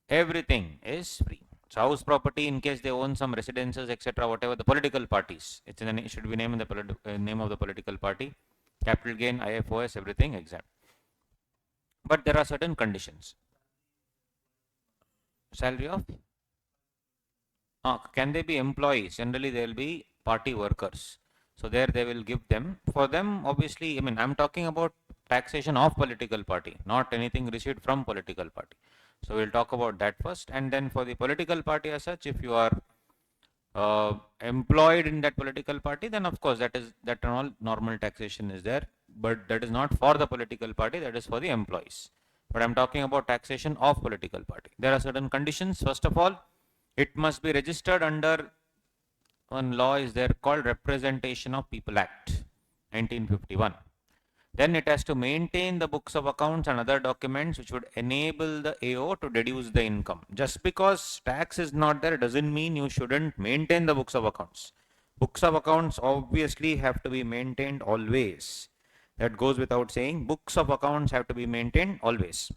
everything is free. So house property, in case they own some residences, etc., whatever the political parties, it's in the, it should be named in the name of the political party. Capital gain, IFOS, everything exempt. But there are certain conditions. Salary of? Can they be employees? Generally, they will be party workers. So there they will give them. For them, obviously, I mean, I'm talking about taxation of political party, not anything received from political party. So we'll talk about that first. And then for the political party as such, if you are employed in that political party, then of course that and all normal taxation is there. But that is not for the political party, that is for the employees. But I'm talking about taxation of political party. There are certain conditions. First of all, it must be registered under one law is there called Representation of People Act 1951. Then it has to maintain the books of accounts and other documents which would enable the AO to deduce the income. Just because tax is not there doesn't mean you shouldn't maintain the books of accounts. Books of accounts obviously have to be maintained always. That goes without saying. Books of accounts have to be maintained always.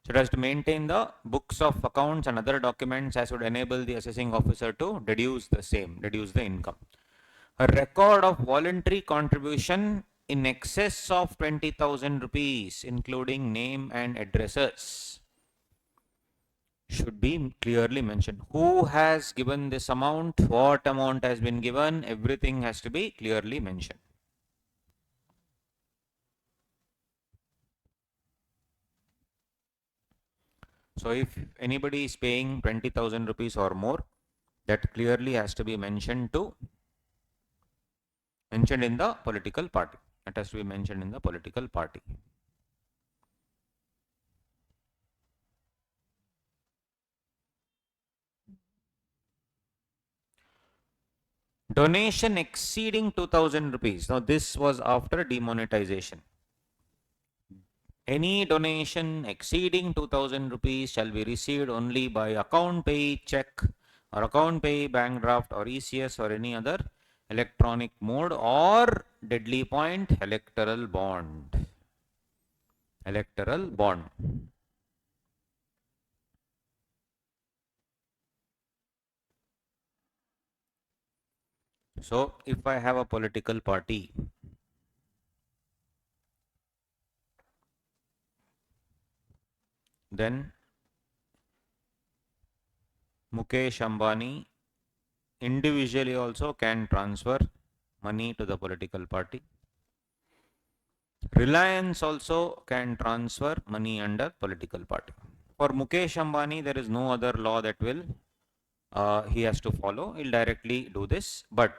So it has to maintain the books of accounts and other documents as would enable the assessing officer to deduce the same, deduce the income. A record of voluntary contribution in excess of 20,000 rupees, including name and addresses, should be clearly mentioned. Who has given this amount? What amount has been given? Everything has to be clearly mentioned. So if anybody is paying 20,000 rupees or more, that clearly has to be mentioned in the political party. That has to be mentioned in the political party. Donation exceeding 2,000 rupees. Now this was after demonetization. Any donation exceeding 2,000 rupees shall be received only by account pay check or account pay bank draft or ECS or any other electronic mode or deadly point electoral bond. Electoral bond. So if I have a political party, then Mukesh Ambani individually also can transfer money to the political party. Reliance also can transfer money under political party. For Mukesh Ambani, there is no other law that will he has to follow. He'll directly do this. But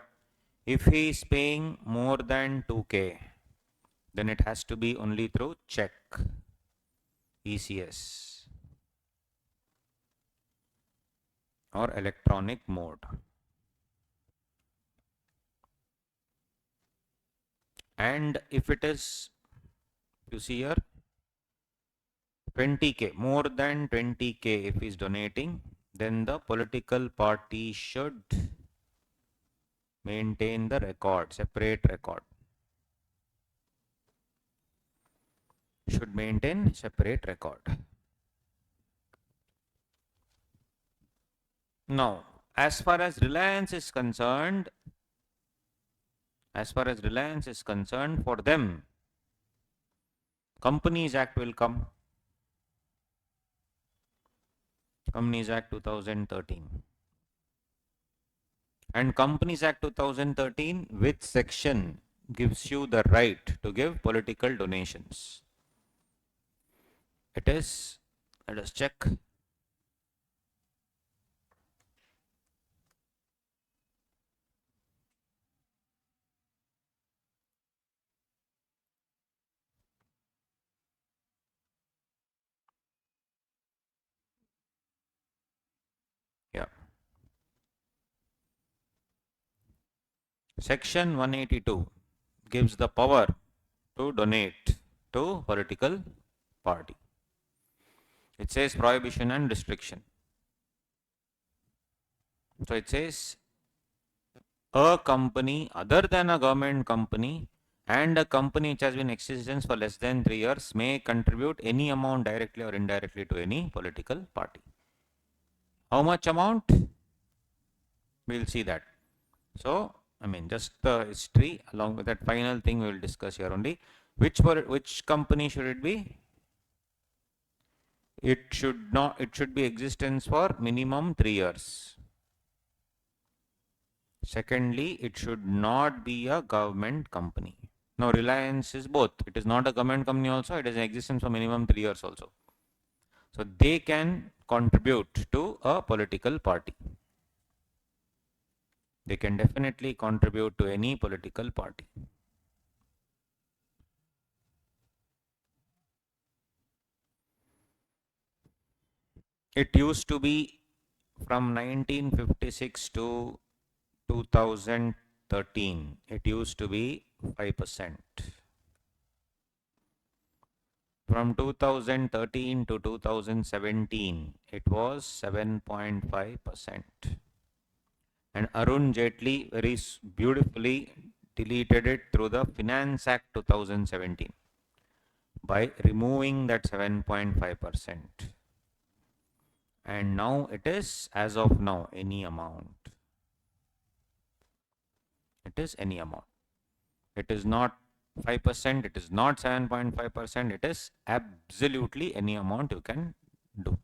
if he is paying more than 2K, then it has to be only through check, ECS or electronic mode. And if it is, you see here, 20K, more than 20K if he's donating, then the political party should maintain the record, separate record. Should maintain separate record. Now, as far as Reliance is concerned, for them, Companies Act will come. Companies Act 2013. And Companies Act 2013, which section gives you the right to give political donations? It is, let us check. Yeah. Section 182 gives the power to donate to political party. It says prohibition and restriction. So it says a company other than a government company and a company which has been in existence for less than 3 years may contribute any amount directly or indirectly to any political party. How much amount? We'll see that. So, I mean, just the history along with that final thing we will discuss here only. Which company should it be? It should be existence for minimum 3 years. Secondly, it should not be a government company. Now, Reliance is both. It is not a government company also. It is in existence for minimum 3 years also. So, they can contribute to a political party. They can definitely contribute to any political party. It used to be from 1956 to 2013. It used to be 5%. From 2013 to 2017, it was 7.5%. And Arun Jaitley very beautifully deleted it through the Finance Act 2017 by removing that 7.5%. And now it is, as of now, any amount. It is any amount. It is not 5%, it is not 7.5%, it is absolutely any amount you can do.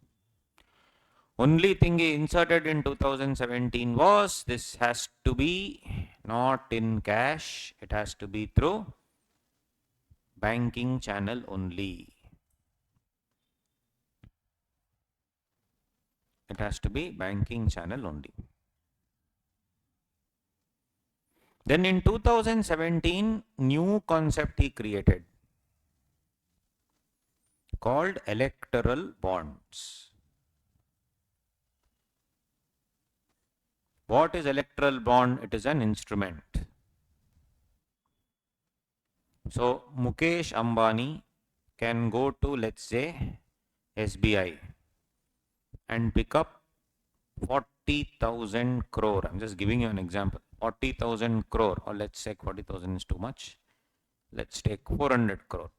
Only thing he inserted in 2017 was this has to be not in cash, it has to be through banking channel only. It has to be banking channel only. Then in 2017, new concept he created called electoral bonds. What is electoral bond? It is an instrument. So Mukesh Ambani can go to, let's say, SBI and pick up 40,000 crore. I'm just giving you an example. 40,000 crore, or let's say 40,000 is too much. Let's take 400 crore.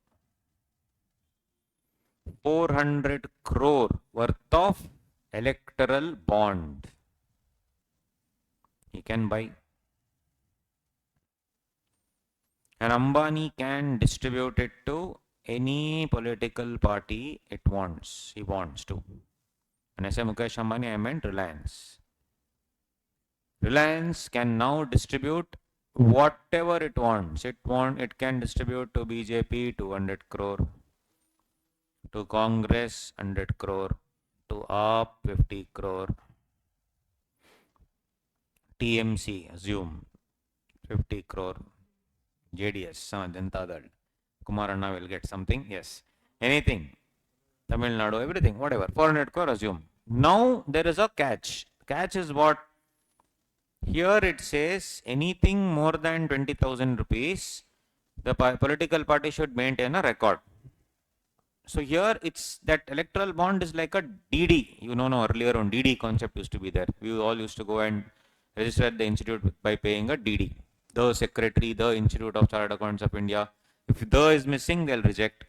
400 crore worth of electoral bond he can buy. And Ambani can distribute it to any political party it wants, he wants to. When I say Mukesh Ambani, I meant Reliance. Reliance can now distribute whatever it wants. It can distribute to BJP 200 crore, to Congress 100 crore, to AOP 50 crore, TMC assume 50 crore, JDS, Janata Dal, Kumaranna will get something, yes, anything, Tamil Nadu, everything, whatever, 400 crore assume. Now there is a catch. Catch is what? Here it says anything more than 20,000 rupees, the political party should maintain a record. So here it's that electoral bond is like a DD. You know, earlier on DD concept used to be there. We all used to go and register at the institute by paying a DD. The secretary, the Institute of Chartered Accountants of India. If the is missing, they'll reject.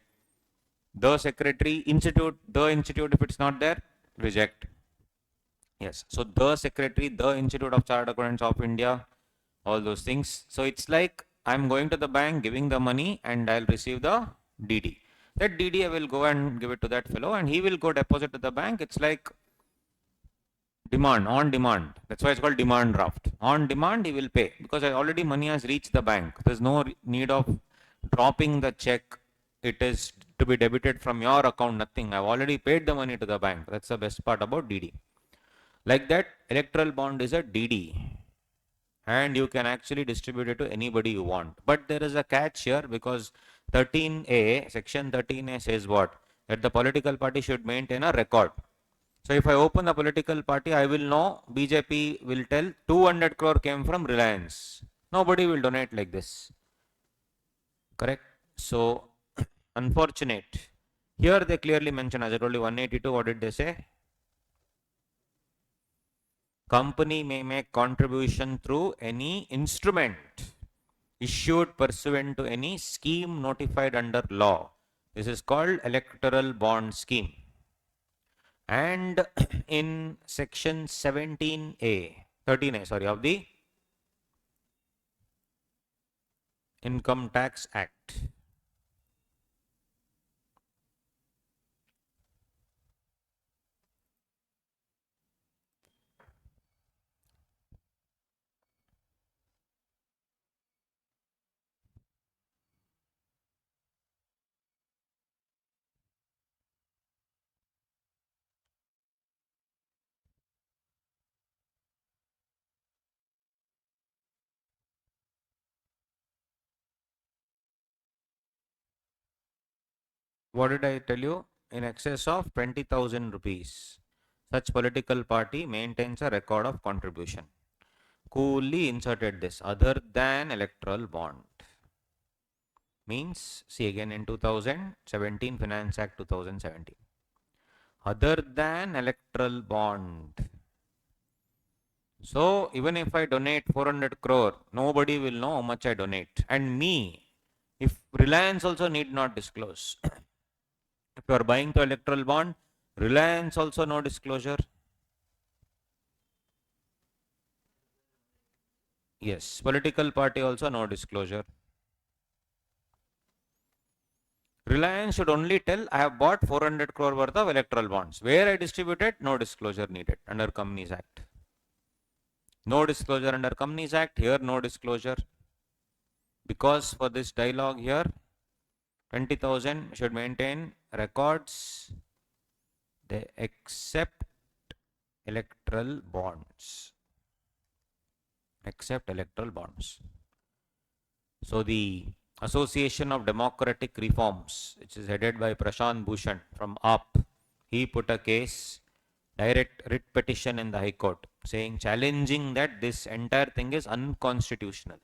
The secretary, institute, the institute, if it's not there, reject. Yes. So the secretary, the Institute of Chartered Accountants of India, all those things. So it's like I'm going to the bank, giving the money, and I'll receive the DD. That DD I will go and give it to that fellow, and he will go deposit to the bank. It's like demand, on demand. That's why it's called demand draft. On demand, he will pay because already money has reached the bank. There's no need of dropping the check. It is to be debited from your account, nothing. I've already paid the money to the bank. That's the best part about DD. Like that, electoral bond is a DD. And you can actually distribute it to anybody you want. But there is a catch here because 13A, section 13A says what? That the political party should maintain a record. So if I open a political party, I will know BJP will tell 200 crore came from Reliance. Nobody will donate like this. Correct? So, unfortunate. Here they clearly mention, as I told you, 182, what did they say? Company may make contribution through any instrument issued pursuant to any scheme notified under law. This is called electoral bond scheme. And in section 17A, 13A, sorry, of the Income Tax Act, what did I tell you? In excess of 20,000 rupees, such political party maintains a record of contribution. Coolly inserted this, other than electoral bond. Means, see again in 2017, Finance Act 2017. Other than electoral bond. So, even if I donate 400 crore, nobody will know how much I donate. And me, if Reliance also need not disclose. If you are buying the electoral bond, Reliance also no disclosure. Yes, political party also no disclosure. Reliance should only tell I have bought 400 crore worth of electoral bonds. Where I distributed, no disclosure needed under Companies Act. No disclosure under Companies Act. Here, no disclosure. Because for this dialogue here, 20,000 should maintain records. They accept electoral bonds. Accept electoral bonds. So the Association of Democratic Reforms, which is headed by Prashant Bhushan from AOP, he put a case, direct writ petition in the High Court, saying, challenging that this entire thing is unconstitutional.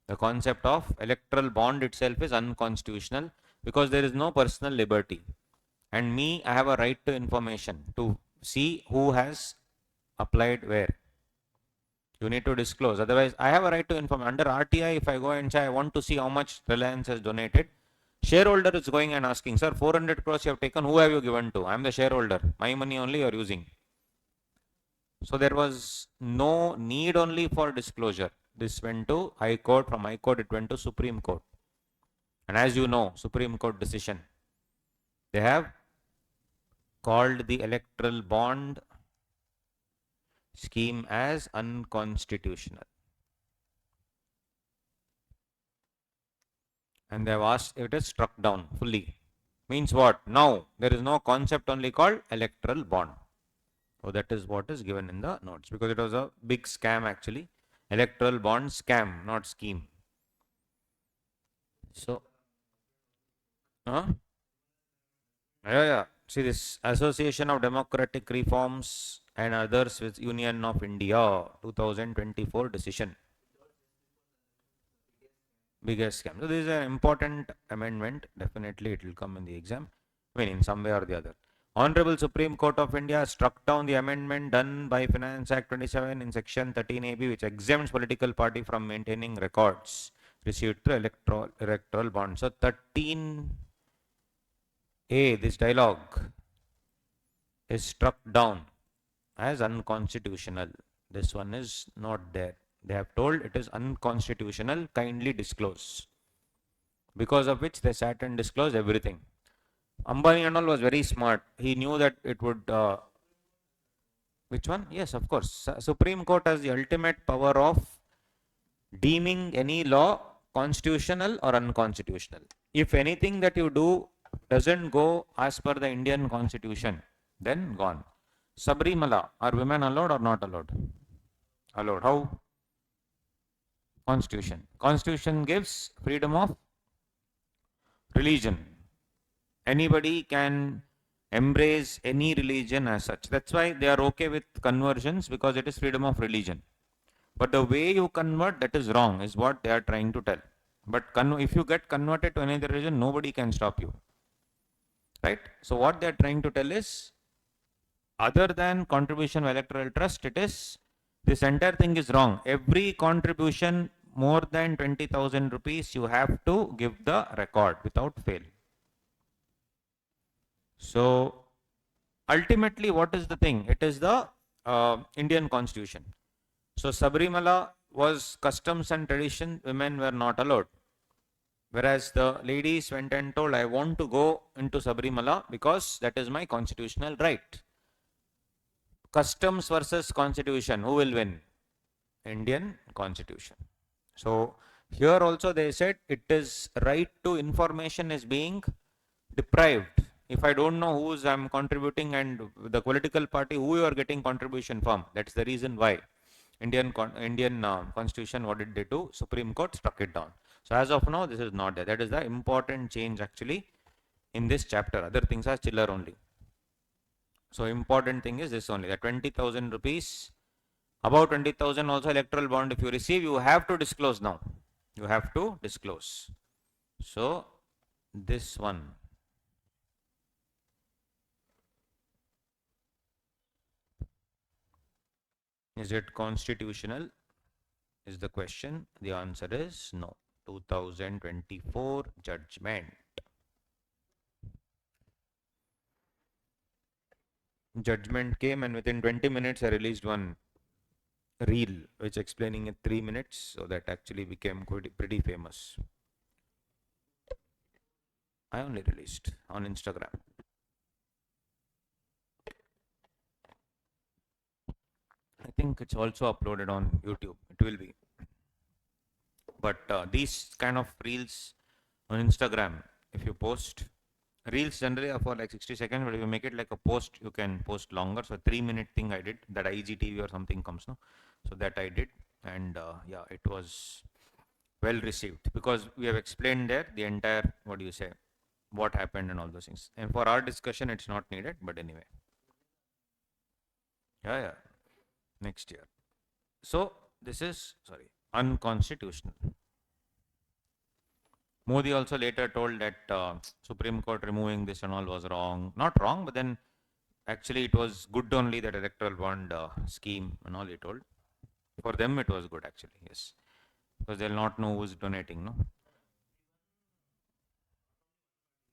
The concept of electoral bond itself is unconstitutional because there is no personal liberty. And me, I have a right to information to see who has applied where. You need to disclose. Otherwise, I have a right to inform. Under RTI, if I go and say I want to see how much Reliance has donated, shareholder is going and asking, sir, 400 crores you have taken, who have you given to? I am the shareholder. My money only you are using. So there was no need only for disclosure. This went to High Court. From High Court, it went to Supreme Court. And as you know, Supreme Court decision, they have called the electoral bond scheme as unconstitutional. And they have asked if it is struck down fully. Means what? Now there is no concept only called electoral bond. So that is what is given in the notes, because it was a big scam actually. Electoral bond scam, not scheme. So, yeah. See this Association of Democratic Reforms and others with Union of India 2024 decision. Biggest scam. So this is an important amendment. Definitely it will come in the exam. I mean in some way or the other. Honorable Supreme Court of India struck down the amendment done by Finance Act 27 in section 13AB, which exempts political party from maintaining records received through electoral bonds. So 13A, this dialogue is struck down as unconstitutional. This one is not there. They have told it is unconstitutional, kindly disclose. Because of which they sat and disclosed everything. Ambani and all was very smart. He knew that it would. Which one? Yes, of course. Supreme Court has the ultimate power of deeming any law constitutional or unconstitutional. If anything that you do doesn't go as per the Indian constitution, then gone. Sabrimala, are women allowed or not allowed? Allowed. How? Constitution. Constitution gives freedom of religion. Anybody can embrace any religion as such. That's why they are okay with conversions, because it is freedom of religion. But the way you convert, that is wrong, is what they are trying to tell. But if you get converted to any other religion, nobody can stop you. Right? So what they are trying to tell is, other than contribution of electoral trust, it is, this entire thing is wrong. Every contribution more than 20,000 rupees, you have to give the record without fail. So ultimately, what is the thing? It is the Indian constitution. So Sabrimala was customs and tradition, women were not allowed. Whereas the ladies went and told, I want to go into Sabrimala because that is my constitutional right. Customs versus constitution, who will win? Indian constitution. So here also they said it is right to information is being deprived. If I don't know who's I'm contributing and the political party who you are getting contribution from, that's the reason why Indian constitution, what did they do? Supreme Court struck it down. So as of now, this is not there. That is the important change actually in this chapter. Other things are chiller only. So important thing is this only, that 20,000 rupees, about 20,000 also electoral bond if you receive, you have to disclose now. You have to disclose. So this one, is it constitutional? Is the question. The answer is no. 2024 judgment. Judgment came, and within 20 minutes I released one reel which explaining in 3 minutes, so that actually became pretty famous. I only released on Instagram. I think it's also uploaded on YouTube. It will be. But these kind of reels on Instagram, if you post, reels generally are for like 60 seconds, but if you make it like a post, you can post longer. So 3 minute thing I did, that IGTV or something comes, no? So that I did, and yeah, it was well received because we have explained there the entire, what do you say, what happened and all those things. And for our discussion, it's not needed, but anyway. Yeah, next year. So this is, sorry, unconstitutional. Modi also later told that Supreme Court removing this and all was wrong. Not wrong, but then actually it was good only, that electoral bond scheme and all, he told. For them it was good actually, yes. Because they'll not know who's donating, no?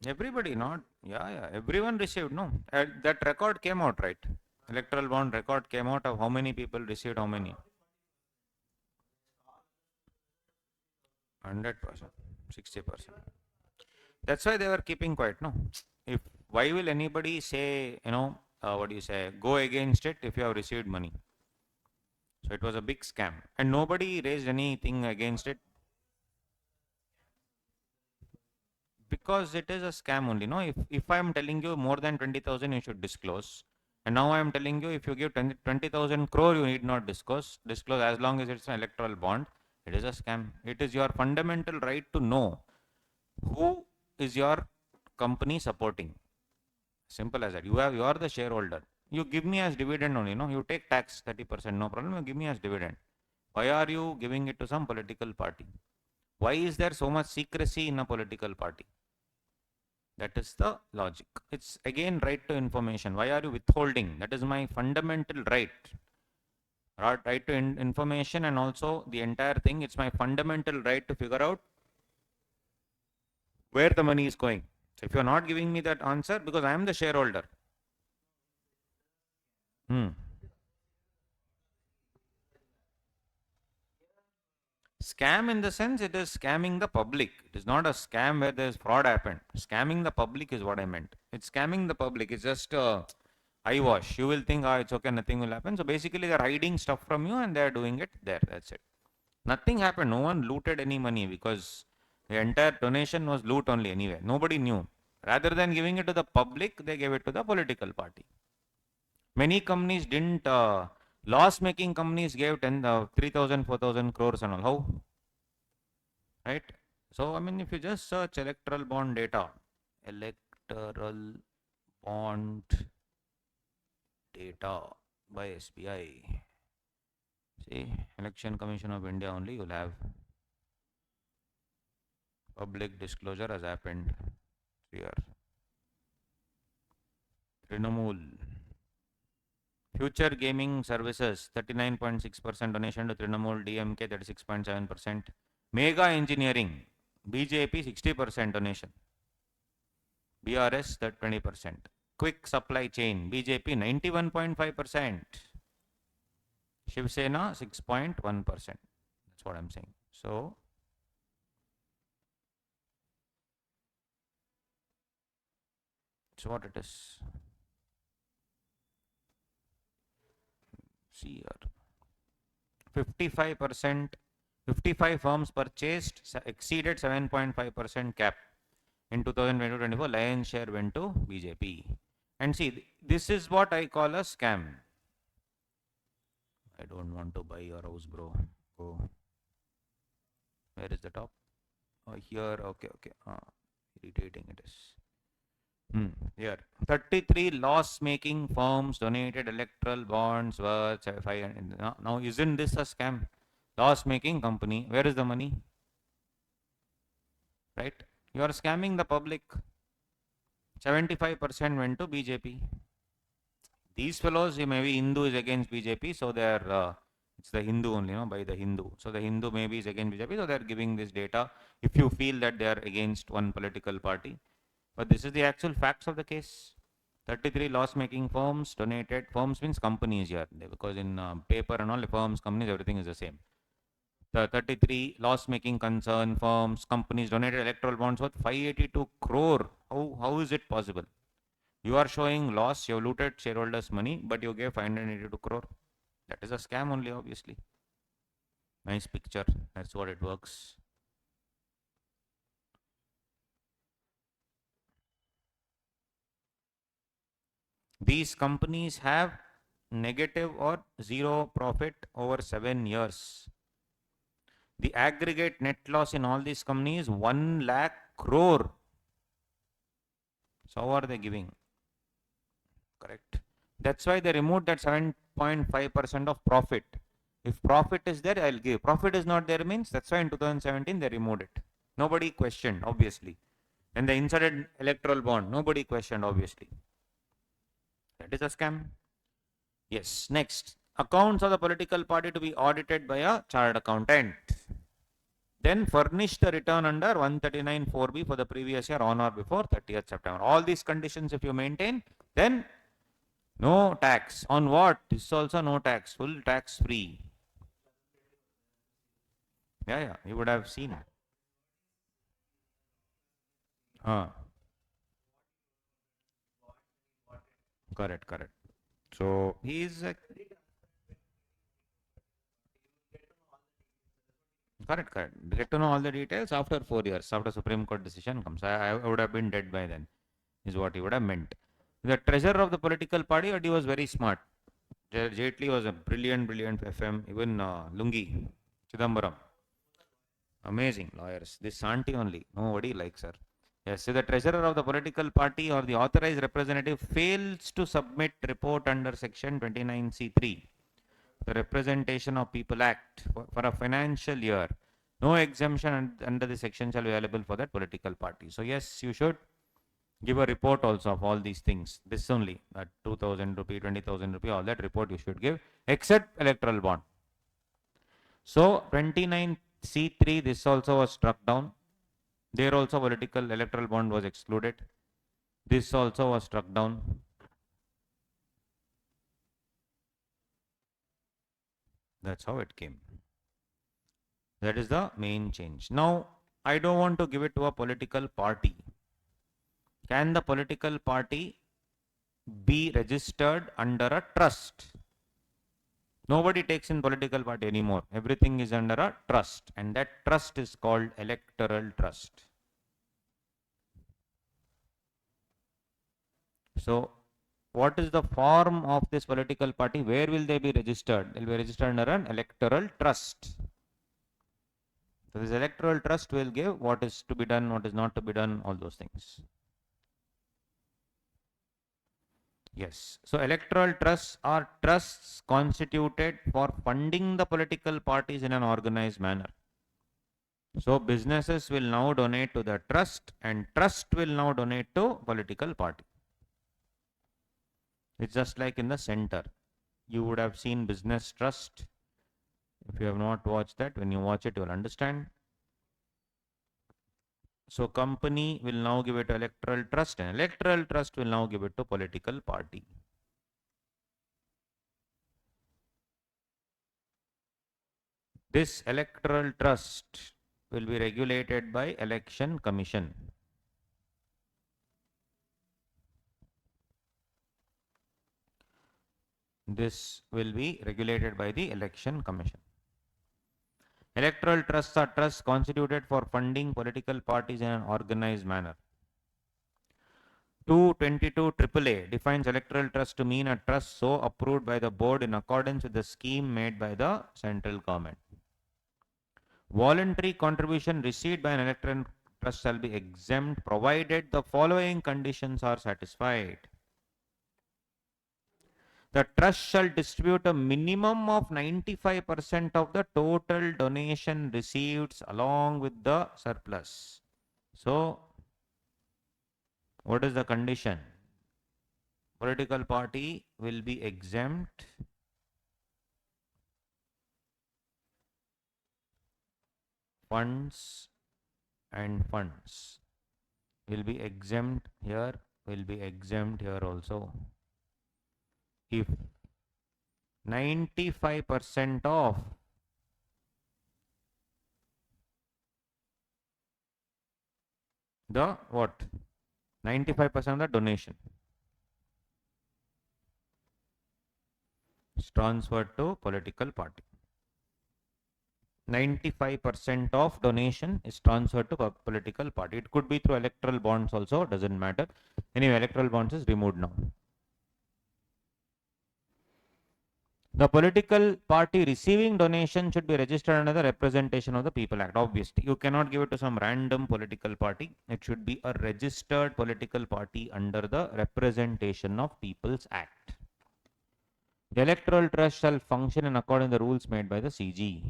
Everybody, not, yeah, everyone received, no? That record came out, right? Electoral bond record came out of how many people received how many. 100%, 60%. That's why they were keeping quiet, no? If, why will anybody say, what do you say, go against it if you have received money? So it was a big scam, and nobody raised anything against it because it is a scam only. No, if I am telling you more than 20,000, you should disclose. And now I am telling you, if you give 20,000 crore, you need not disclose as long as it's an electoral bond. It is a scam. It is your fundamental right to know who is your company supporting. Simple as that. You are the shareholder. You give me as dividend only, no? You take tax 30%, no problem. You give me as dividend. Why are you giving it to some political party? Why is there so much secrecy in a political party? That is the logic. It's again right to information. Why are you withholding? That is my fundamental right. Right to information, and also the entire thing. It's my fundamental right to figure out where the money is going. So if you're not giving me that answer, because I am the shareholder. Hmm. Scam in the sense it is scamming the public. It is not a scam where there's fraud happened. Scamming the public is what I meant. It's scamming the public. It's just eyewash. You will think, it's okay, nothing will happen. So basically, they're hiding stuff from you and they're doing it there. That's it. Nothing happened. No one looted any money because the entire donation was loot only anyway. Nobody knew. Rather than giving it to the public, they gave it to the political party. Many companies didn't, loss making companies gave 3,000, 4,000 crores and all. How? Right? So, I mean, if you just search electoral bond data, electoral bond data by SBI. See, Election Commission of India only, you'll have public disclosure has happened here. Trinamool. Future Gaming Services, 39.6% donation to Trinamool, DMK 36.7%. Mega Engineering, BJP 60% donation. BRS 20%. Quick Supply Chain, BJP 91.5%. Shiv Sena 6.1%. That's what I'm saying. So, it's what it is. See here. 55%, 55 firms purchased, exceeded 7.5% cap. In 2020-24, lion's share went to BJP. And see, this is what I call a scam. I don't want to buy your house, bro. Go. Where is the top? Oh, here. Okay. Irritating it is. Here. 33 loss-making firms donated electoral bonds worth 500. Now, isn't this a scam? Loss-making company. Where is the money? Right? You are scamming the public. 75% went to BJP. These fellows, maybe Hindu is against BJP, so they are, it's the Hindu only, by the Hindu. So the Hindu maybe is against BJP, so they are giving this data if you feel that they are against one political party. But this is the actual facts of the case. 33 loss-making firms donated. Firms means companies here, because in paper and all, firms, companies, everything is the same. The 33 loss-making concern firms, companies donated electoral bonds worth 582 crore. How is it possible? You are showing loss, you have looted shareholders' money, but you gave 582 crore. That is a scam only, obviously. Nice picture. That's what it works. These companies have negative or zero profit over 7 years. The aggregate net loss in all these companies is 1 lakh crore. So how are they giving? Correct. That's why they removed that 7.5% of profit. If profit is there, I'll give. Profit is not there means that's why in 2017 they removed it. Nobody questioned, obviously. And they inserted electoral bond. Nobody questioned, obviously. That is a scam. Yes. Next. Accounts of the political party to be audited by a chartered accountant. Then furnish the return under 139(4)(b) for the previous year on or before 30th September. All these conditions if you maintain, then no tax. On what? This is also no tax. Full tax free. Yeah, you would have seen. Correct. So he is correct. Get to know all the details after 4 years, after Supreme Court decision comes. I would have been dead by then, is what he would have meant. The treasurer of the political party, but he was very smart. Jaitley was a brilliant FM. Even Lungi, Chidambaram. Amazing lawyers. This auntie only. Nobody likes her. Yes, so the treasurer of the political party or the authorized representative fails to submit report under section 29C3, the Representation of People Act, for a financial year. No exemption under the section shall be available for that political party. So yes, you should give a report also of all these things. This only, that 2,000 rupee, 20,000 rupee, all that report you should give, except electoral bond. So 29C3, this also was struck down. There also political electoral bond was excluded. This also was struck down. That's how it came. That is the main change. Now, I don't want to give it to a political party. Can the political party be registered under a trust? Nobody takes in political party anymore. Everything is under a trust, and that trust is called electoral trust. So, what is the form of this political party? Where will they be registered? They will be registered under an electoral trust. So, this electoral trust will give what is to be done, what is not to be done, all those things. Yes. So, electoral trusts are trusts constituted for funding the political parties in an organized manner. So, businesses will now donate to the trust, and trust will now donate to political party. It's just like in the center. You would have seen business trust. If you have not watched that, when you watch it, you will understand. So, company will now give it to electoral trust, and electoral trust will now give it to political party. This electoral trust will be regulated by Election Commission. This will be regulated by the Election Commission. Electoral trusts are trusts constituted for funding political parties in an organized manner. 222 AAA defines electoral trust to mean a trust so approved by the board in accordance with the scheme made by the central government. Voluntary contribution received by an electoral trust shall be exempt provided the following conditions are satisfied. The trust shall distribute a minimum of 95% of the total donation received along with the surplus. So, what is the condition? Political party will be exempt funds and funds will be exempt here, will be exempt here also. If 95% of the what? 95% of the donation is transferred to political party. 95% of donation is transferred to political party. It could be through electoral bonds also, doesn't matter. Anyway, electoral bonds is removed now. The political party receiving donation should be registered under the Representation of the People Act. Obviously, you cannot give it to some random political party. It should be a registered political party under the Representation of People's Act. The electoral trust shall function in accordance with the rules made by the CG.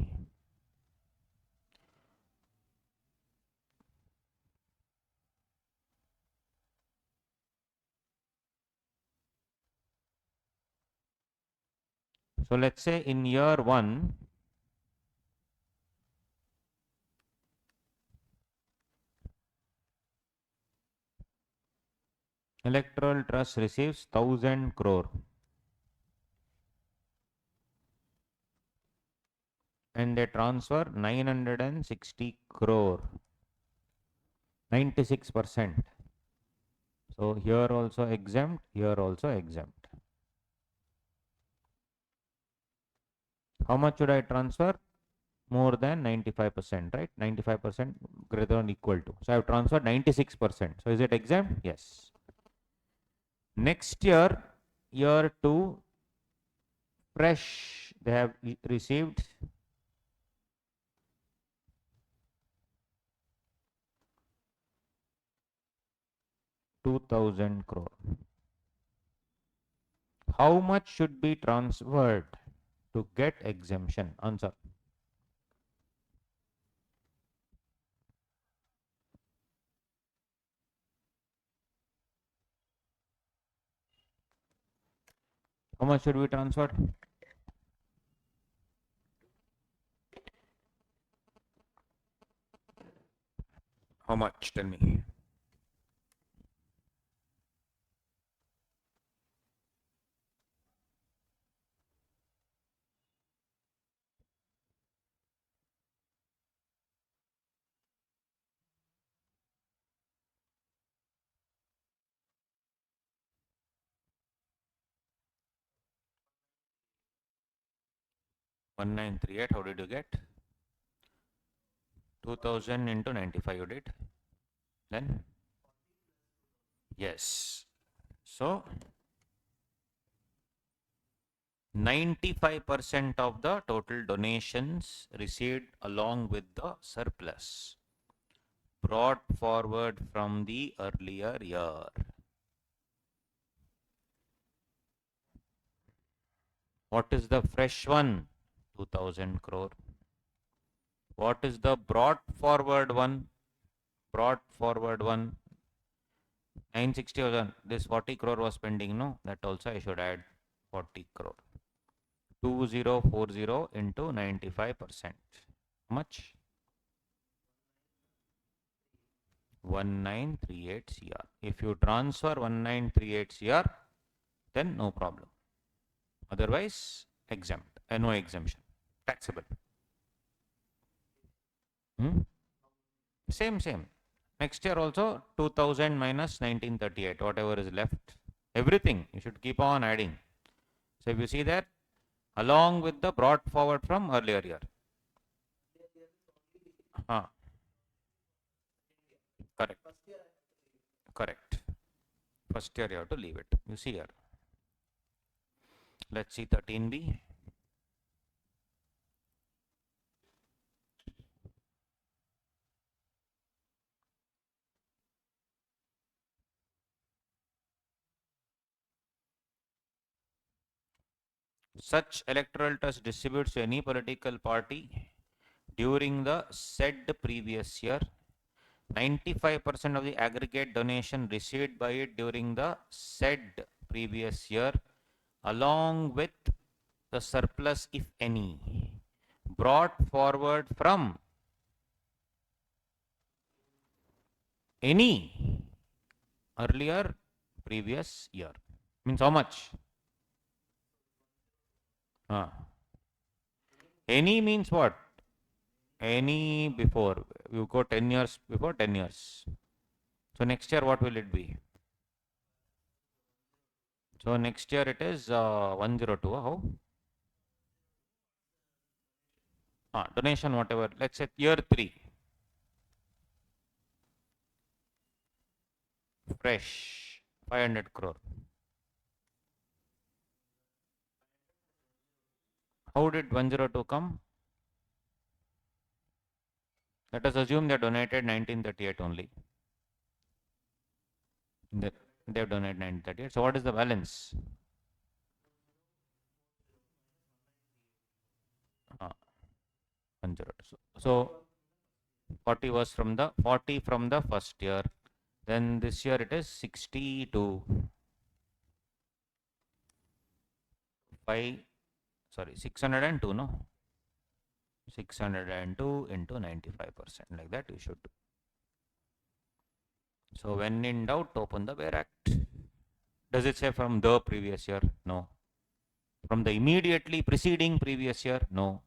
So let's say in year 1, electoral trust receives 1000 crore and they transfer 960 crore, 96%. So here also exempt, here also exempt. How much should I transfer? More than 95%, right? 95% greater than equal to. So I have transferred 96%. So is it exempt? Yes. Next year, year 2, fresh, they have received 2000 crore. How much should be transferred to get exemption? Answer. How much should be transferred? How much? Tell me. 1938. How did you get? 2000 into 95 you did. Then? Yes. So 95% of the total donations received along with the surplus brought forward from the earlier year. What is the fresh one? 2000 crore. What is the brought forward one? Brought forward one. 960,000. This 40 crore was pending, no? That also I should add 40 crore. 2040 into 95%. How much? 1938 CR. If you transfer 1938 CR, then no problem. Otherwise, exempt. No exemption. Taxable. Same. Next year also 2000 minus 1938, whatever is left. Everything you should keep on adding. So if you see that, along with the brought forward from earlier year. Correct. Correct. First year you have to leave it. You see here. Let's see 13B. Such electoral trust distributes to any political party during the said previous year 95% of the aggregate donation received by it during the said previous year, along with the surplus, if any, brought forward from any earlier previous year. Means how much? Any means what? Any before. You go 10 years before 10 years. So next year what will it be? So next year it is 102. How? Donation whatever. Let's say year 3. Fresh. 500 crore. How did 102 come? Let us assume they donated 1938 only. They have donated 1938. So what is the balance? 102. So 40 was from the 40 from the first year. Then this year it is 62. 602, no? 602 into 95%, like that you should do. So when in doubt, open the Where Act. Does it say from the previous year? No. From the immediately preceding previous year? No.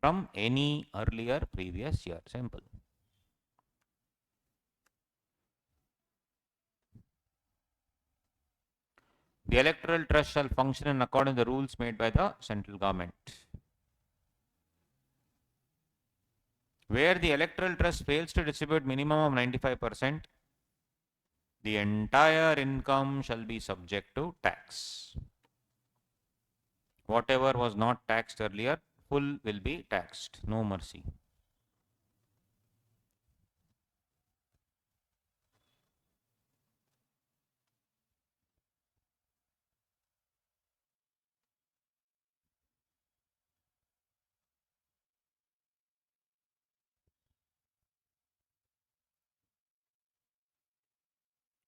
From any earlier previous year. Simple. The electoral trust shall function in accordance with the rules made by the central government. Where the electoral trust fails to distribute minimum of 95%, the entire income shall be subject to tax. Whatever was not taxed earlier, full will be taxed. No mercy.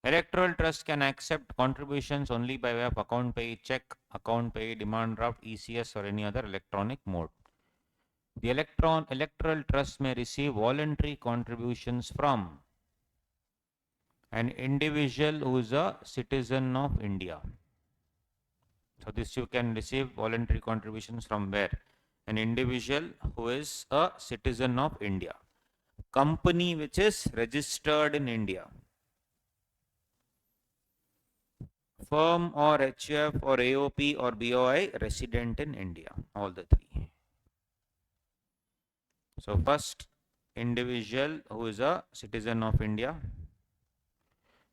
Electoral trust can accept contributions only by way of account pay check, account pay demand draft, ECS or any other electronic mode. The electoral trust may receive voluntary contributions from an individual who is a citizen of India. So this you can receive voluntary contributions from where? An individual who is a citizen of India. Company which is registered in India. Firm or HF or AOP or BOI resident in India. All the three. So first, individual who is a citizen of India.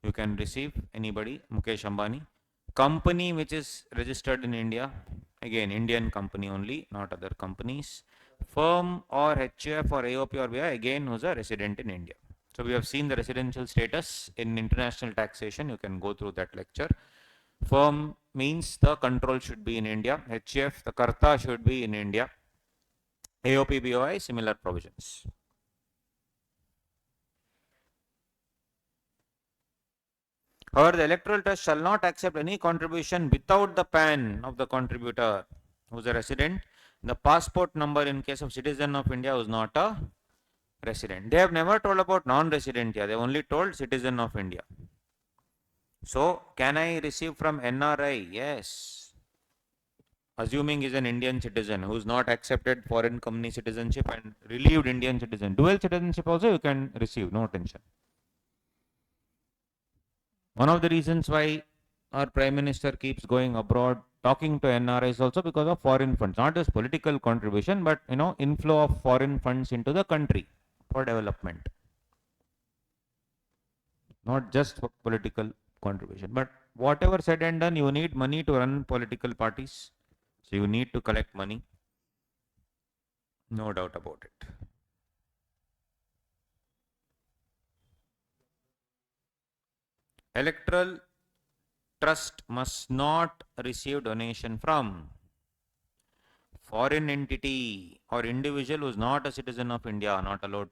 You can receive anybody, Mukesh Ambani. Company which is registered in India. Again, Indian company only, not other companies. Firm or HF or AOP or BOI, again, who's a resident in India. So we have seen the residential status in international taxation. You can go through that lecture. Firm means the control should be in India. HF, the Karta should be in India. AOP, BOI, similar provisions. However, the electoral trust shall not accept any contribution without the PAN of the contributor who is a resident. The passport number in case of citizen of India who is not a resident. They have never told about non-resident here. They only told citizen of India. So, can I receive from NRI? Yes. Assuming is an Indian citizen who is not accepted foreign company citizenship and relieved Indian citizen. Dual citizenship also you can receive, no tension. One of the reasons why our Prime Minister keeps going abroad talking to NRIs also because of foreign funds, not just political contribution, but inflow of foreign funds into the country for development. Not just for political contribution, but whatever said and done, you need money to run political parties. So you need to collect money. No doubt about it. Electoral trust must not receive donation from foreign entity or individual who is not a citizen of India, not allowed.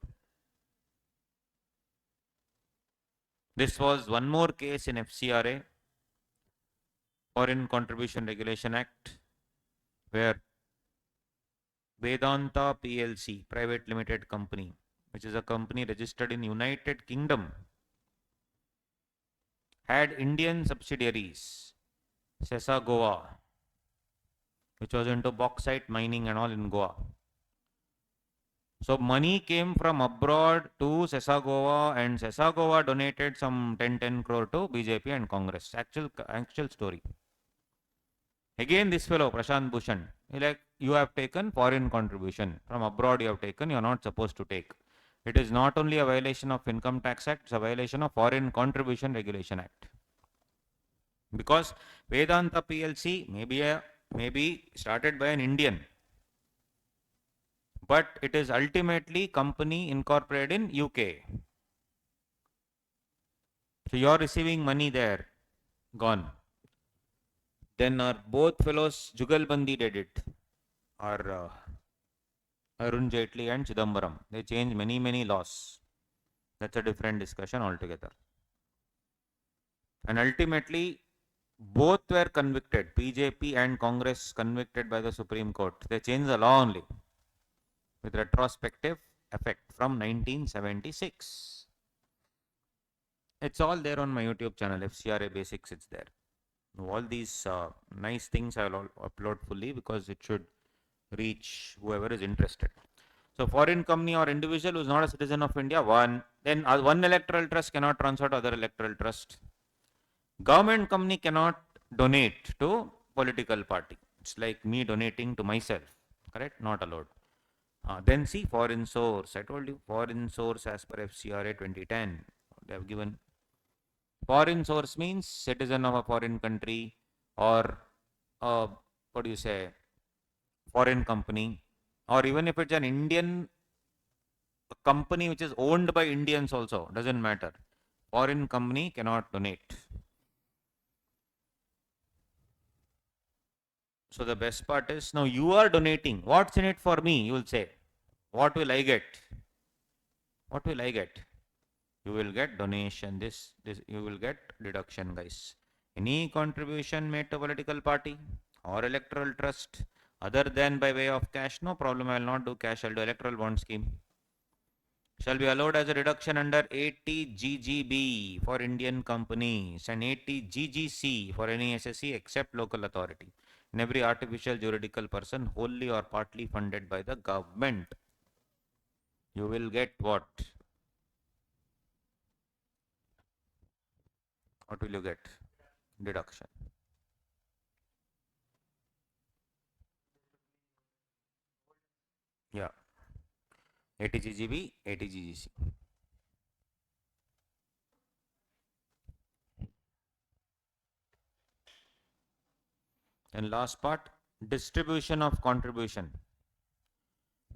This was one more case in FCRA, Foreign Contribution Regulation Act, where Vedanta PLC, private limited company, which is a company registered in United Kingdom, had Indian subsidiaries, Sesa Goa, which was into bauxite mining and all in Goa. So money came from abroad to Sesa Goa, and Sesa Goa donated some 10 crore to BJP and Congress. Actual story. Again, this fellow, Prashant Bhushan, you have taken foreign contribution. From abroad you have taken, you are not supposed to take. It is not only a violation of Income Tax Act, it's a violation of Foreign Contribution Regulation Act. Because Vedanta PLC maybe started by an Indian, but it is ultimately company incorporated in UK. So you are receiving money there, gone. Then our both fellows Jugalbandi did it, or Arun Jaitley and Chidambaram. They changed many laws. That's a different discussion altogether. And ultimately, both were convicted. BJP and Congress convicted by the Supreme Court. They changed the law only with retrospective effect from 1976. It's all there on my YouTube channel, FCRA Basics. It's there. All these nice things I will upload fully because it should reach whoever is interested. So foreign company or individual who is not a citizen of India, one. Then one electoral trust cannot transfer to other electoral trust. Government company cannot donate to political party. It's like me donating to myself. Correct? Not allowed. Then see foreign source. I told you foreign source as per FCRA 2010. They have given foreign source means citizen of a foreign country or what do you say, foreign company, or even if it's an Indian company which is owned by Indians also, doesn't matter. Foreign company cannot donate. So the best part is now you are donating. What's in it for me? You will say. What will I get? What will I get? You will get donation. This you will get deduction, guys. Any contribution made to political party or electoral trust other than by way of cash, no problem. I will not do cash. I'll do electoral bond scheme. Shall be allowed as a reduction under 80 GGB for Indian companies and 80 GGC for any SSC except local authority. In every artificial juridical person wholly or partly funded by the government. You will get what? What will you get? Deduction. Yeah. 80 GGB, 80 GGC. And last part, distribution of contribution.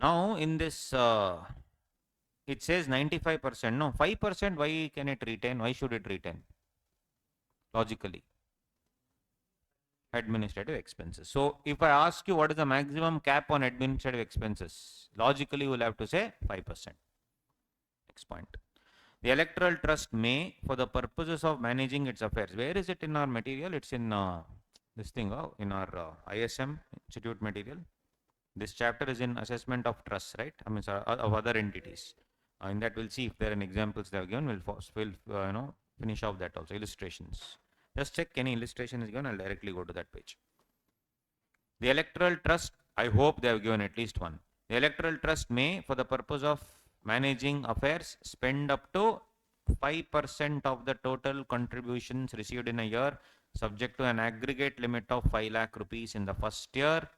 Now in this, it says 95%. No, 5%. Why can it retain? Why should it retain? Logically. Administrative expenses. So if I ask you what is the maximum cap on administrative expenses, logically you will have to say 5%. Next point. The electoral trust may, for the purposes of managing its affairs, where is it in our material? It's in this thing, in our ISM Institute material. This chapter is in assessment of trusts, right? I mean, of other entities. In that we'll see if there are any examples they have given. We'll finish off that also. Illustrations. Just check any illustration is given. I'll directly go to that page. The electoral trust, I hope they have given at least one. The electoral trust may, for the purpose of managing affairs, spend up to 5% of the total contributions received in a year, subject to an aggregate limit of 5 lakh rupees in the first year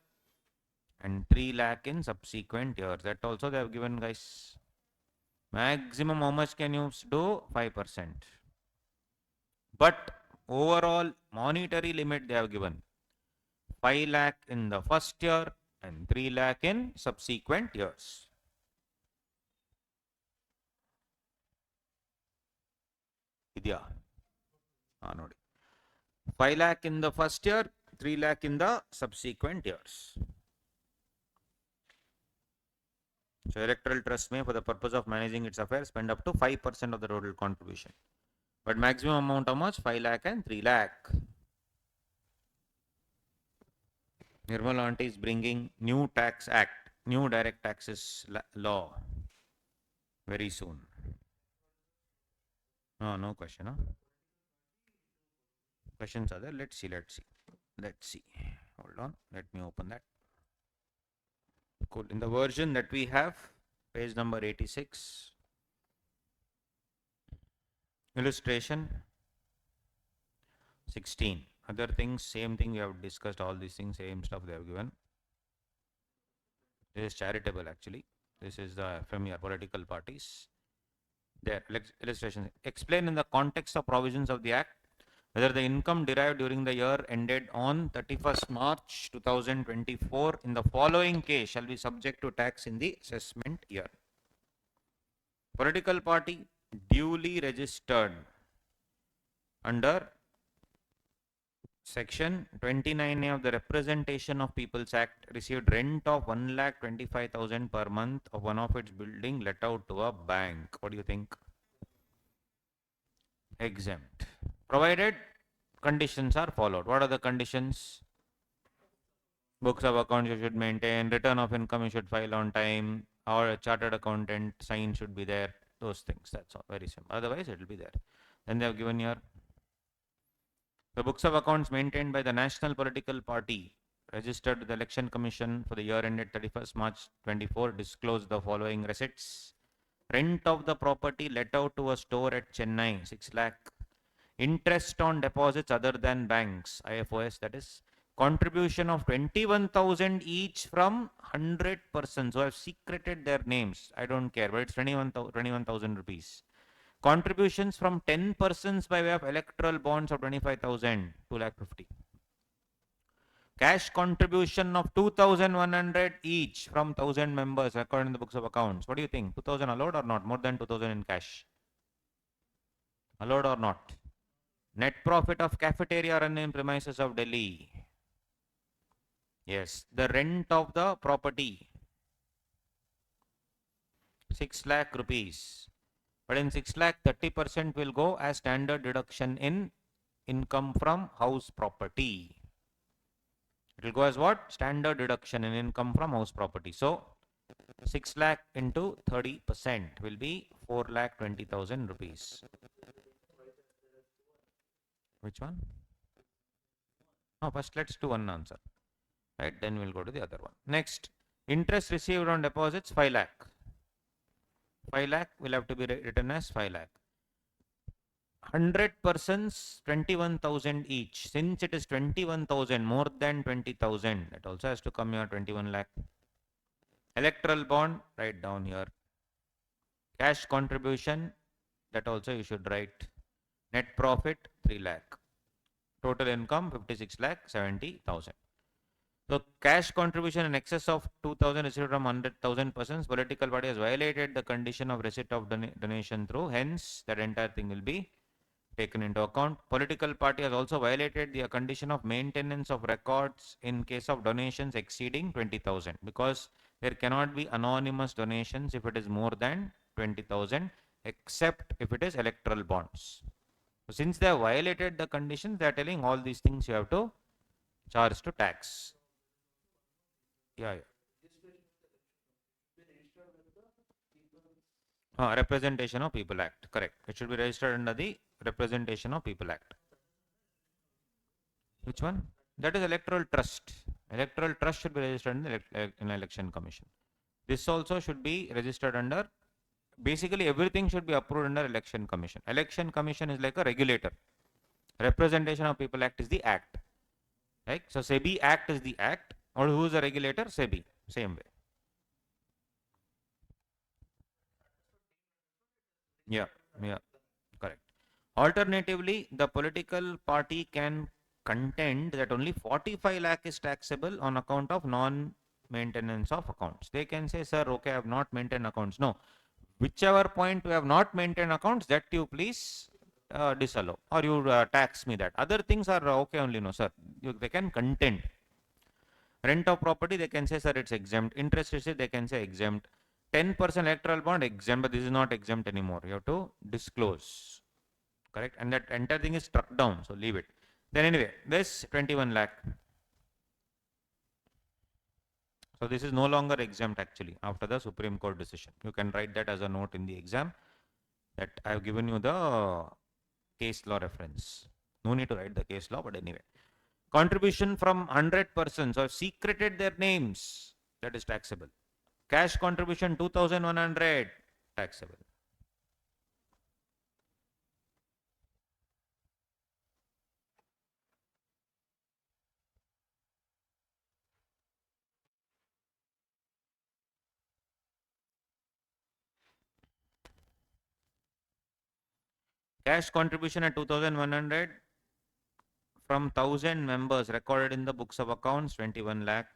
and 3 lakh in subsequent years. That also they have given, guys. Maximum how much can you do? 5%. But overall monetary limit they have given 5 lakh in the first year and 3 lakh in subsequent years. Idya. Nodi. 5 lakh in the first year, 3 lakh in the subsequent years. So electoral trust may, for the purpose of managing its affairs, spend up to 5% of the total contribution. But maximum amount how much? 5 lakh and 3 lakh. Nirmala Aunty is bringing new tax act, new direct taxes law very soon. No question. Huh? Questions are there? Let's see. Hold on. Let me open that. Cool. In the version that we have, page number 86, illustration 16. Other things, same thing we have discussed, all these things, same stuff they have given. This is charitable actually. This is from your political parties. There, illustration. Explain in the context of provisions of the Act whether the income derived during the year ended on 31st March 2024 in the following case shall be subject to tax in the assessment year. Political party duly registered under Section 29A of the Representation of People's Act received rent of 1,25,000 per month of one of its building let out to a bank. What do you think? Exempt. Provided conditions are followed. What are the conditions? Books of accounts you should maintain, return of income you should file on time, or a chartered accountant sign should be there. Those things. That's all. Very simple. Otherwise, it will be there. Then they have given here the books of accounts maintained by the National Political Party registered with the Election Commission for the year ended 31st March 24 disclose the following receipts. Rent of the property let out to a store at Chennai, 6 lakh. Interest on deposits other than banks, IFOS, that is. Contribution of 21,000 each from 100 persons who have secreted their names. I don't care, but it's 21,000 rupees. Contributions from 10 persons by way of electoral bonds of 25,000, 2,50,000. Cash contribution of 2,100 each from 1,000 members according to the books of accounts. What do you think? 2,000 allowed or not? More than 2,000 in cash? Allowed or not? Net profit of cafeteria run in premises of Delhi. Yes. The rent of the property. 6 lakh rupees. But in 6 lakh, 30% will go as standard deduction in income from house property. It will go as what? Standard deduction in income from house property. So, 6 lakh into 30% will be 4,20,000 rupees. Which one? No, first let's do one answer. Right, then we'll go to the other one. Next, interest received on deposits 5 lakh. 5 lakh will have to be written as 5 lakh. 100 persons 21,000 each. Since it is 21,000 more than 20,000, it also has to come here 21 lakh. Electoral bond, write down here. Cash contribution, that also you should write. Net profit 3 lakh. Total income 56 lakh 70,000. So cash contribution in excess of 2,000 received from 100,000 persons. Political party has violated the condition of receipt of donation through. Hence, that entire thing will be taken into account. Political party has also violated the condition of maintenance of records in case of donations exceeding 20,000 because there cannot be anonymous donations if it is more than 20,000 except if it is electoral bonds. So since they have violated the conditions, they are telling all these things you have to charge to tax. Yeah. Representation of People Act. Correct. It should be registered under the Representation of People Act. Which one? That is electoral trust. Electoral trust should be registered in Election Commission. This also should be registered under. Basically, everything should be approved under Election Commission. Election Commission is like a regulator. Representation of People Act is the act. Right? So SEBI Act is the act. Or who is the regulator? SEBI. Same way. Yeah. Correct. Alternatively, the political party can contend that only 45 lakh is taxable on account of non-maintenance of accounts. They can say, sir, okay, I have not maintained accounts. No. Whichever point you have not maintained accounts, that you please disallow or you tax me that. Other things are okay only, no, sir. They can contend. Rent of property, they can say, sir, it's exempt. Interest received, they can say exempt. 10% electoral bond exempt, but this is not exempt anymore. You have to disclose. correct? And that entire thing is struck down, so leave it. Then anyway, this 21 lakh. So this is no longer exempt actually after the Supreme Court decision. You can write that as a note in the exam that I have given you the case law reference. No need to write the case law, but anyway. Contribution from 100 persons or secreted their names, that is taxable. Cash contribution 2100, taxable. Cash contribution at 2100 from 1000 members recorded in the books of accounts 21 lakh.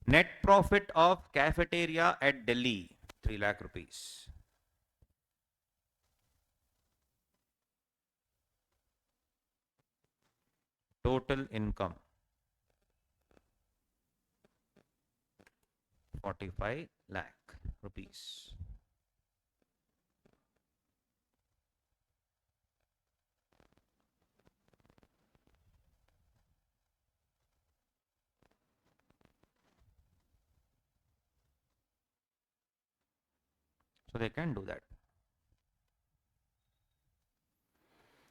Net profit of cafeteria at Delhi 3 lakh rupees. Total income 45 lakh rupees. So they can do that.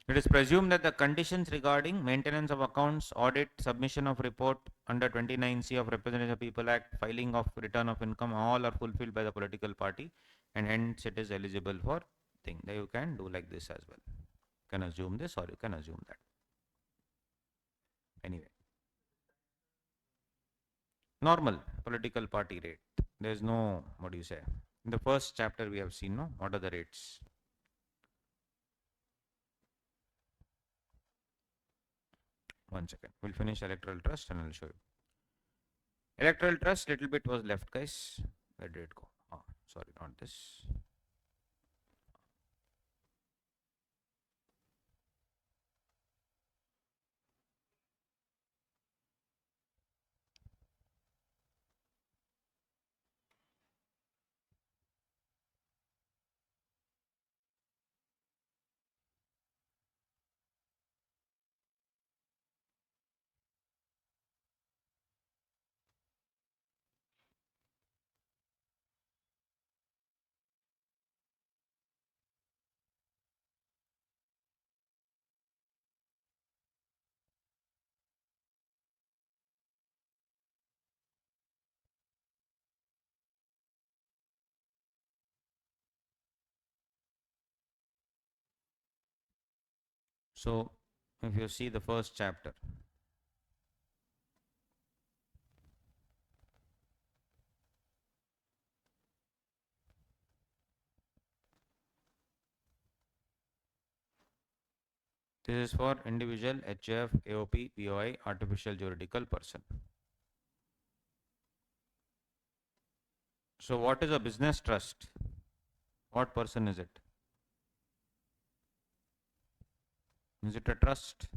It is presumed that the conditions regarding maintenance of accounts, audit, submission of report under 29C of Representation of People Act, filing of return of income, all are fulfilled by the political party, and hence it is eligible for thing. That you can do like this as well. You can assume this or you can assume that. Anyway, normal political party rate. There is no, what do you say? In the first chapter we have seen, no, what are the rates? One second. We'll finish electoral trust and I'll show you. Electoral trust, little bit was left, guys. Where did it go? Oh, sorry, not this. So, if you see the first chapter, this is for individual, HF, AOP, BOI, artificial juridical person. So, what is a business trust? What person is it? Is it a trust?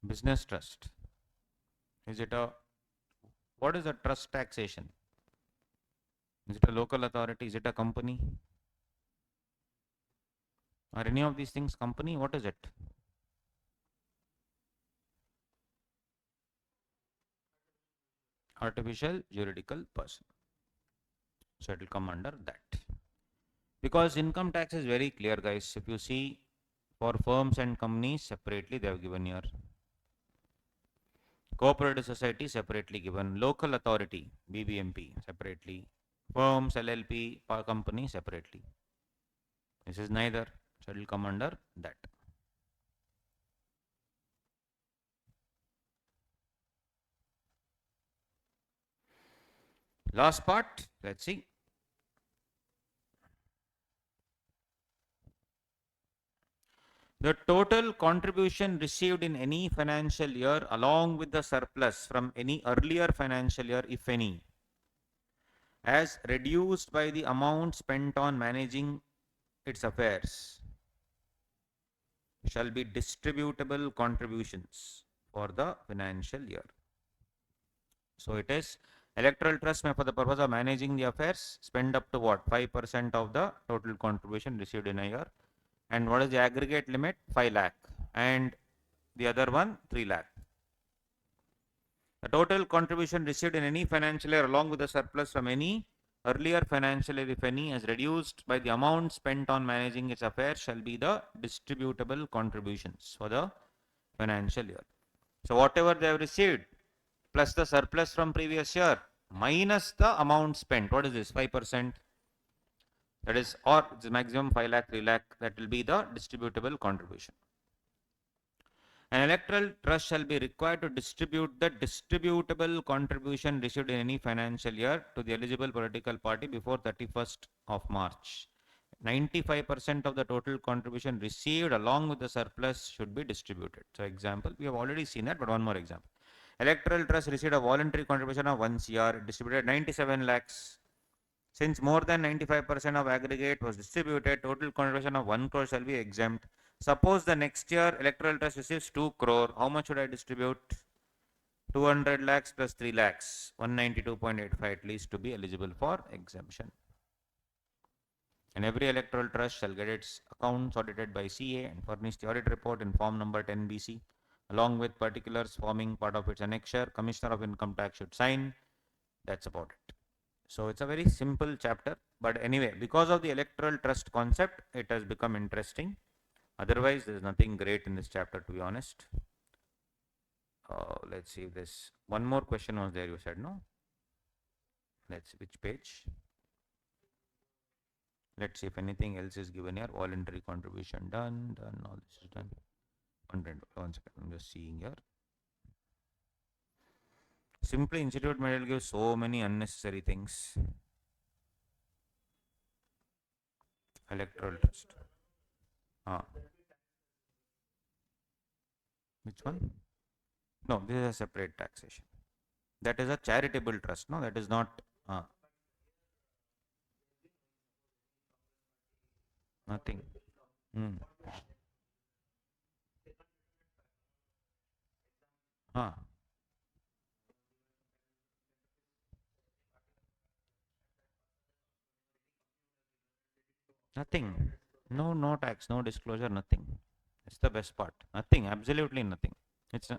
Business trust. Is it a, what is a trust taxation? Is it a local authority? Is it a company? Are any of these things company? What is it? Artificial juridical person. So, it will come under that. Because income tax is very clear, guys. If you see for firms and companies separately, they have given here. Cooperative society separately given. Local authority, BBMP separately. Firms, LLP, company separately. This is neither. So it will come under that. Last part, let's see. The total contribution received in any financial year along with the surplus from any earlier financial year, if any, as reduced by the amount spent on managing its affairs, shall be distributable contributions for the financial year. So it is Electoral trust may, for the purpose of managing the affairs, spend up to what? 5% of the total contribution received in a year. And what is the aggregate limit? 5 lakh. And the other one, 3 lakh. The total contribution received in any financial year along with the surplus from any earlier financial year, if any, as reduced by the amount spent on managing its affairs shall be the distributable contributions for the financial year. So whatever they have received plus the surplus from previous year minus the amount spent. What is this? 5%. That is, or it's maximum 5 lakh, 3 lakh. That will be the distributable contribution. An electoral trust shall be required to distribute the distributable contribution received in any financial year to the eligible political party before 31st of March. 95% of the total contribution received along with the surplus should be distributed. So example, we have already seen that, but one more example. Electoral trust received a voluntary contribution of 1 CR, distributed 97 lakhs. Since more than 95% of aggregate was distributed, total contribution of 1 crore shall be exempt. Suppose the next year electoral trust receives 2 crore. How much should I distribute? 200 lakhs plus 3 lakhs. 192.85 at least to be eligible for exemption. And every electoral trust shall get its accounts audited by CA and furnish the audit report in form number 10BC along with particulars forming part of its annexure. Commissioner of Income Tax should sign. That's about it. So it's a very simple chapter, but anyway, because of the electoral trust concept, it has become interesting. Otherwise, there is nothing great in this chapter, to be honest. Let's see if this one more question was there. You said no. Let's see which page. Let's see if anything else is given here. Voluntary contribution done. All this is done. 1 second. I'm just seeing here. Simply institute will give so many unnecessary things. Electoral trust. Which one? No, this is a separate taxation. That is a charitable trust. No, that is not. Nothing. Nothing. No tax, no disclosure, nothing. It's the best part. Nothing, absolutely nothing. It's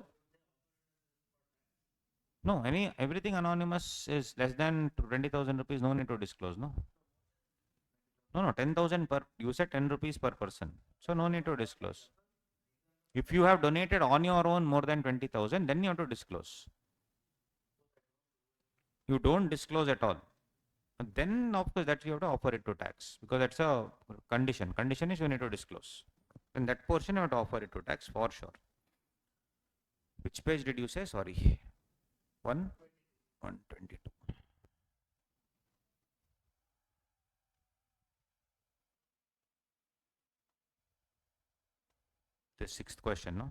no, everything anonymous is less than 20,000 rupees, no need to disclose, no? No, 10,000 per, you said 10 rupees per person. So no need to disclose. If you have donated on your own more than 20,000, then you have to disclose. You don't disclose at all. Then of course that you have to offer it to tax because that's a condition. Condition is you need to disclose. In that portion you have to offer it to tax for sure. Which page did you say? Sorry. 122. The sixth question, no?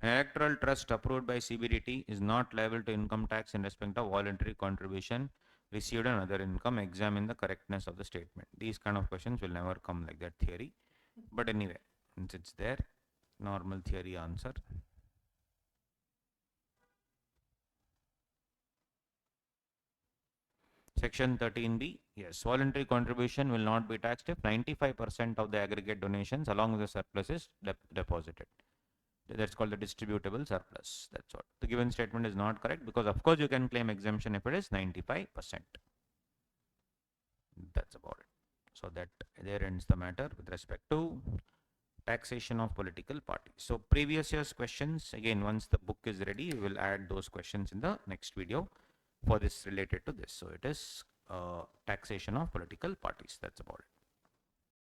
An electoral trust approved by CBDT is not liable to income tax in respect of voluntary contribution received on other income. Examine the correctness of the statement. These kind of questions will never come like that theory. But anyway, since it's there, normal theory answer. Section 13B, yes, voluntary contribution will not be taxed if 95% of the aggregate donations along with the surplus is deposited. That's called the distributable surplus. That's what. The given statement is not correct because of course you can claim exemption if it is 95%. That's about it. So that there ends the matter with respect to taxation of political parties. So previous year's questions, again, once the book is ready, we will add those questions in the next video for this related to this. So it is taxation of political parties. That's about it.